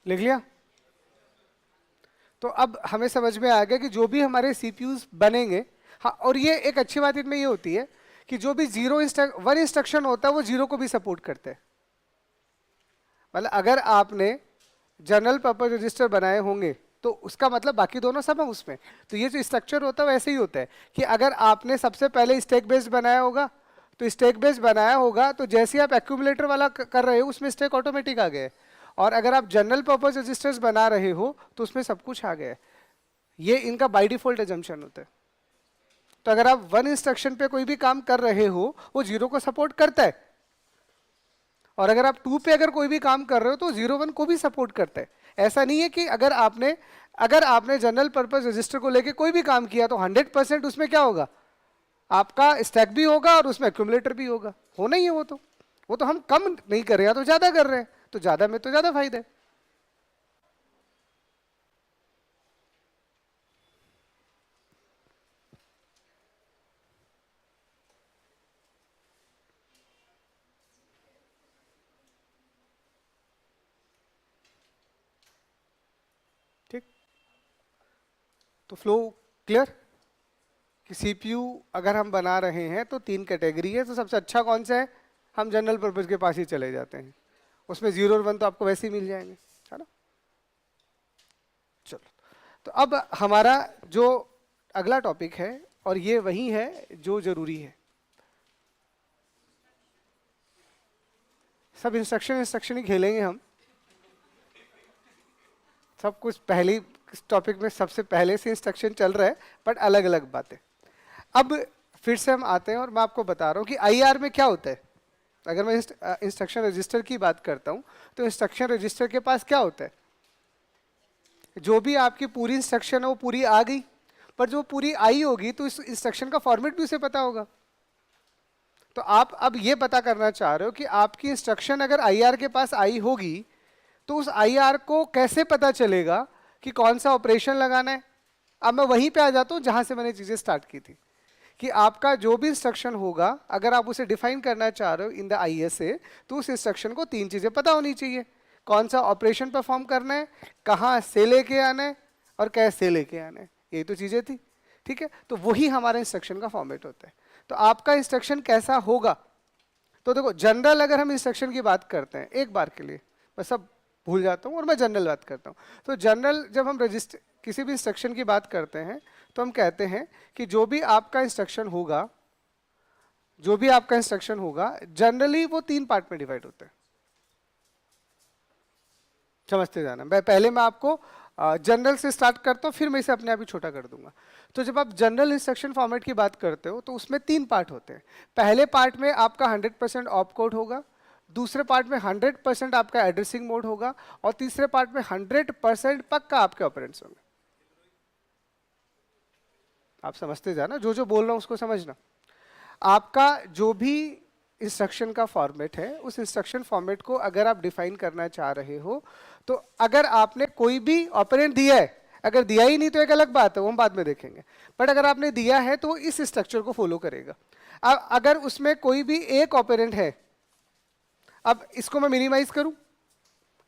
लिख लिया? तो अब हमें समझ में आ गया कि जो भी हमारे सीपीयूज बनेंगे, हाँ, और ये एक अच्छी बात इनमें ये होती है कि जो भी 1 इंस्ट्रक्शन होता है वो 0 को भी सपोर्ट करता है। मतलब अगर आपने जनरल पर्पज रजिस्टर बनाए होंगे तो उसका मतलब बाकी दोनों सब है उसमें। तो ये जो स्ट्रक्चर होता है वैसे ही होता है कि अगर आपने सबसे पहले स्टैक बेस्ड बनाया होगा, तो स्टैक बेस्ड बनाया होगा तो जैसे ही आप एक्यूमुलेटर वाला कर रहे हो उसमें स्टैक ऑटोमेटिक आ गया है, और अगर आप जनरल पर्पज रजिस्टर्स बना रहे हो तो उसमें सब कुछ आ गया है। ये इनका बाय डिफॉल्ट एजम्पशन होता है। तो अगर आप 1 इंस्ट्रक्शन पे कोई भी काम कर रहे हो वो 0 को सपोर्ट करता है, और अगर आप 2 पे अगर कोई भी काम कर रहे हो तो 0 1 को भी सपोर्ट करता है। ऐसा नहीं है कि अगर आपने जनरल पर्पज रजिस्टर को लेके कोई भी काम किया तो 100% उसमें क्या होगा, आपका स्टैक भी होगा और उसमें एक्यूमुलेटर भी होगा, होना ही है। वो तो हम कम नहीं कर रहे हैं तो ज्यादा कर रहे हैं, तो ज्यादा में तो ज्यादा फायदा है। ठीक, तो फ्लो क्लियर कि सीपीयू अगर हम बना रहे हैं तो 3 कैटेगरी है, तो सबसे अच्छा कौन सा है, हम जनरल पर्पज के पास ही चले जाते हैं, उसमें 0 और 1 तो आपको वैसे ही मिल जाएंगे, है ना। चलो, तो अब हमारा जो अगला टॉपिक है, और ये वही है जो जरूरी है। सब इंस्ट्रक्शन ही खेलेंगे हम, सब कुछ पहले इस टॉपिक में सबसे पहले से इंस्ट्रक्शन चल रहा है, बट अलग अलग बातें। अब फिर से हम आते हैं और मैं आपको बता रहा हूँ कि आईआर में क्या होता है। अगर मैं इंस्ट्रक्शन रजिस्टर की बात करता हूँ तो इंस्ट्रक्शन रजिस्टर के पास क्या होता है, जो भी आपकी पूरी इंस्ट्रक्शन है वो पूरी आ गई, पर जो पूरी आई होगी तो इस इंस्ट्रक्शन का फॉर्मेट भी उसे पता होगा। तो आप अब ये पता करना चाह रहे हो कि आपकी इंस्ट्रक्शन अगर आईआर के पास आई होगी तो उस आईआर को कैसे पता चलेगा कि कौन सा ऑपरेशन लगाना है। अब मैं वहीं पे आ जाता हूँ जहां से मैंने चीजें स्टार्ट की थी, कि आपका जो भी इंस्ट्रक्शन होगा अगर आप उसे डिफाइन करना चाह रहे हो इन द आईएसए, तो उस इंस्ट्रक्शन को 3 चीजें पता होनी चाहिए। कौन सा ऑपरेशन परफॉर्म करना है, कहाँ से लेके आना है, और कैसे लेके आना है, यही तो चीजें थी। ठीक है, तो वही हमारा इंस्ट्रक्शन का फॉर्मेट होता है। तो आपका इंस्ट्रक्शन कैसा होगा, तो देखो जनरल अगर हम इंस्ट्रक्शन की बात करते हैं, एक बार के लिए मैं सब भूल जाता हूँ और मैं जनरल बात करता हूँ। तो जनरल जब हम रजिस्टर किसी भी इंस्ट्रक्शन की बात करते हैं तो हम कहते हैं कि जो भी आपका इंस्ट्रक्शन होगा जनरली वो 3 पार्ट में डिवाइड होता है। समझते जाना। मैं आपको जनरल से स्टार्ट करता हूँ, फिर मैं इसे अपने आप ही छोटा कर दूंगा। तो जब आप जनरल इंस्ट्रक्शन फॉर्मेट की बात करते हो तो उसमें 3 पार्ट होते हैं। पहले पार्ट में आपका 100% ऑप कोड होगा, दूसरे पार्ट में 100% आपका एड्रेसिंग मोड होगा, और तीसरे पार्ट में 100% पक्का आपके ऑपरेंड्स होंगे। आप समझते जाना, जो जो बोल रहा हूँ उसको समझना। आपका जो भी इंस्ट्रक्शन का फॉर्मेट है, उस इंस्ट्रक्शन फॉर्मेट को अगर आप डिफाइन करना चाह रहे हो, तो अगर आपने कोई भी ऑपरेंड दिया है, अगर दिया ही नहीं तो एक अलग बात है, वो हम बाद में देखेंगे, बट अगर आपने दिया है तो वो इस स्ट्रक्चर को फॉलो करेगा। अब अगर उसमें कोई भी एक ऑपरेंड है, अब इसको मैं मिनिमाइज करूं,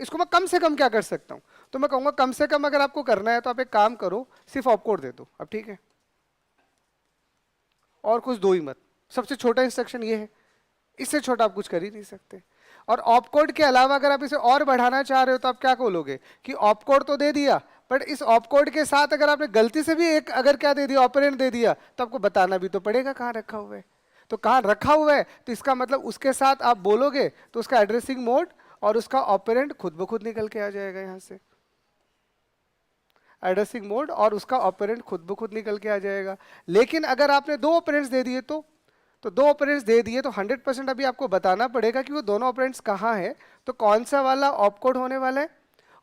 इसको मैं कम से कम क्या कर सकता हूं, तो मैं कहूंगा कम से कम अगर आपको करना है तो आप एक काम करो, सिर्फ ऑपकोड दे दो। अब ठीक है, और कुछ दो ही मत। सबसे छोटा इंस्ट्रक्शन ये है, इससे छोटा आप कुछ कर ही नहीं सकते। और ऑपकोड के अलावा अगर आप इसे और बढ़ाना चाह रहे हो तो आप क्या बोलोगे कि ऑपकोड तो दे दिया, बट इस ऑपकोड के साथ अगर आपने गलती से भी एक अगर क्या दे दिया, ऑपरेंड दे दिया, तो आपको बताना भी तो पड़ेगा कहाँ रखा हुआ है। तो कहाँ रखा हुआ है, तो इसका मतलब उसके साथ आप बोलोगे तो उसका एड्रेसिंग मोड और उसका ऑपरेंड खुद ब खुद निकल के आ जाएगा। यहाँ से एड्रेसिंग मोड और उसका ऑपरेंड खुद ब खुद निकल के आ जाएगा। लेकिन अगर आपने दो ऑपरेंड्स दे दिए तो दो ऑपरेंड्स दे दिए तो 100% अभी आपको बताना पड़ेगा कि वो दोनों ऑपरेंड्स कहाँ हैं, तो कौन सा वाला ऑपकोड होने वाला है।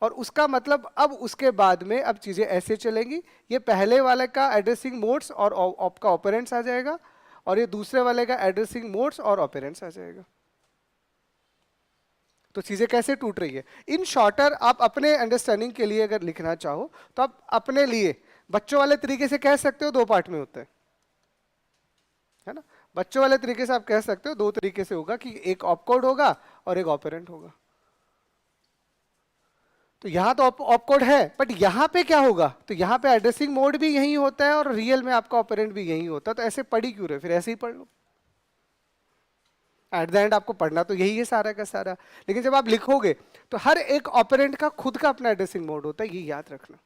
और उसका मतलब अब उसके बाद में अब चीजें ऐसे चलेंगी, ये पहले वाले का एड्रेसिंग मोड्स और ऑप का ऑपरेंड्स आ जाएगा, और ये दूसरे वाले का एड्रेसिंग मोड्स और ऑपरेंड्स आ जाएगा। तो चीजें कैसे टूट रही है। इन शॉर्टर आप अपने अंडरस्टैंडिंग के लिए अगर लिखना चाहो तो आप अपने लिए बच्चों वाले तरीके से कह सकते हो, दो पार्ट में होता है ना। बच्चों वाले तरीके से आप कह सकते हो दो तरीके से होगा कि एक ऑपकोड होगा और एक ऑपरेंट होगा। तो यहां तो ऑपकोड है, बट यहां पे क्या होगा, तो यहां पे एड्रेसिंग मोड भी यही होता है और रियल में आपका ऑपरेंट भी यही होता है। तो ऐसे पढ़ी क्यों रहे, फिर ऐसे ही पढ़ लो। एट द एंड आपको पढ़ना तो यही है सारा का सारा। लेकिन जब आप लिखोगे तो हर एक ऑपरेंट का खुद का अपना एड्रेसिंग मोड होता है, ये याद रखना।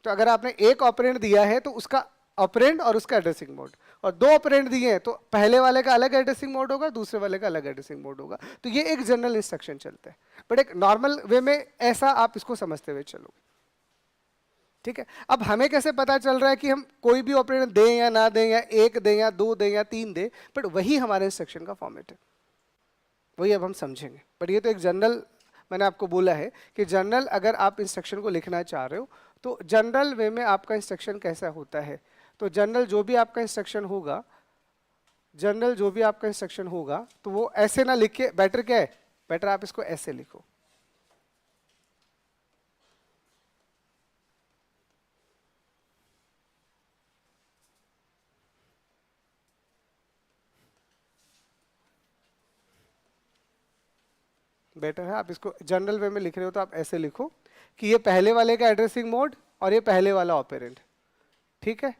तो अगर आपने एक ऑपरेंड दिया है तो उसका ऑपरेंड और उसका एड्रेसिंग मोड, और दो ऑपरेंड दिए हैं तो पहले वाले का अलग एड्रेसिंग मोड होगा, दूसरे वाले का अलग एड्रेसिंग मोड होगा। तो ये एक जनरल इंस्ट्रक्शन चलता है, बट एक नॉर्मल वे में ऐसा आप इसको समझते हुए चलोगे। ठीक है, अब हमें कैसे पता चल रहा है कि हम कोई भी ऑपरेंड दें या ना दें, या एक दें या दो दें या तीन दें, बट वही हमारे इंस्ट्रक्शन का फॉर्मेट है, वही अब हम समझेंगे। बट ये तो एक जनरल, मैंने आपको बोला है कि जनरल अगर आप इंस्ट्रक्शन को लिखना चाह रहे हो तो जनरल वे में आपका इंस्ट्रक्शन कैसा होता है। तो जनरल जो भी आपका इंस्ट्रक्शन होगा, जनरल जो भी आपका इंस्ट्रक्शन होगा तो वो ऐसे ना लिख के, बेटर क्या है, बेटर आप इसको ऐसे लिखो। बेटर है आप इसको जनरल वे में लिख रहे हो तो आप ऐसे लिखो कि ये पहले वाले का एड्रेसिंग मोड और ये पहले वाला ऑपरेंड। ठीक है,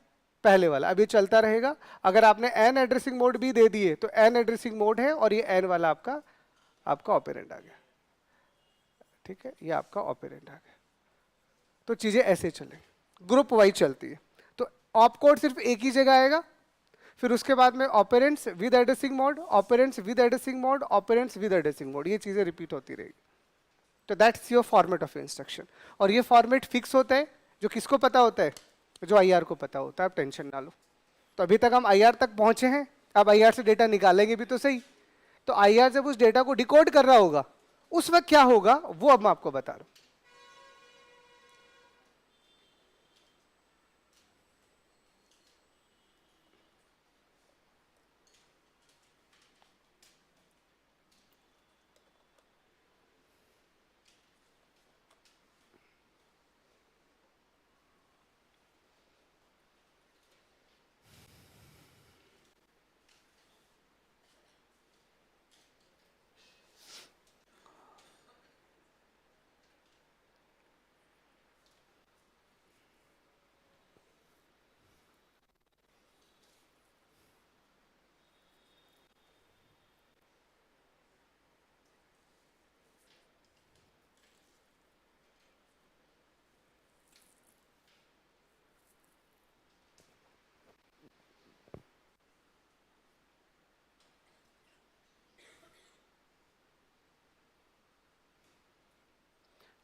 पहले वाला अब ये चलता रहेगा। अगर आपने एन एड्रेसिंग मोड भी दे दिए तो एन एड्रेसिंग मोड है और ये एन वाला आपका आपका ऑपरेंड आ गया। ठीक है, ये आपका ऑपरेंड आ गया। तो चीजें ऐसे चले, ग्रुप वाइज चलती है। तो ऑप कोड सिर्फ एक ही जगह आएगा, फिर उसके बाद में operands with addressing mode, operands with addressing mode, operands with addressing mode, ये चीजें रिपीट होती रहेगी। तो that's your format of instruction. और ये फॉर्मेट फिक्स होता है, जो किसको पता होता है, जो आईआर को पता होता है। आप टेंशन ना लो। तो अभी तक हम आईआर तक पहुंचे हैं, अब आईआर से डेटा निकालेंगे भी तो सही। तो आईआर जब उस डेटा को डिकोड कर रहा होगा उस वक्त क्या होगा वो अब मैं आपको बता रहा हूं।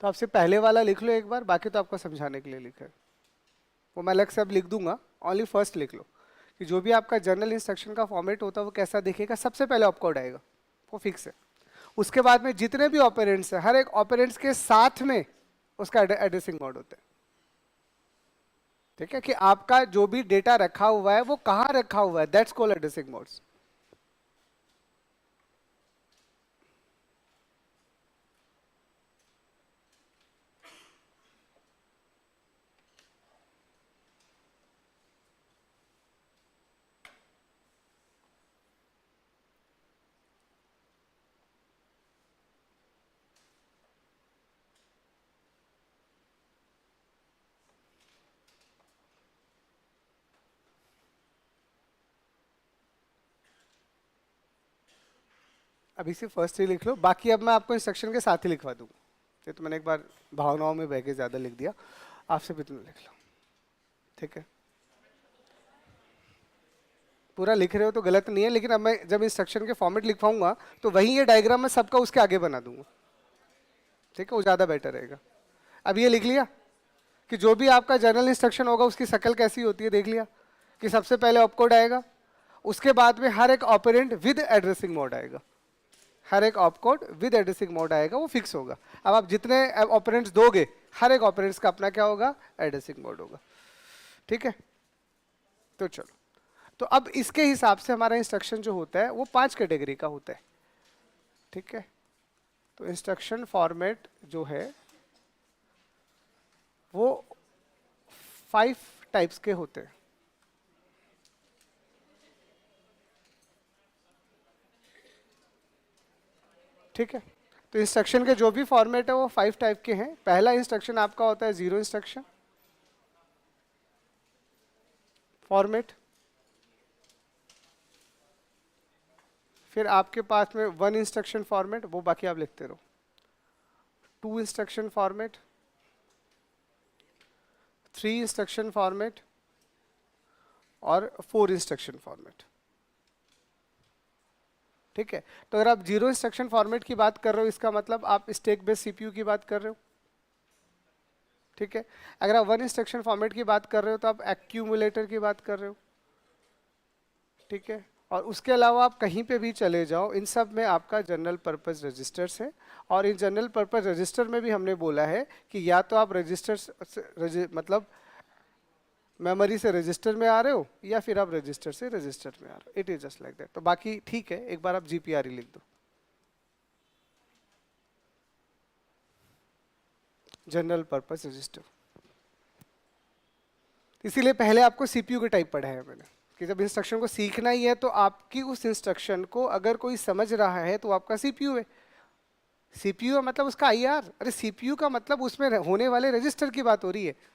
तो आपसे पहले वाला लिख लो एक बार, बाकी तो आपको समझाने के लिए लिखा है, वो मैं अलग से अब लिख दूंगा, ओनली फर्स्ट लिख लो कि जो भी आपका जर्नल इंस्ट्रक्शन का फॉर्मेट होता है वो कैसा दिखेगा। सबसे पहले ऑपकोड आएगा, वो फिक्स है। उसके बाद में जितने भी ऑपरेंड्स है, हर एक ऑपरेंड्स के साथ में उसका एड्रेसिंग मोड होता है। ठीक है, कि आपका जो भी डेटा रखा हुआ है वो कहां रखा हुआ है, दैट्स कॉल्ड एड्रेसिंग मोड्स। अभी से फर्स्ट ही लिख लो, बाकी अब मैं आपको इंस्ट्रक्शन के साथ ही लिखवा दूंगा। ये तो मैंने एक बार भावनाओं में बह के ज्यादा लिख दिया, आपसे भी इतना लिख लो। ठीक है, पूरा लिख रहे हो तो गलत नहीं है, लेकिन अब मैं जब इंस्ट्रक्शन के फॉर्मेट लिखवाऊंगा तो वही ये डायग्राम मैं सबका उसके आगे बना दूंगा। ठीक है, वो ज्यादा बेटर रहेगा। अब ये लिख लिया कि जो भी आपका जर्नल इंस्ट्रक्शन होगा उसकी शक्ल कैसी होती है, देख लिया कि सबसे पहले ऑपकोड आएगा, उसके बाद में हर एक ऑपरेंड विद एड्रेसिंग मोड आएगा, हर एक ऑपकोड विद एड्रेसिंग मोड आएगा, वो फिक्स होगा। अब आप जितने ऑपरेंड्स दोगे, हर एक ऑपरेंड्स का अपना क्या होगा, एड्रेसिंग मोड होगा। ठीक है, तो चलो, तो अब इसके हिसाब से हमारा इंस्ट्रक्शन जो होता है वो 5 कैटेगरी का होता है। ठीक है, तो इंस्ट्रक्शन फॉर्मेट जो है वो 5 टाइप्स के होते हैं। ठीक है, तो इंस्ट्रक्शन के जो भी फॉर्मेट है वो 5 टाइप के हैं। पहला इंस्ट्रक्शन आपका होता है जीरो इंस्ट्रक्शन फॉर्मेट, फिर आपके पास में 1 इंस्ट्रक्शन फॉर्मेट, वो बाकी आप लिखते रहो, 2 इंस्ट्रक्शन फॉर्मेट, 3 इंस्ट्रक्शन फॉर्मेट और 4 इंस्ट्रक्शन फॉर्मेट। ठीक है, तो अगर आप जीरो इंस्ट्रक्शन फॉर्मेट की बात कर रहे हो, इसका मतलब आप स्टैक बेस्ड सीपीयू की बात कर रहे हो। ठीक है, अगर आप 1 इंस्ट्रक्शन फॉर्मेट की बात कर रहे हो तो आप एक्यूमुलेटर की बात कर रहे हो। ठीक है, और उसके अलावा आप कहीं पे भी चले जाओ, इन सब में आपका जनरल पर्पस रजिस्टर्स है। और इन जनरल पर्पस रजिस्टर में भी हमने बोला है कि या तो आप रजिस्टर्स मतलब मेमोरी से रजिस्टर में आ रहे हो, या फिर आप रजिस्टर से रजिस्टर में आ रहे हो। It is just like that. तो बाकी ठीक है, एक बार आप जीपीआर ही लिख दो, जनरल पर्पस रजिस्टर। इसीलिए पहले आपको सीपीयू के टाइप पढ़ाया है मैंने, कि जब इंस्ट्रक्शन को सीखना ही है तो आपकी उस इंस्ट्रक्शन को अगर कोई समझ रहा है तो आपका सीपीयू है। सीपीयू मतलब उसका आईआर, अरे सीपीयू का मतलब उसमें होने वाले रजिस्टर की बात हो रही है।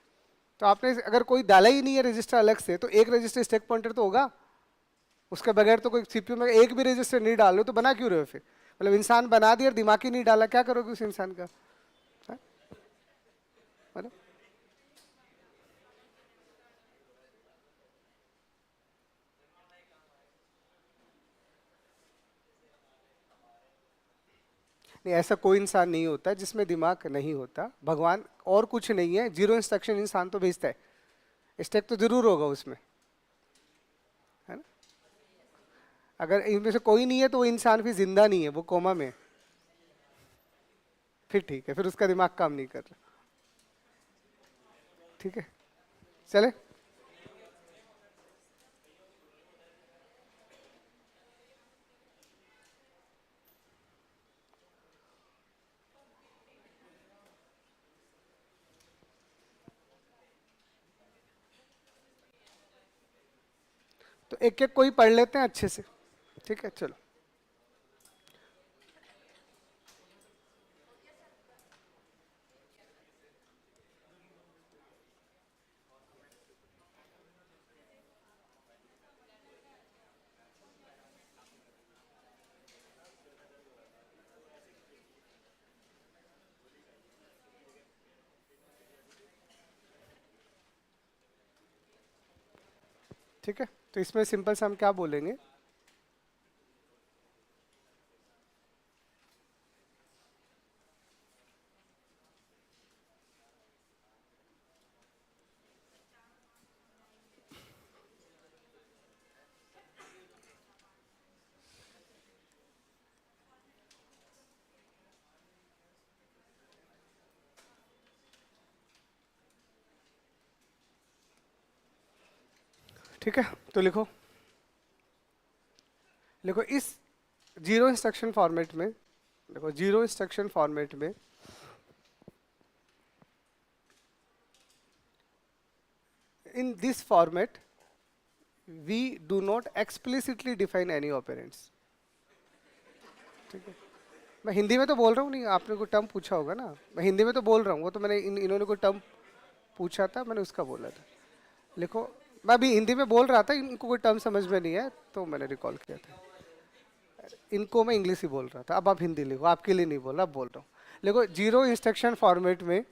तो आपने अगर कोई डाला ही नहीं है रजिस्टर अलग से, तो एक रजिस्टर स्टैक पॉइंटर तो होगा, उसके बगैर तो कोई सीपीयू में एक भी रजिस्टर नहीं डाल लो तो बना क्यों रहे हो फिर? मतलब इंसान बना दिया और दिमाग ही नहीं डाला, क्या करोगे उस इंसान का? हाँ? मतलब नहीं, ऐसा कोई इंसान नहीं होता जिसमें दिमाग नहीं होता। भगवान और कुछ नहीं है, जीरो इंस्ट्रक्शन इंसान तो भेजता है, स्टैक तो जरूर होगा उसमें, है ना? अगर इनमें से कोई नहीं है तो वो इंसान फिर जिंदा नहीं है, वो कोमा में है। फिर ठीक है, फिर उसका दिमाग काम नहीं कर रहा। ठीक है, चले। तो एक एक कोई पढ़ लेते हैं अच्छे से। ठीक है, चलो। ठीक है, तो इसमें सिंपल से हम क्या बोलेंगे, ठीक है, तो लिखो लिखो इस जीरो इंस्ट्रक्शन फॉर्मेट में, देखो जीरो इंस्ट्रक्शन फॉर्मेट में in this format we do not explicitly define any operands. ठीक है, मैं हिंदी में तो बोल रहा हूँ, नहीं आपने कोई टर्म पूछा होगा ना, मैं हिंदी में तो बोल रहा हूँ, वो तो मैंने इन्होंने कोई टर्म पूछा था, मैंने उसका बोला था। लिखो, मैं अभी हिंदी में बोल रहा था, इनको कोई टर्म समझ में नहीं है तो मैंने रिकॉल किया था, इनको मैं इंग्लिश ही बोल रहा था। अब आप हिंदी लिखो, आपके लिए नहीं बोल रहा, अब बोल रहा हूँ। लिखो जीरो इंस्ट्रक्शन फॉर्मेट में,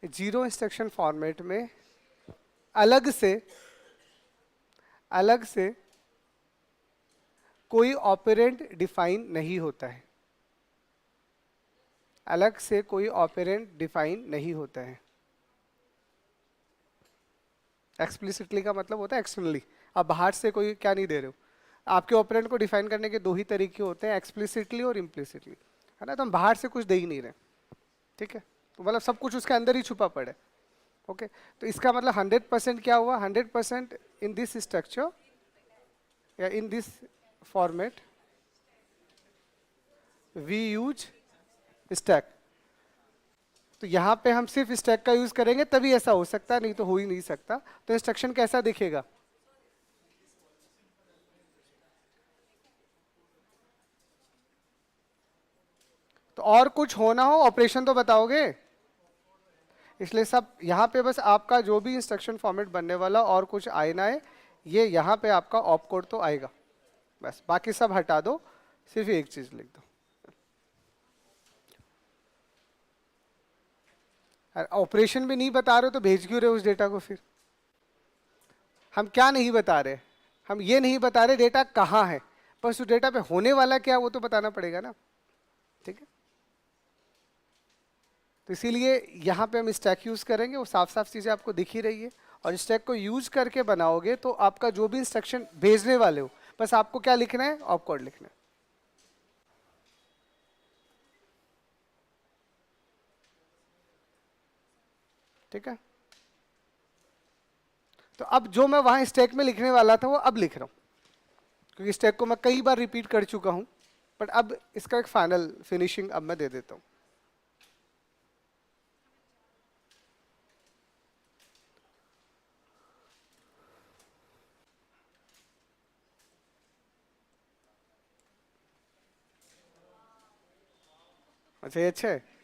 जीरो इंस्ट्रक्शन फॉर्मेट में अलग से कोई ऑपरेंड डिफाइन नहीं होता है, अलग से कोई ऑपरेंड डिफाइन नहीं होता है। एक्सप्लिसिटली का मतलब होता है एक्सटर्नली, आप बाहर से कोई क्या नहीं दे रहे हो। आपके ऑपरेंड को डिफाइन करने के दो ही तरीके होते हैं, एक्सप्लिसिटली और इम्प्लिसिटली, है ना। तो हम बाहर से कुछ दे ही नहीं रहे, ठीक है, तो मतलब सब कुछ उसके अंदर ही छुपा पड़ा है। ओके, तो इसका मतलब 100% क्या हुआ, 100% इन दिस स्ट्रक्चर या in this format we use stack. तो यहाँ पे हम सिर्फ स्टैक का यूज करेंगे तभी ऐसा हो सकता है, नहीं तो हो ही नहीं सकता। तो इंस्ट्रक्शन कैसा दिखेगा, तो और कुछ होना हो ऑपरेशन तो बताओगे, इसलिए सब यहाँ पे बस आपका जो भी इंस्ट्रक्शन फॉर्मेट बनने वाला और कुछ आए ना आए, ये यहाँ पे आपका ऑप कोड तो आएगा, बस बाकी सब हटा दो, सिर्फ एक चीज लिख दो। ऑपरेशन भी नहीं बता रहे हो तो भेज क्यों रहे हो उस डेटा को फिर। हम क्या नहीं बता रहे, हम ये नहीं बता रहे डेटा कहाँ है, बस उस डेटा पे होने वाला क्या वो तो बताना पड़ेगा ना, ठीक है। तो इसीलिए यहाँ पे हम स्टैक यूज करेंगे, वो साफ साफ चीजें आपको दिख ही रही है। और स्टैक को यूज करके बनाओगे तो आपका जो भी इंस्ट्रक्शन भेजने वाले हो, बस आपको क्या लिखना है, ऑप कोड लिखना है, ठीक है। तो अब जो मैं वहां स्टैक में लिखने वाला था वो अब लिख रहा हूं, क्योंकि स्टैक को मैं कई बार रिपीट कर चुका हूं, बट अब इसका एक फाइनल फिनिशिंग अब मैं दे देता हूं। अच्छा, ये अच्छा है।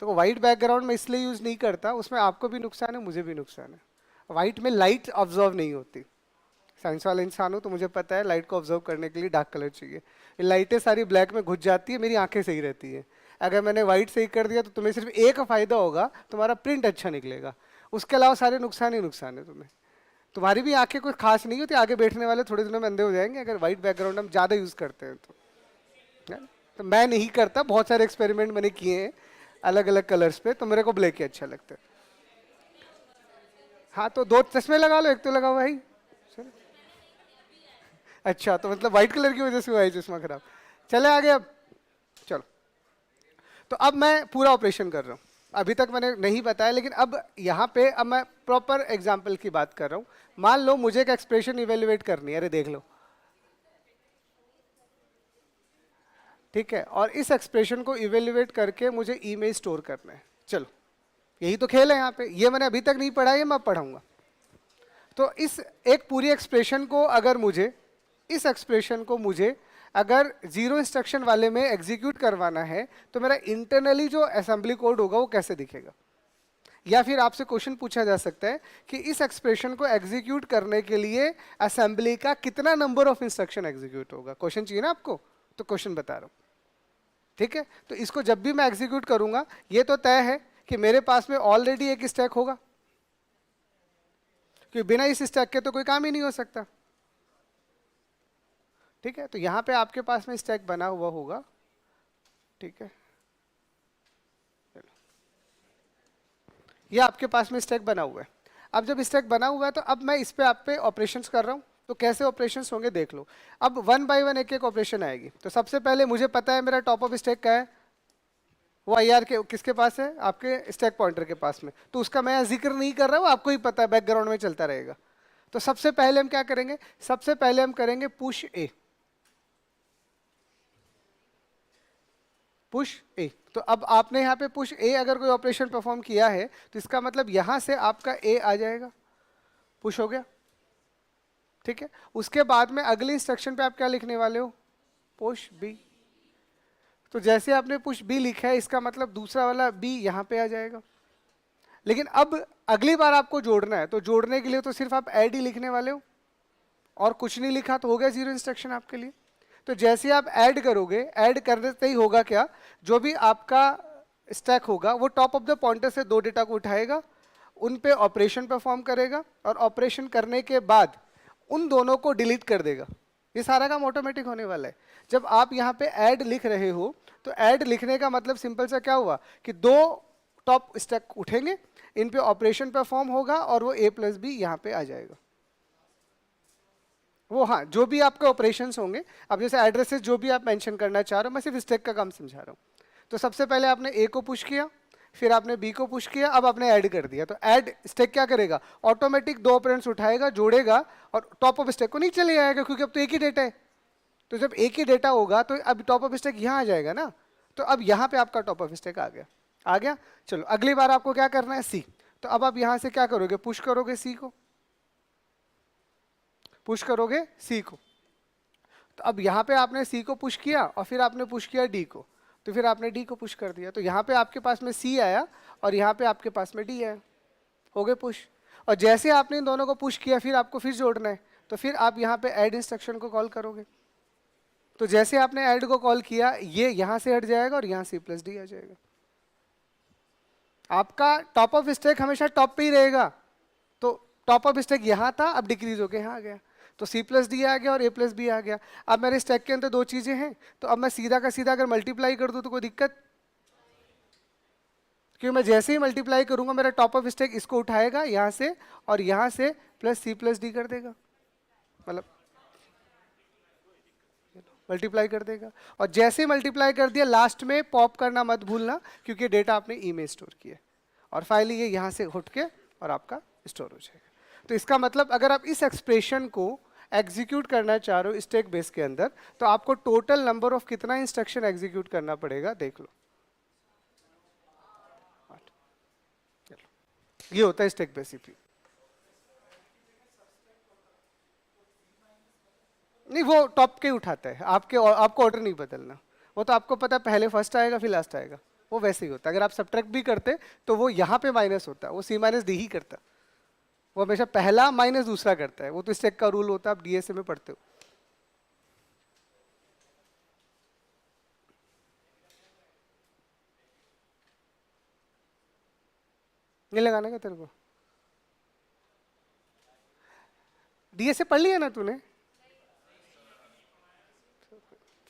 तो वाइट बैकग्राउंड में इसलिए यूज नहीं करता, उसमें आपको भी नुकसान है, मुझे भी नुकसान है। वाइट में लाइट ऑब्जर्व नहीं होती, साइंस वाला इंसान हो तो मुझे पता है लाइट को ऑब्जर्व करने के लिए डार्क कलर चाहिए। ये लाइटें सारी ब्लैक में घुस जाती है, मेरी आंखें सही रहती है। अगर मैंने वाइट सही कर दिया तो तुम्हें सिर्फ एक फायदा होगा, तुम्हारा प्रिंट अच्छा निकलेगा, उसके अलावा सारे नुकसान ही नुकसान है तुम्हें। तुम्हारी भी आंखें कुछ खास नहीं होती, आगे बैठने वाले थोड़े दिनों में अंधे हो जाएंगे अगर व्हाइट बैकग्राउंड हम ज़्यादा यूज़ करते हैं तो। तो मैं नहीं करता, बहुत सारे एक्सपेरिमेंट मैंने किए हैं अलग अलग कलर्स पे, तो मेरे को ब्लैक ही अच्छा लगता है। हाँ, तो दो चश्मे लगा लो, एक तो लगा हुआ है। अच्छा, तो मतलब व्हाइट कलर की वजह से हुआ है चश्मा खराब। चले आगे अब, चलो। तो अब मैं पूरा ऑपरेशन कर रहा हूँ, अभी तक मैंने नहीं बताया, लेकिन अब यहाँ पे अब मैं प्रॉपर एग्जाम्पल की बात कर रहा हूँ। मान लो मुझे एक एक्सप्रेशन इवेल्युएट करनी है, अरे देख लो, ठीक है, और इस एक्सप्रेशन को इवेल्युएट करके मुझे इमेज स्टोर करना है। चलो, यही तो खेल है यहाँ पे, ये मैंने अभी तक नहीं पढ़ा, ये मैं पढ़ाऊंगा। तो इस एक पूरी एक्सप्रेशन को अगर मुझे, इस एक्सप्रेशन को मुझे अगर जीरो इंस्ट्रक्शन वाले में एग्जीक्यूट करवाना है, तो मेरा इंटरनली जो असेंबली कोड होगा वो कैसे दिखेगा। या फिर आपसे क्वेश्चन पूछा जा सकता है कि इस एक्सप्रेशन को एग्जीक्यूट करने के लिए असेंबली का कितना नंबर ऑफ इंस्ट्रक्शन एग्जीक्यूट होगा। क्वेश्चन चाहिए ना आपको, तो क्वेश्चन बता रहा हूँ, ठीक है। तो इसको जब भी मैं एग्जीक्यूट करूंगा, ये तो तय है कि मेरे पास में ऑलरेडी एक स्टैक होगा, क्योंकि बिना इस स्टैक के तो कोई काम ही नहीं हो सकता, ठीक है। तो यहां पे आपके पास में स्टैक बना हुआ होगा, ठीक है, ये आपके पास में स्टैक बना हुआ है। अब जब स्टैक बना हुआ है तो अब मैं इस पे आप पे ऑपरेशंस कर रहा हूं, तो कैसे ऑपरेशंस होंगे देख लो। अब वन बाय वन एक एक ऑपरेशन आएगी। तो सबसे पहले मुझे पता है मेरा टॉप ऑफ स्टैक क्या है, वो IR के किसके पास है, आपके स्टैक पॉइंटर के पास में, तो उसका मैं जिक्र नहीं कर रहा हूँ, आपको ही पता है बैकग्राउंड में चलता रहेगा। तो सबसे पहले हम क्या करेंगे, सबसे पहले हम करेंगे पुश ए, पुश ए। तो अब आपने यहाँ पे पुश ए अगर कोई ऑपरेशन परफॉर्म किया है तो इसका मतलब यहां से आपका ए आ जाएगा, पुश हो गया, ठीक है। उसके बाद में अगली इंस्ट्रक्शन पे आप क्या लिखने वाले हो, पुश बी। तो जैसे आपने पुश बी लिखा है इसका मतलब दूसरा वाला बी यहां पे आ जाएगा। लेकिन अब अगली बार आपको जोड़ना है, तो जोड़ने के लिए तो सिर्फ आप ऐड ही लिखने वाले हो और कुछ नहीं लिखा, तो हो गया जीरो इंस्ट्रक्शन आपके लिए। तो जैसे आप ऐड करोगे, ऐड करने से ही होगा क्या, जो भी आपका स्टैक होगा वो टॉप ऑफ द पॉइंटर से दो डेटा को उठाएगा, उन पे ऑपरेशन परफॉर्म करेगा और ऑपरेशन करने के बाद उन दोनों को डिलीट कर देगा। ये सारा काम ऑटोमेटिक होने वाला है। जब आप यहाँ पे ऐड लिख रहे हो तो ऐड लिखने का मतलब सिंपल सा क्या हुआ कि दो टॉप स्टैक उठेंगे, इन पे ऑपरेशन परफॉर्म होगा और वो ए प्लस बी यहाँ पे आ जाएगा। वो हाँ, जो भी आपके ऑपरेशंस होंगे, अब जैसे एड्रेसेस जो भी आप मेंशन करना चाह रहे हो, मैं सिर्फ स्टैक का काम समझा रहा हूँ। तो सबसे पहले आपने ए को पुश किया, फिर आपने बी को पुश किया, अब आपने ऐड कर दिया। तो ऐड स्टैक क्या करेगा, ऑटोमेटिक दो ऑपरेंड्स उठाएगा, जोड़ेगा और टॉप ऑफ स्टैक को नहीं चले जाएगा, क्योंकि अब तो एक ही डेटा है। तो जब एक ही डेटा होगा तो अब टॉप ऑफ स्टैक यहाँ आ जाएगा ना, तो अब यहाँ पे आपका टॉप ऑफ स्टैक आ गया, आ गया। चलो अगली बार आपको क्या करना है, सी। तो अब आप यहाँ से क्या करोगे, पुश करोगे सी को, पुश करोगे सी को। तो अब यहाँ पे आपने सी को पुश किया और फिर आपने पुश किया डी को, तो फिर आपने डी को पुश कर दिया, तो यहाँ पे आपके पास में सी आया और यहाँ पे आपके पास में डी आया, हो गए पुश। और जैसे आपने इन दोनों को पुश किया फिर आपको फिर जोड़ना है, तो फिर आप यहाँ पे ऐड इंस्ट्रक्शन को कॉल करोगे। तो जैसे आपने ऐड को कॉल किया, ये यहाँ से हट जाएगा और यहाँ सी प्लस डी आ जाएगा। आपका टॉप ऑफ स्टैक हमेशा टॉप पे ही रहेगा, तो टॉप ऑफ स्टैक यहाँ था, अब डिक्रीज होकर यहाँ आ गया, तो सी प्लस डी आ गया और ए प्लस बी आ गया। अब मेरे स्टैक के अंदर दो चीजें हैं, तो अब मैं सीधा का सीधा अगर मल्टीप्लाई कर दूं तो कोई दिक्कत, क्योंकि मैं जैसे ही मल्टीप्लाई करूंगा मेरा टॉप ऑफ स्टैक इसको उठाएगा यहाँ से और यहाँ से प्लस सी प्लस डी कर देगा, मतलब मल्टीप्लाई कर देगा। और जैसे मल्टीप्लाई कर दिया लास्ट में पॉप करना मत भूलना, क्योंकि डेटा आपने ई में स्टोर किया और फाइल ये यहाँ से उठ के और आपका स्टोर हो जाएगा। तो इसका मतलब अगर आप इस एक्सप्रेशन को एग्जीक्यूट करना चाह रहे हो स्टैक बेस के अंदर, तो आपको टोटल नंबर ऑफ कितना इंस्ट्रक्शन एग्जीक्यूट करना पड़ेगा, देख लो। ये होता है स्टैक बेस सीपीयू। नहीं, वो टॉप के उठाता है, आपको ऑर्डर नहीं बदलना, वो तो आपको पता है पहले फर्स्ट आएगा फिर लास्ट आएगा, वो वैसे ही होता है। अगर आप सब्ट्रैक्ट भी करते तो वो यहाँ पे माइनस होता है, वो सी माइनस डी ही करता, वो हमेशा पहला माइनस दूसरा करता है, वो तो स्टैक का रूल होता है, आप डीएसए में पढ़ते हो। नहीं लगाना क्या तेरे को, डीएसए पढ़ लिया ना तूने,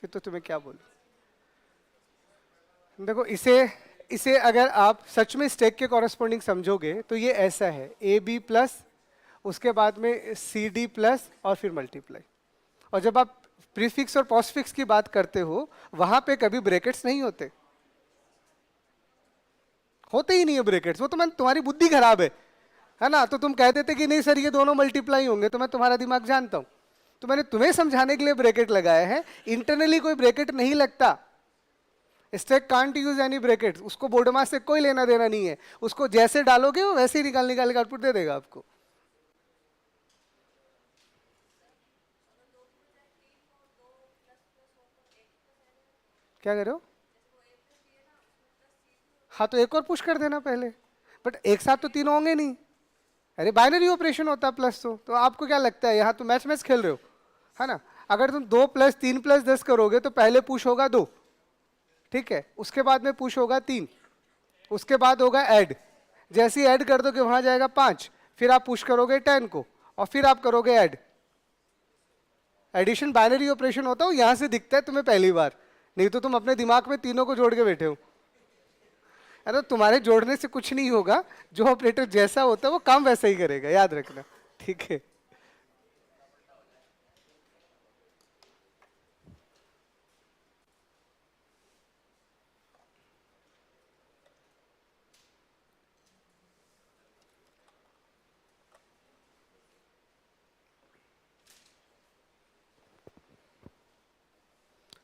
फिर तो तुम्हें क्या बोलूं। देखो इसे इसे अगर आप सच में स्टैक के कॉरेस्पॉन्डिंग समझोगे तो ये ऐसा है, ए बी प्लस, उसके बाद में सी डी प्लस और फिर मल्टीप्लाई। और जब आप प्रीफिक्स और पोस्टफिक्स की बात करते हो वहां पे कभी ब्रैकेट्स नहीं होते, होते ही नहीं है ब्रैकेट्स, वो तो मैं तुम्हारी बुद्धि खराब है ना। तो तुम कहते थे कि नहीं सर ये दोनों मल्टीप्लाई होंगे, तो मैं तुम्हारा दिमाग जानता हूं, तो मैंने तुम्हें समझाने के लिए ब्रैकेट लगाया है, इंटरनली कोई ब्रैकेट नहीं लगता। Stack can't use any bracket, उसको बोर्ड मास से कोई लेना देना नहीं है, उसको जैसे डालोगे वो वैसे ही निकाल निकाल के आउटपुट दे देगा आपको। क्या कह रहे हो, हाँ तो एक और पुश कर देना पहले, बट एक साथ तो तीनों होंगे नहीं, अरे बाइनरी ऑपरेशन होता है प्लस, तो आपको क्या लगता है यहाँ तो मैच मैच खेल रहे हो, है ना। अगर तुम 2 प्लस 3 प्लस 10 करोगे तो पहले पुश होगा 2, ठीक है, उसके बाद में पुश होगा 3, उसके बाद होगा ऐड, जैसे ही ऐड कर दोगे वहां जाएगा 5, फिर आप पुश करोगे 10 को और फिर आप करोगे ऐड। एडिशन बाइनरी ऑपरेशन होता है, यहां से दिखता है तुम्हें पहली बार, नहीं तो तुम अपने दिमाग में तीनों को जोड़ के बैठे हो। अरे तुम्हारे जोड़ने से कुछ नहीं होगा, जो ऑपरेटर जैसा होता है वो काम वैसा ही करेगा, याद रखना, ठीक है।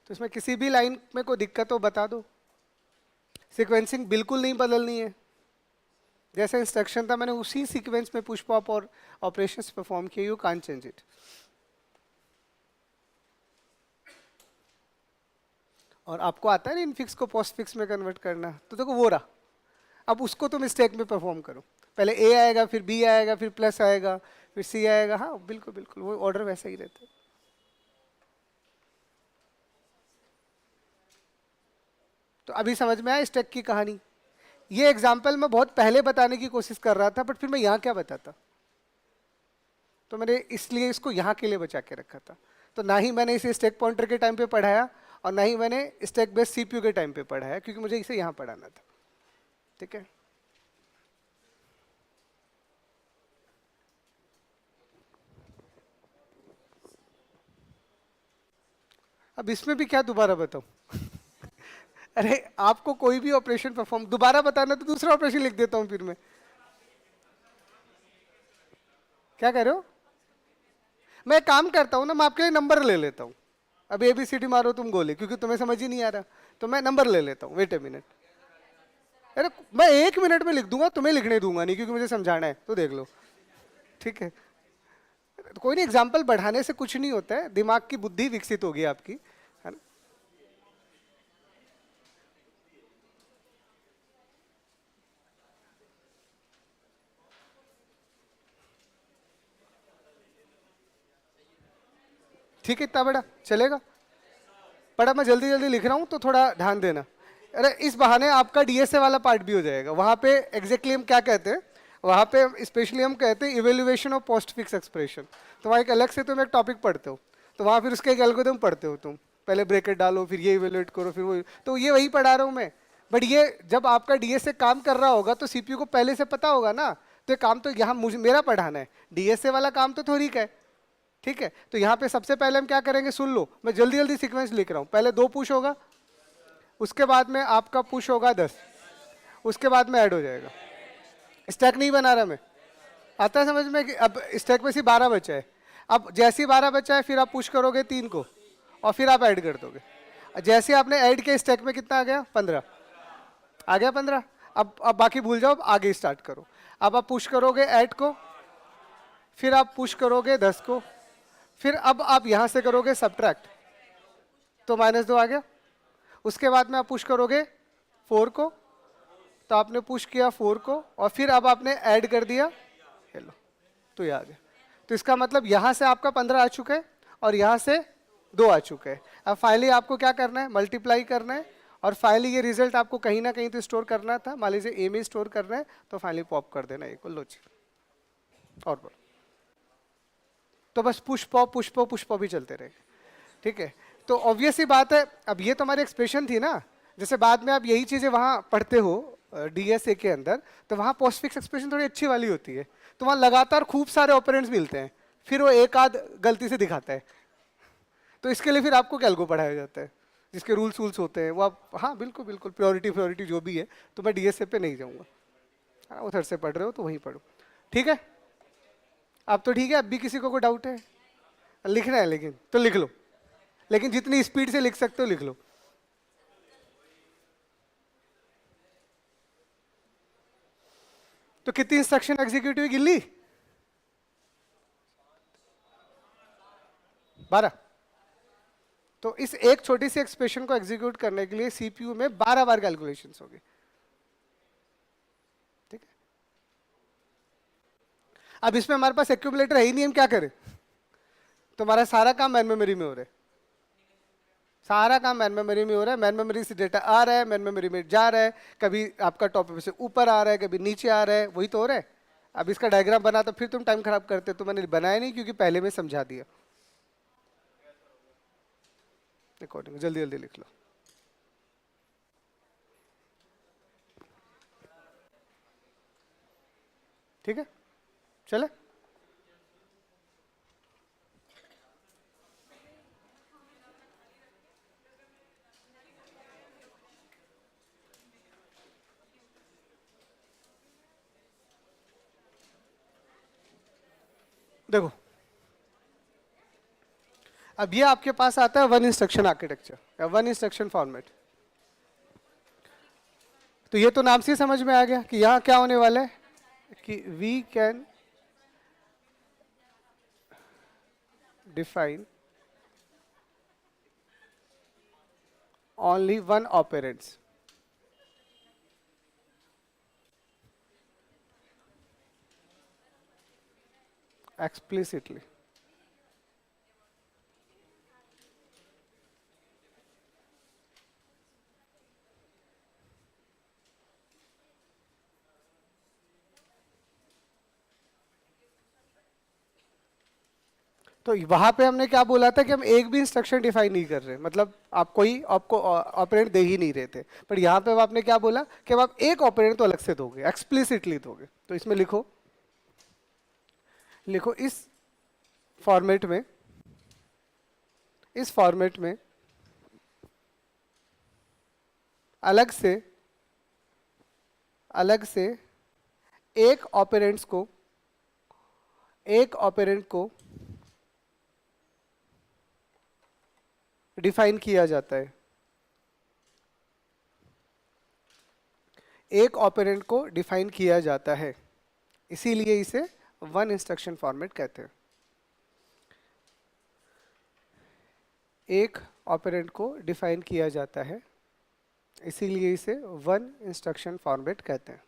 तो इसमें किसी भी लाइन में कोई दिक्कत हो बता दो। सीक्वेंसिंग बिल्कुल नहीं बदलनी है, जैसा इंस्ट्रक्शन था मैंने उसी सीक्वेंस में पुश पॉप और ऑपरेशंस परफॉर्म किए, यू कांट चेंज इट। और आपको आता है ना इनफिक्स को पोस्ट फिक्स में कन्वर्ट करना, तो देखो वो रहा। अब उसको तुम स्टैक में परफॉर्म करो, पहले ए आएगा, फिर बी आएगा, फिर प्लस आएगा, फिर सी आएगा। हाँ बिल्कुल बिल्कुल, वो ऑर्डर वैसा ही रहता है। तो अभी समझ में आया स्टैक की कहानी। ये एग्जाम्पल मैं बहुत पहले बताने की कोशिश कर रहा था, बट फिर मैं यहाँ क्या बताता, तो मैंने इसलिए इसको यहाँ के लिए बचा के रखा था। तो ना ही मैंने इसे स्टैक पॉइंटर के टाइम पे पढ़ाया, और ना ही मैंने स्टैक बेस्ड सीपीयू के टाइम पे पढ़ाया, क्योंकि मुझे इसे यहाँ पढ़ाना था। ठीक है, अब इसमें भी क्या दोबारा बताऊं? अरे आपको कोई भी ऑपरेशन परफॉर्म दोबारा बताना तो दूसरा ऑपरेशन लिख देता हूं फिर मैं। क्या कह रहे हो? मैं काम करता हूं ना, मैं आपके लिए नंबर ले लेता हूं। अब ABCD मारो तुम गोली, क्योंकि तुम्हें समझ ही नहीं आ रहा, तो मैं नंबर ले लेता हूं। Wait a minute. अरे मैं 1 मिनट में लिख दूंगा, तुम्हें लिखने दूंगा नहीं, क्योंकि मुझे समझाना है, तो देख लो। ठीक है, तो कोई नहीं, एग्जाम्पल बढ़ाने से कुछ नहीं होता है, दिमाग की बुद्धि विकसित होगी आपकी, है ना। ठीक है, इतना बड़ा चलेगा। पढ़ा, मैं जल्दी जल्दी लिख रहा हूँ तो थोड़ा ध्यान देना। अरे इस बहाने आपका डीएसए वाला पार्ट भी हो जाएगा। वहाँ पे एग्जैक्टली हम क्या कहते हैं, वहाँ पे स्पेशली हम कहते हैं evaluation of post fix expression. तो वहाँ एक अलग से तुम एक टॉपिक पढ़ते हो, तो वहाँ फिर उसके एक एल्गोरिथम पढ़ते हो तुम, पहले ब्रैकेट डालो, फिर ये इवेल्युएट करो, फिर वो, तो ये वही पढ़ा रहा हूँ मैं। बट ये जब आपका डीएसए काम कर रहा होगा तो सीपीयू को पहले से पता होगा ना, तो ये काम तो यहाँ मुझे मेरा पढ़ाना है, डीएसए वाला काम तो थोड़ी का है। ठीक है, तो यहाँ पे सबसे पहले हम क्या करेंगे, सुन लो, मैं जल्दी जल्दी सीक्वेंस लिख रहा हूँ। पहले 2 पुश होगा, उसके बाद में आपका पुश होगा 10, उसके बाद में ऐड हो जाएगा। स्टैक नहीं बना रहा मैं, आता है समझ में कि अब स्टैक में सिर्फ 12 बचा है। अब जैसे ही 12 बचा है, फिर आप पुश करोगे 3 को, और फिर आप ऐड कर दोगे। जैसे आपने ऐड किया, स्टैक में कितना आ गया, 15 आ गया, 15। अब बाकी भूल जाओ, अब आगे स्टार्ट करो। अब आप पुश करोगे 8 को, फिर आप पुश करोगे 10 को, फिर अब आप यहां से करोगे सब्ट्रैक्ट, तो -2 आ गया। उसके बाद में आप पुश करोगे 4 को, तो आपने पुश किया 4 को, और फिर अब आपने ऐड कर दिया, हेलो, तो ये आ गया। तो इसका मतलब यहां से आपका 15 आ चुका है, और यहां से 2 आ चुका है। अब फाइनली आपको क्या करना है, मल्टीप्लाई करना है, और फाइनली ये रिजल्ट आपको कहीं ना कहीं तो स्टोर करना था, मान लीजिए ए में स्टोर करना है, तो फाइनली पॉप कर देना एक लो जी। और बोलो, तो बस पुश पॉप ही चलते रहे। ठीक है, तो ऑब्वियस ही बात है, अब ये तो हमारी एक्सप्रेशन थी ना। जैसे बाद में आप यही चीजें वहां पढ़ते हो डीएसए के अंदर, तो वहां पोस्टफिक्स एक्सप्रेशन थोड़ी अच्छी वाली होती है, तो वहां लगातार खूब सारे ऑपरेंड्स मिलते हैं, फिर वो एक आध गलती से दिखाता है। तो इसके लिए फिर आपको कैलको पढ़ाया जाता है, जिसके रूल्स वूल्स होते हैं वो आप, हाँ बिल्कुल बिल्कुल, प्योरिटी फ्योरिटी जो भी है, तो मैं डीएसए पे नहीं जाऊंगा। हाँ, उधर से पढ़ रहे हो तो वहीं पढ़ो। ठीक है, अब तो ठीक है, अब भी किसी को कोई डाउट है? लिखना है लेकिन, तो लिख लो, लेकिन जितनी स्पीड से लिख सकते हो लिख लो। तो कितनी इंस्ट्रक्शन एग्जीक्यूट हुई गिल्ली? 12। तो इस एक छोटी सी एक्सप्रेशन को एग्जीक्यूट करने के लिए सीपीयू में 12 बार कैलकुलेशन होगी। ठीक है, अब इसमें हमारे पास एक्यूमुलेटर है ही नहीं, हम क्या करें? तो हमारा सारा काम मैन मेमोरी में हो रहा है, सारा काम मैन मेमोरी में हो रहा है। मैन मेमोरी से डेटा आ रहा है, मैन मेमोरी में जा रहा है, कभी आपका टॉप से ऊपर आ रहा है, कभी नीचे आ रहा है, वही तो हो रहा है। अब इसका डायग्राम बना तो फिर तुम टाइम खराब करते, तो मैंने बनाया नहीं, क्योंकि पहले में समझा दिया। अकॉर्डिंग जल्दी जल्दी लिख लो। ठीक है, चले। देखो, अब ये आपके पास आता है वन इंस्ट्रक्शन आर्किटेक्चर या वन इंस्ट्रक्शन फॉर्मेट। तो ये तो नाम से ही समझ में आ गया कि यहाँ क्या होने वाला है कि we can define only one operands explicitly। तो वहां पे हमने क्या बोला था कि हम एक भी इंस्ट्रक्शन डिफाइन नहीं कर रहे, मतलब आप कोई आपको ऑपरेंड दे ही नहीं रहे थे। पर यहाँ पे अब आपने क्या बोला कि अब आप एक ऑपरेंड तो अलग से दोगे, एक्सप्लिसिटली दोगे। तो इसमें लिखो, लिखो फॉर्मेट में इस फॉर्मेट में अलग से एक ऑपरेंड को डिफाइन किया जाता है, एक ऑपरेंड को डिफाइन किया जाता है, इसीलिए इसे वन इंस्ट्रक्शन फॉर्मेट कहते हैं। एक ऑपरेंड को डिफाइन किया जाता है, इसीलिए इसे वन इंस्ट्रक्शन फॉर्मेट कहते हैं।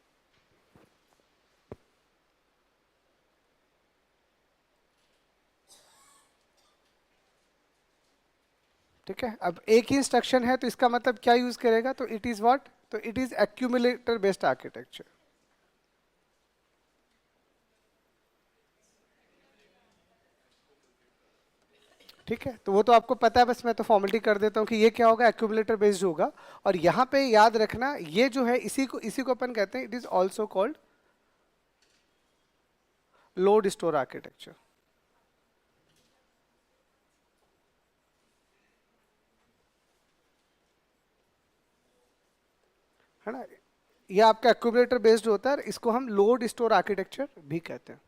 ठीक है, अब एक ही इंस्ट्रक्शन है तो इसका मतलब क्या यूज करेगा, तो इट इज व्हाट, तो it is accumulator based architecture. ठीक है, तो वो तो आपको पता है, बस मैं तो फॉर्मेलिटी कर देता हूं कि ये क्या होगा, एक्यूमुलेटर बेस्ड होगा। और यहां पे याद रखना ये जो है इसी को अपन कहते हैं, it is also called load store architecture. है ना, ये आपका एक्यूमुलेटर बेस्ड होता है, इसको हम लोड स्टोर आर्किटेक्चर भी कहते हैं।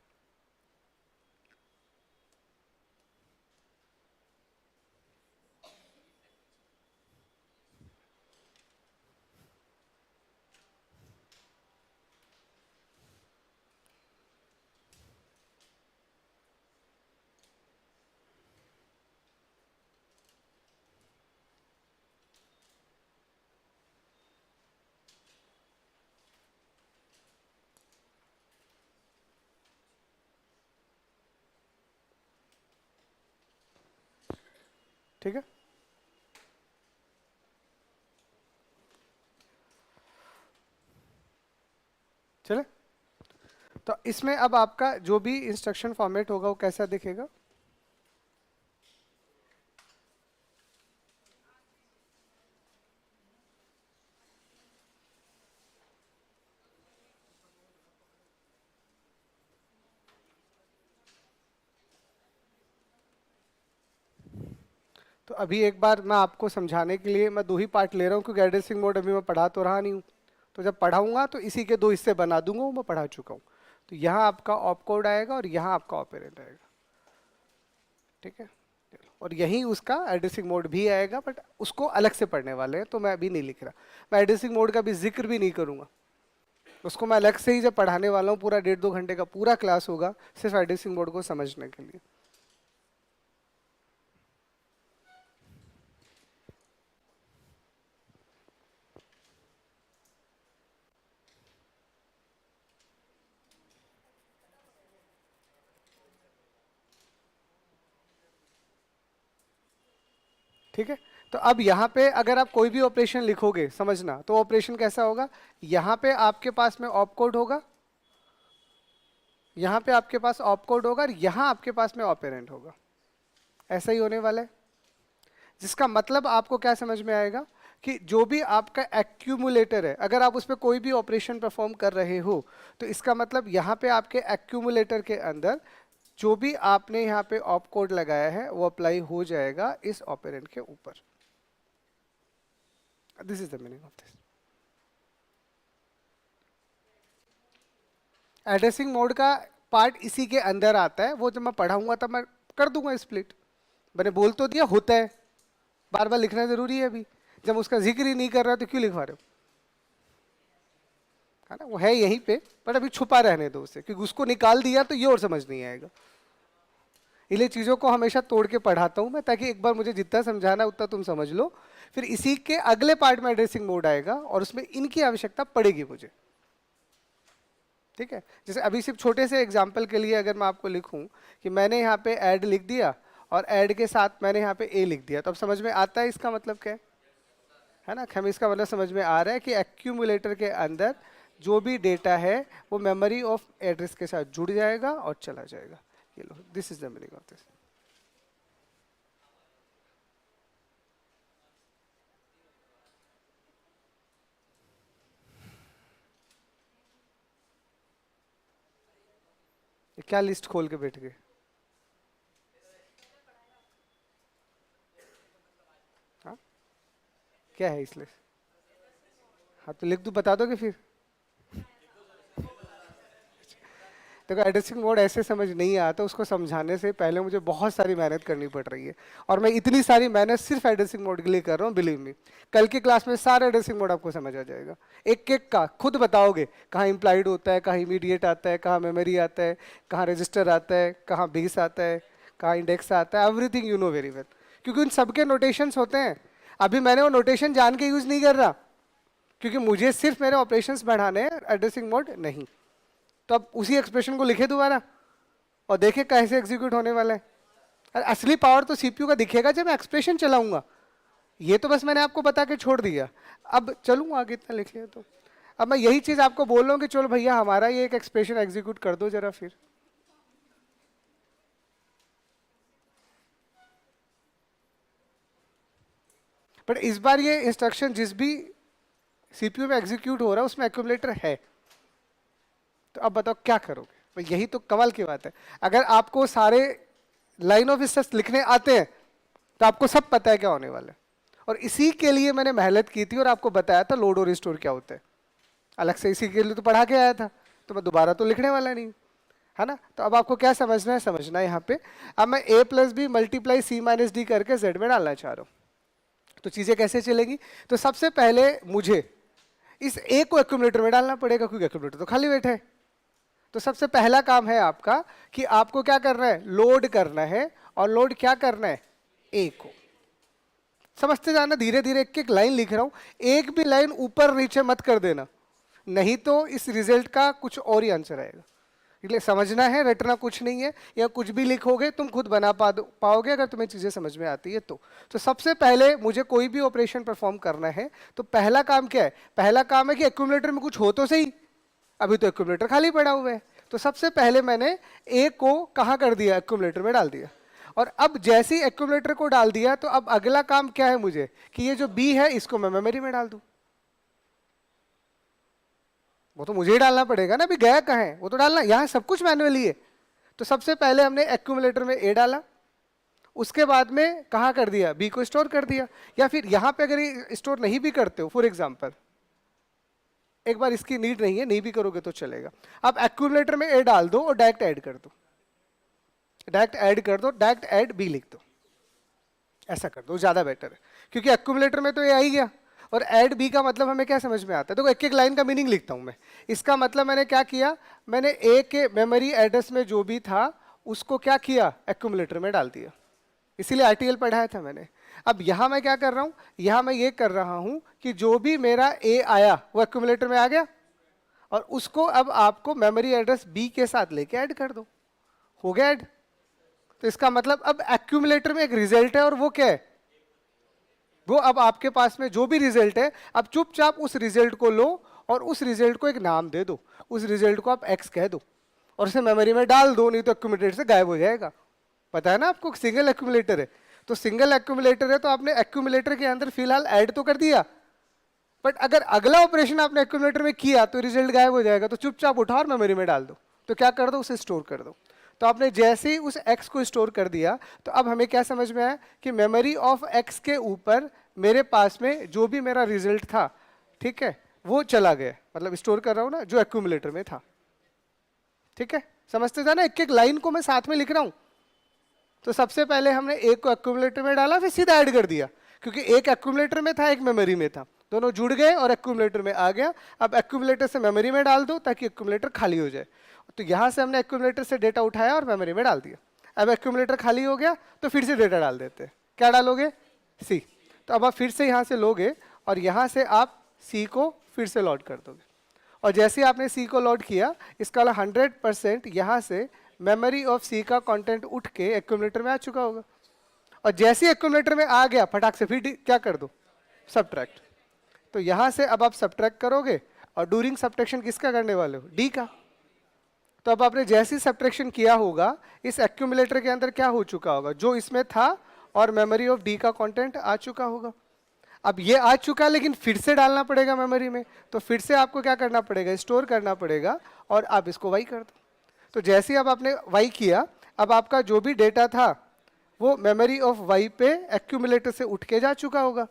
ठीक है, चले। तो इसमें अब आपका जो भी इंस्ट्रक्शन फॉर्मेट होगा वो कैसा दिखेगा, तो अभी एक बार मैं आपको समझाने के लिए मैं दो ही पार्ट ले रहा हूँ, क्योंकि एड्रेसिंग मोड अभी मैं पढ़ा तो रहा नहीं हूँ। तो जब पढ़ाऊंगा तो इसी के दो हिस्से बना दूंगा, वो मैं पढ़ा चुका हूँ। तो यहाँ आपका ऑप कोड आएगा और यहाँ आपका ऑपरेंड आएगा। ठीक है, और यहीं उसका एड्रेसिंग मोड भी आएगा, बट उसको अलग से पढ़ने वाले हैं, तो मैं अभी नहीं लिख रहा। मैं एड्रेसिंग मोड का भी जिक्र भी नहीं करूंगा, उसको मैं अलग से ही जब पढ़ाने वाला हूँ, पूरा 1.5-2 घंटे का पूरा क्लास होगा सिर्फ एड्रेसिंग मोड को समझने के लिए। ठीक है, तो अब यहाँ पे अगर आप कोई भी ऑपरेशन लिखोगे, समझना, तो ऑपरेशन कैसा होगा, यहाँ पे आपके पास में ऑप कोड होगा, यहाँ पे आपके पास ऑप कोड होगा, और यहाँ आपके पास में ऑपरेंड होगा। ऐसा ही होने वाला है, जिसका मतलब आपको क्या समझ में आएगा कि जो भी आपका एक्यूमुलेटर है, अगर आप उस पर कोई भी ऑपरेशन परफॉर्म कर रहे हो, तो इसका मतलब यहाँ पे आपके एक्यूमुलेटर के अंदर जो भी आपने यहाँ पे ऑप कोड लगाया है वो अप्लाई हो जाएगा इस ऑपरेंड के ऊपर। This is the meaning of this. Addressing mode का पार्ट इसी के अंदर आता है, वो जब मैं पढ़ाऊंगा तब मैं कर दूंगा स्प्लिट। मैंने बोल तो दिया होता है, बार बार लिखना जरूरी है अभी? जब उसका जिक्र ही नहीं कर रहा तो क्यों लिखवा रहे हो? है ना, वो है यहीं पे, पर अभी छुपा रहने दो उसे, क्योंकि उसको निकाल दिया तो ये और समझ नहीं आएगा। इसलिए चीज़ों को हमेशा तोड़ के पढ़ाता हूं मैं, ताकि एक बार मुझे जितना समझाना उतना तुम समझ लो। फिर इसी के अगले पार्ट में एड्रेसिंग मोड आएगा और उसमें इनकी आवश्यकता पड़ेगी मुझे। ठीक है, जैसे अभी सिर्फ छोटे से एग्जाम्पल के लिए अगर मैं आपको लिखूं कि मैंने यहाँ पे ऐड लिख दिया और ऐड के साथ मैंने यहाँ पे ए लिख दिया, तो अब समझ में आता है इसका मतलब क्या है ना? हमें इसका मतलब समझ में आ रहा है कि एक्यूमुलेटर के अंदर जो भी डेटा है वो मेमोरी ऑफ एड्रेस के साथ जुड़ जाएगा और चला जाएगा। ये लो, this is the meaning of this. क्या लिस्ट खोल के बैठ गए? हाँ, क्या है इस लिस्ट? हाँ तो लिख दो, बता दोगे फिर? देखो, एड्रेसिंग मोड ऐसे समझ नहीं आता, उसको समझाने से पहले मुझे बहुत सारी मेहनत करनी पड़ रही है, और मैं इतनी सारी मेहनत सिर्फ एड्रेसिंग मोड के लिए कर रहा हूँ। बिलीव मी, कल की क्लास में सारा एड्रेसिंग मोड आपको समझ आ जाएगा, एक एक का खुद बताओगे कहाँ इम्प्लाइड होता है, कहाँ इमीडिएट आता है, कहाँ मेमोरी आता है, कहाँ रजिस्टर आता है, कहाँ बेस आता है, कहाँ इंडेक्स आता है, everything you know very well, क्योंकि उन सबके नोटेशंस होते हैं। अभी मैंने वो नोटेशन जान के यूज नहीं कर रहा, क्योंकि मुझे सिर्फ मेरे ऑपरेशंस बढ़ाने हैं, एड्रेसिंग मोड नहीं। तो अब उसी एक्सप्रेशन को लिखे दोबारा और देखे कैसे एग्जीक्यूट होने वाला है। और असली पावर तो सीपीयू का दिखेगा जब मैं एक्सप्रेशन चलाऊंगा, ये तो बस मैंने आपको बता के छोड़ दिया। अब चलूँ आगे, इतना लिख लिया तो अब मैं यही चीज आपको बोल रहा हूँ कि चलो भैया हमारा ये एक एक्सप्रेशन एग्जीक्यूट कर दो जरा फिर। बट इस बार ये इंस्ट्रक्शन जिस भी सीपीयू में एग्जीक्यूट हो रहा है उसमें एक्यूमुलेटर है, तो अब बताओ क्या करोगे? भाई यही तो कमाल की बात है। अगर आपको सारे लाइन ऑफ स्टेप्स लिखने आते हैं तो आपको सब पता है क्या होने वाला है, और इसी के लिए मैंने मेहनत की थी और आपको बताया था लोड और रिस्टोर क्या होता है अलग से, इसी के लिए तो पढ़ा के आया था, तो मैं दोबारा तो लिखने वाला नहीं, है ना? तो अब आपको क्या समझना है, समझना है यहाँ पे। अब मैं a plus B multiply C minus D करके z में डालना चाह रहा हूँ, तो चीजें कैसे चलेगी? तो सबसे पहले मुझे इस a को एक्यूमुलेटर में डालना पड़ेगा, क्योंकि एक्यूमुलेटर तो खाली बैठा है। तो सबसे पहला काम है आपका कि आपको क्या करना है, लोड करना है, और लोड क्या करना है, ए को। समझते जाना, धीरे धीरे एक एक लाइन लिख रहा हूं, एक भी लाइन ऊपर नीचे मत कर देना, नहीं तो इस रिजल्ट का कुछ और ही आंसर आएगा। इसलिए समझना है, रटना कुछ नहीं है, या कुछ भी लिखोगे तुम खुद बना पाओगे अगर तुम्हें चीजें समझ में आती है तो सबसे पहले मुझे कोई भी ऑपरेशन परफॉर्म करना है तो पहला काम क्या है? पहला काम है कि एक्यूमुलेटर में कुछ हो तो सही, अभी तो एक्यूमुलेटर खाली पड़ा हुआ है। तो सबसे पहले मैंने ए को कहाँ कर दिया, एक्यूमुलेटर में डाल दिया। और अब जैसे ही एक्यूमुलेटर को डाल दिया तो अब अगला काम क्या है मुझे, कि ये जो बी है इसको मैं मेमोरी में डाल दूं। वो तो मुझे ही डालना पड़ेगा ना, अभी गया कहाँ है वो तो डालना, यहाँ सब कुछ मैनुअली है। तो सबसे पहले हमने एक्यूमुलेटर में ए डाला, उसके बाद में कहाँ कर दिया, बी को स्टोर कर दिया। या फिर यहाँ पे अगर स्टोर नहीं भी करते हो, फॉर एग्जाम्पल एक बार इसकी नीड नहीं है, नहीं भी करोगे तो चलेगा। अब एक्यूमुलेटर में ए डाल दो और डायरेक्ट ऐड कर दो, डायरेक्ट ऐड कर दो, डायरेक्ट ऐड बी लिख दो, ऐसा कर दो, ज्यादा बेटर है। क्योंकि एक्यूमुलेटर में तो ये आ ही गया, और ऐड बी का मतलब हमें क्या समझ में आता है? देखो एक एक लाइन का मीनिंग लिखता हूं मैं। इसका मतलब मैंने क्या किया, मैंने ए के मेमोरी एड्रेस में जो भी था उसको क्या किया, एक्यूमुलेटर में डाल दिया, इसीलिए आरटीएल पढ़ाया था मैंने। अब यहां मैं क्या कर रहा हूं, यहां मैं ये कर रहा हूं कि जो भी मेरा ए आया वो एक्यूमुलेटर में आ गया, और उसको अब आपको मेमोरी एड्रेस बी के साथ लेके ऐड कर दो, हो गया ऐड। तो इसका मतलब अब एक्यूमुलेटर में एक रिजल्ट है, और वो क्या है, वो अब आपके पास में जो भी रिजल्ट है, अब चुपचाप उस रिजल्ट को लो और उस रिजल्ट को एक नाम दे दो, उस रिजल्ट को आप एक्स कह दो और उसे मेमोरी में डाल दो, नहीं तो एक्यूमुलेटर से गायब हो जाएगा। पता है ना आपको, सिंगल एक्यूमुलेटर है, तो सिंगल एक्यूमुलेटर है तो आपने एक्यूमुलेटर के अंदर फिलहाल ऐड तो कर दिया, बट अगर अगला ऑपरेशन आपने एक्यूमुलेटर में किया तो रिजल्ट गायब हो जाएगा। तो चुपचाप उठा और मेमोरी में डाल दो, तो क्या कर दो, उसे स्टोर कर दो। तो आपने जैसे ही उस x को स्टोर कर दिया तो अब हमें क्या समझ में आया कि मेमोरी ऑफ x के ऊपर मेरे पास में जो भी मेरा रिजल्ट था, ठीक है, वो चला गया, मतलब स्टोर कर रहा हूं ना जो एक्यूमुलेटर में था। ठीक है, समझते था ना, एक एक लाइन को मैं साथ में लिख रहा हूं। तो सबसे पहले हमने एक को एक्यूमुलेटर में डाला, फिर सीधा ऐड कर दिया, क्योंकि एक एक्यूमुलेटर में था एक मेमोरी में था, दोनों जुड़ गए और एक्यूमुलेटर में आ गया। अब एक्यूमुलेटर से मेमोरी में डाल दो ताकि एक्यूमुलेटर खाली हो जाए। तो यहां से हमने एक्यूमुलेटर से डेटा उठाया और मेमोरी में डाल दिया। अब एक्यूमुलेटर खाली हो गया तो फिर से डेटा डाल देते हैं। क्या डालोगे? सी। तो अब आप फिर से यहां से लोगे और यहां से आप सी को फिर से लोड कर दोगे, और जैसे ही आपने सी को लोड किया, इसका 100% यहाँ से मेमोरी ऑफ सी का कंटेंट उठ के एक्यूमुलेटर में आ चुका होगा। और जैसे ही एक्यूमुलेटर में आ गया, फटाक से फिर क्या कर दो? सबट्रैक्ट। तो यहाँ से अब आप सबट्रैक्ट करोगे और डूरिंग सबट्रैक्शन किसका करने वाले हो? डी का। तो अब आपने जैसे ही सबट्रैक्शन किया होगा, इस एक्यूमुलेटर के अंदर क्या हो चुका होगा? जो इसमें था और मेमोरी ऑफ डी का कंटेंट आ चुका होगा। अब ये आ चुका, लेकिन फिर से डालना पड़ेगा मेमोरी में, तो फिर से आपको क्या करना पड़ेगा? स्टोर करना पड़ेगा, और आप इसको वाई कर दो। तो जैसे ही अब आपने वाई किया, अब आपका जो भी डेटा था वो मेमोरी ऑफ वाई पे एक्यूमुलेटर से उठ के जा चुका होगा।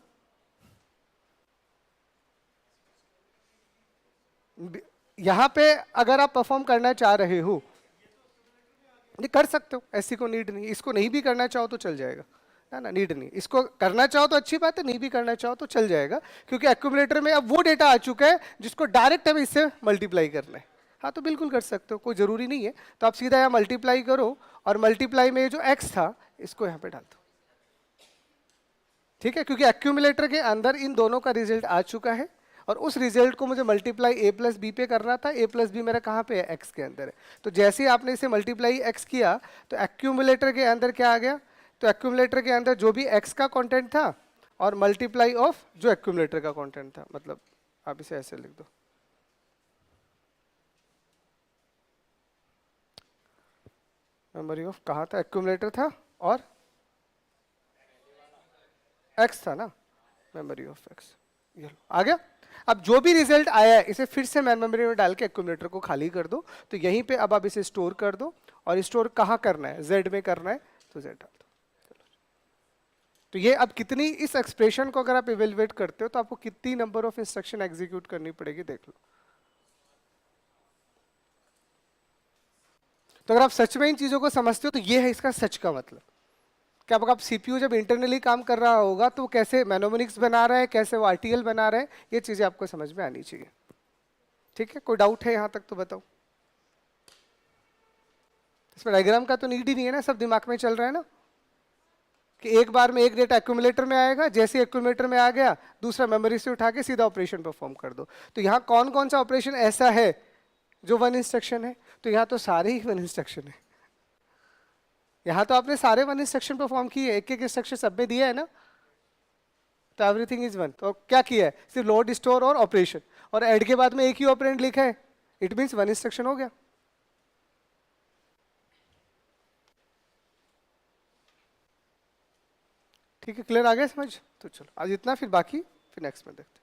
यहां पे अगर आप परफॉर्म करना चाह रहे हो, ये कर सकते हो, ऐसी को नीड नहीं। इसको नहीं भी करना चाहो तो चल जाएगा, है ना, नीड नहीं। इसको करना चाहो तो अच्छी बात है, नहीं भी करना चाहो तो चल जाएगा, क्योंकि एक्यूमुलेटर में अब वो डेटा आ चुका है जिसको डायरेक्ट हमें इससे मल्टीप्लाई करना है। हाँ, तो बिल्कुल कर सकते हो, कोई जरूरी नहीं है। तो आप सीधा यहाँ मल्टीप्लाई करो, और मल्टीप्लाई में जो एक्स था इसको यहाँ पे डाल दो। ठीक है, क्योंकि एक्यूमुलेटर के अंदर इन दोनों का रिजल्ट आ चुका है, और उस रिजल्ट को मुझे मल्टीप्लाई ए प्लस बी पे करना था। ए प्लस बी मेरा कहाँ पे है? एक्स के अंदर है। तो जैसे ही आपने इसे मल्टीप्लाई एक्स किया, तो एक्यूमुलेटर के अंदर क्या आ गया? तो एक्यूमुलेटर के अंदर जो भी एक्स का कंटेंट था और मल्टीप्लाई ऑफ जो एक्यूमुलेटर का कंटेंट था, मतलब आप इसे ऐसे लिख दो, मेमोरी ऑफ कहाँ था? एक्यूमुलेटर था और एक्स था ना, मेमोरी ऑफ एक्स। ये लो, आ गया। अब जो भी रिजल्ट आया है इसे फिर से मेमोरी में डाल के एक्यूमुलेटर को खाली कर दो। तो यहीं पे अब आप इसे स्टोर कर दो, और स्टोर कहाँ करना है? जेड में करना है, तो जेड डाल दो। तो ये अब कितनी, इस एक्सप्रेशन को अगर आप इवेलुएट करते हो तो आपको कितनी नंबर ऑफ इंस्ट्रक्शन एग्जीक्यूट करनी पड़ेगी, देख लो। तो अगर आप सच में इन चीजों को समझते हो तो ये है इसका सच का मतलब। क्या आप सीपीयू जब इंटरनली काम कर रहा होगा तो कैसे मैनोमोनिक्स बना रहा है, कैसे वो आरटीएल बना रहा है, ये चीजें आपको समझ में आनी चाहिए। ठीक है, कोई डाउट है यहाँ तक तो बताओ। इसमें डायग्राम का तो नीड ही नहीं है ना, सब दिमाग में चल रहा है ना, कि एक बार में एक डेटा एक्यूमुलेटर में आएगा, जैसे एक्यूमुलेटर में आ गया दूसरा मेमोरी से उठा के सीधा ऑपरेशन परफॉर्म कर दो। तो यहाँ कौन कौन सा ऑपरेशन ऐसा है जो वन इंस्ट्रक्शन है? तो यहाँ तो सारे ही वन इंस्ट्रक्शन है। यहाँ तो आपने सारे वन इंस्ट्रक्शन परफॉर्म किए, एक एक इंस्ट्रक्शन सब में दिया है ना, तो एवरीथिंग इज वन। तो क्या किया है? सिर्फ लोड, स्टोर और ऑपरेशन, और ऐड के बाद में एक ही ऑपरेंड लिखा है, इट मीन्स वन इंस्ट्रक्शन हो गया। ठीक है, क्लियर आ गया समझ? तो चलो आज इतना, फिर बाकी फिर नेक्स्ट में देखते हैं।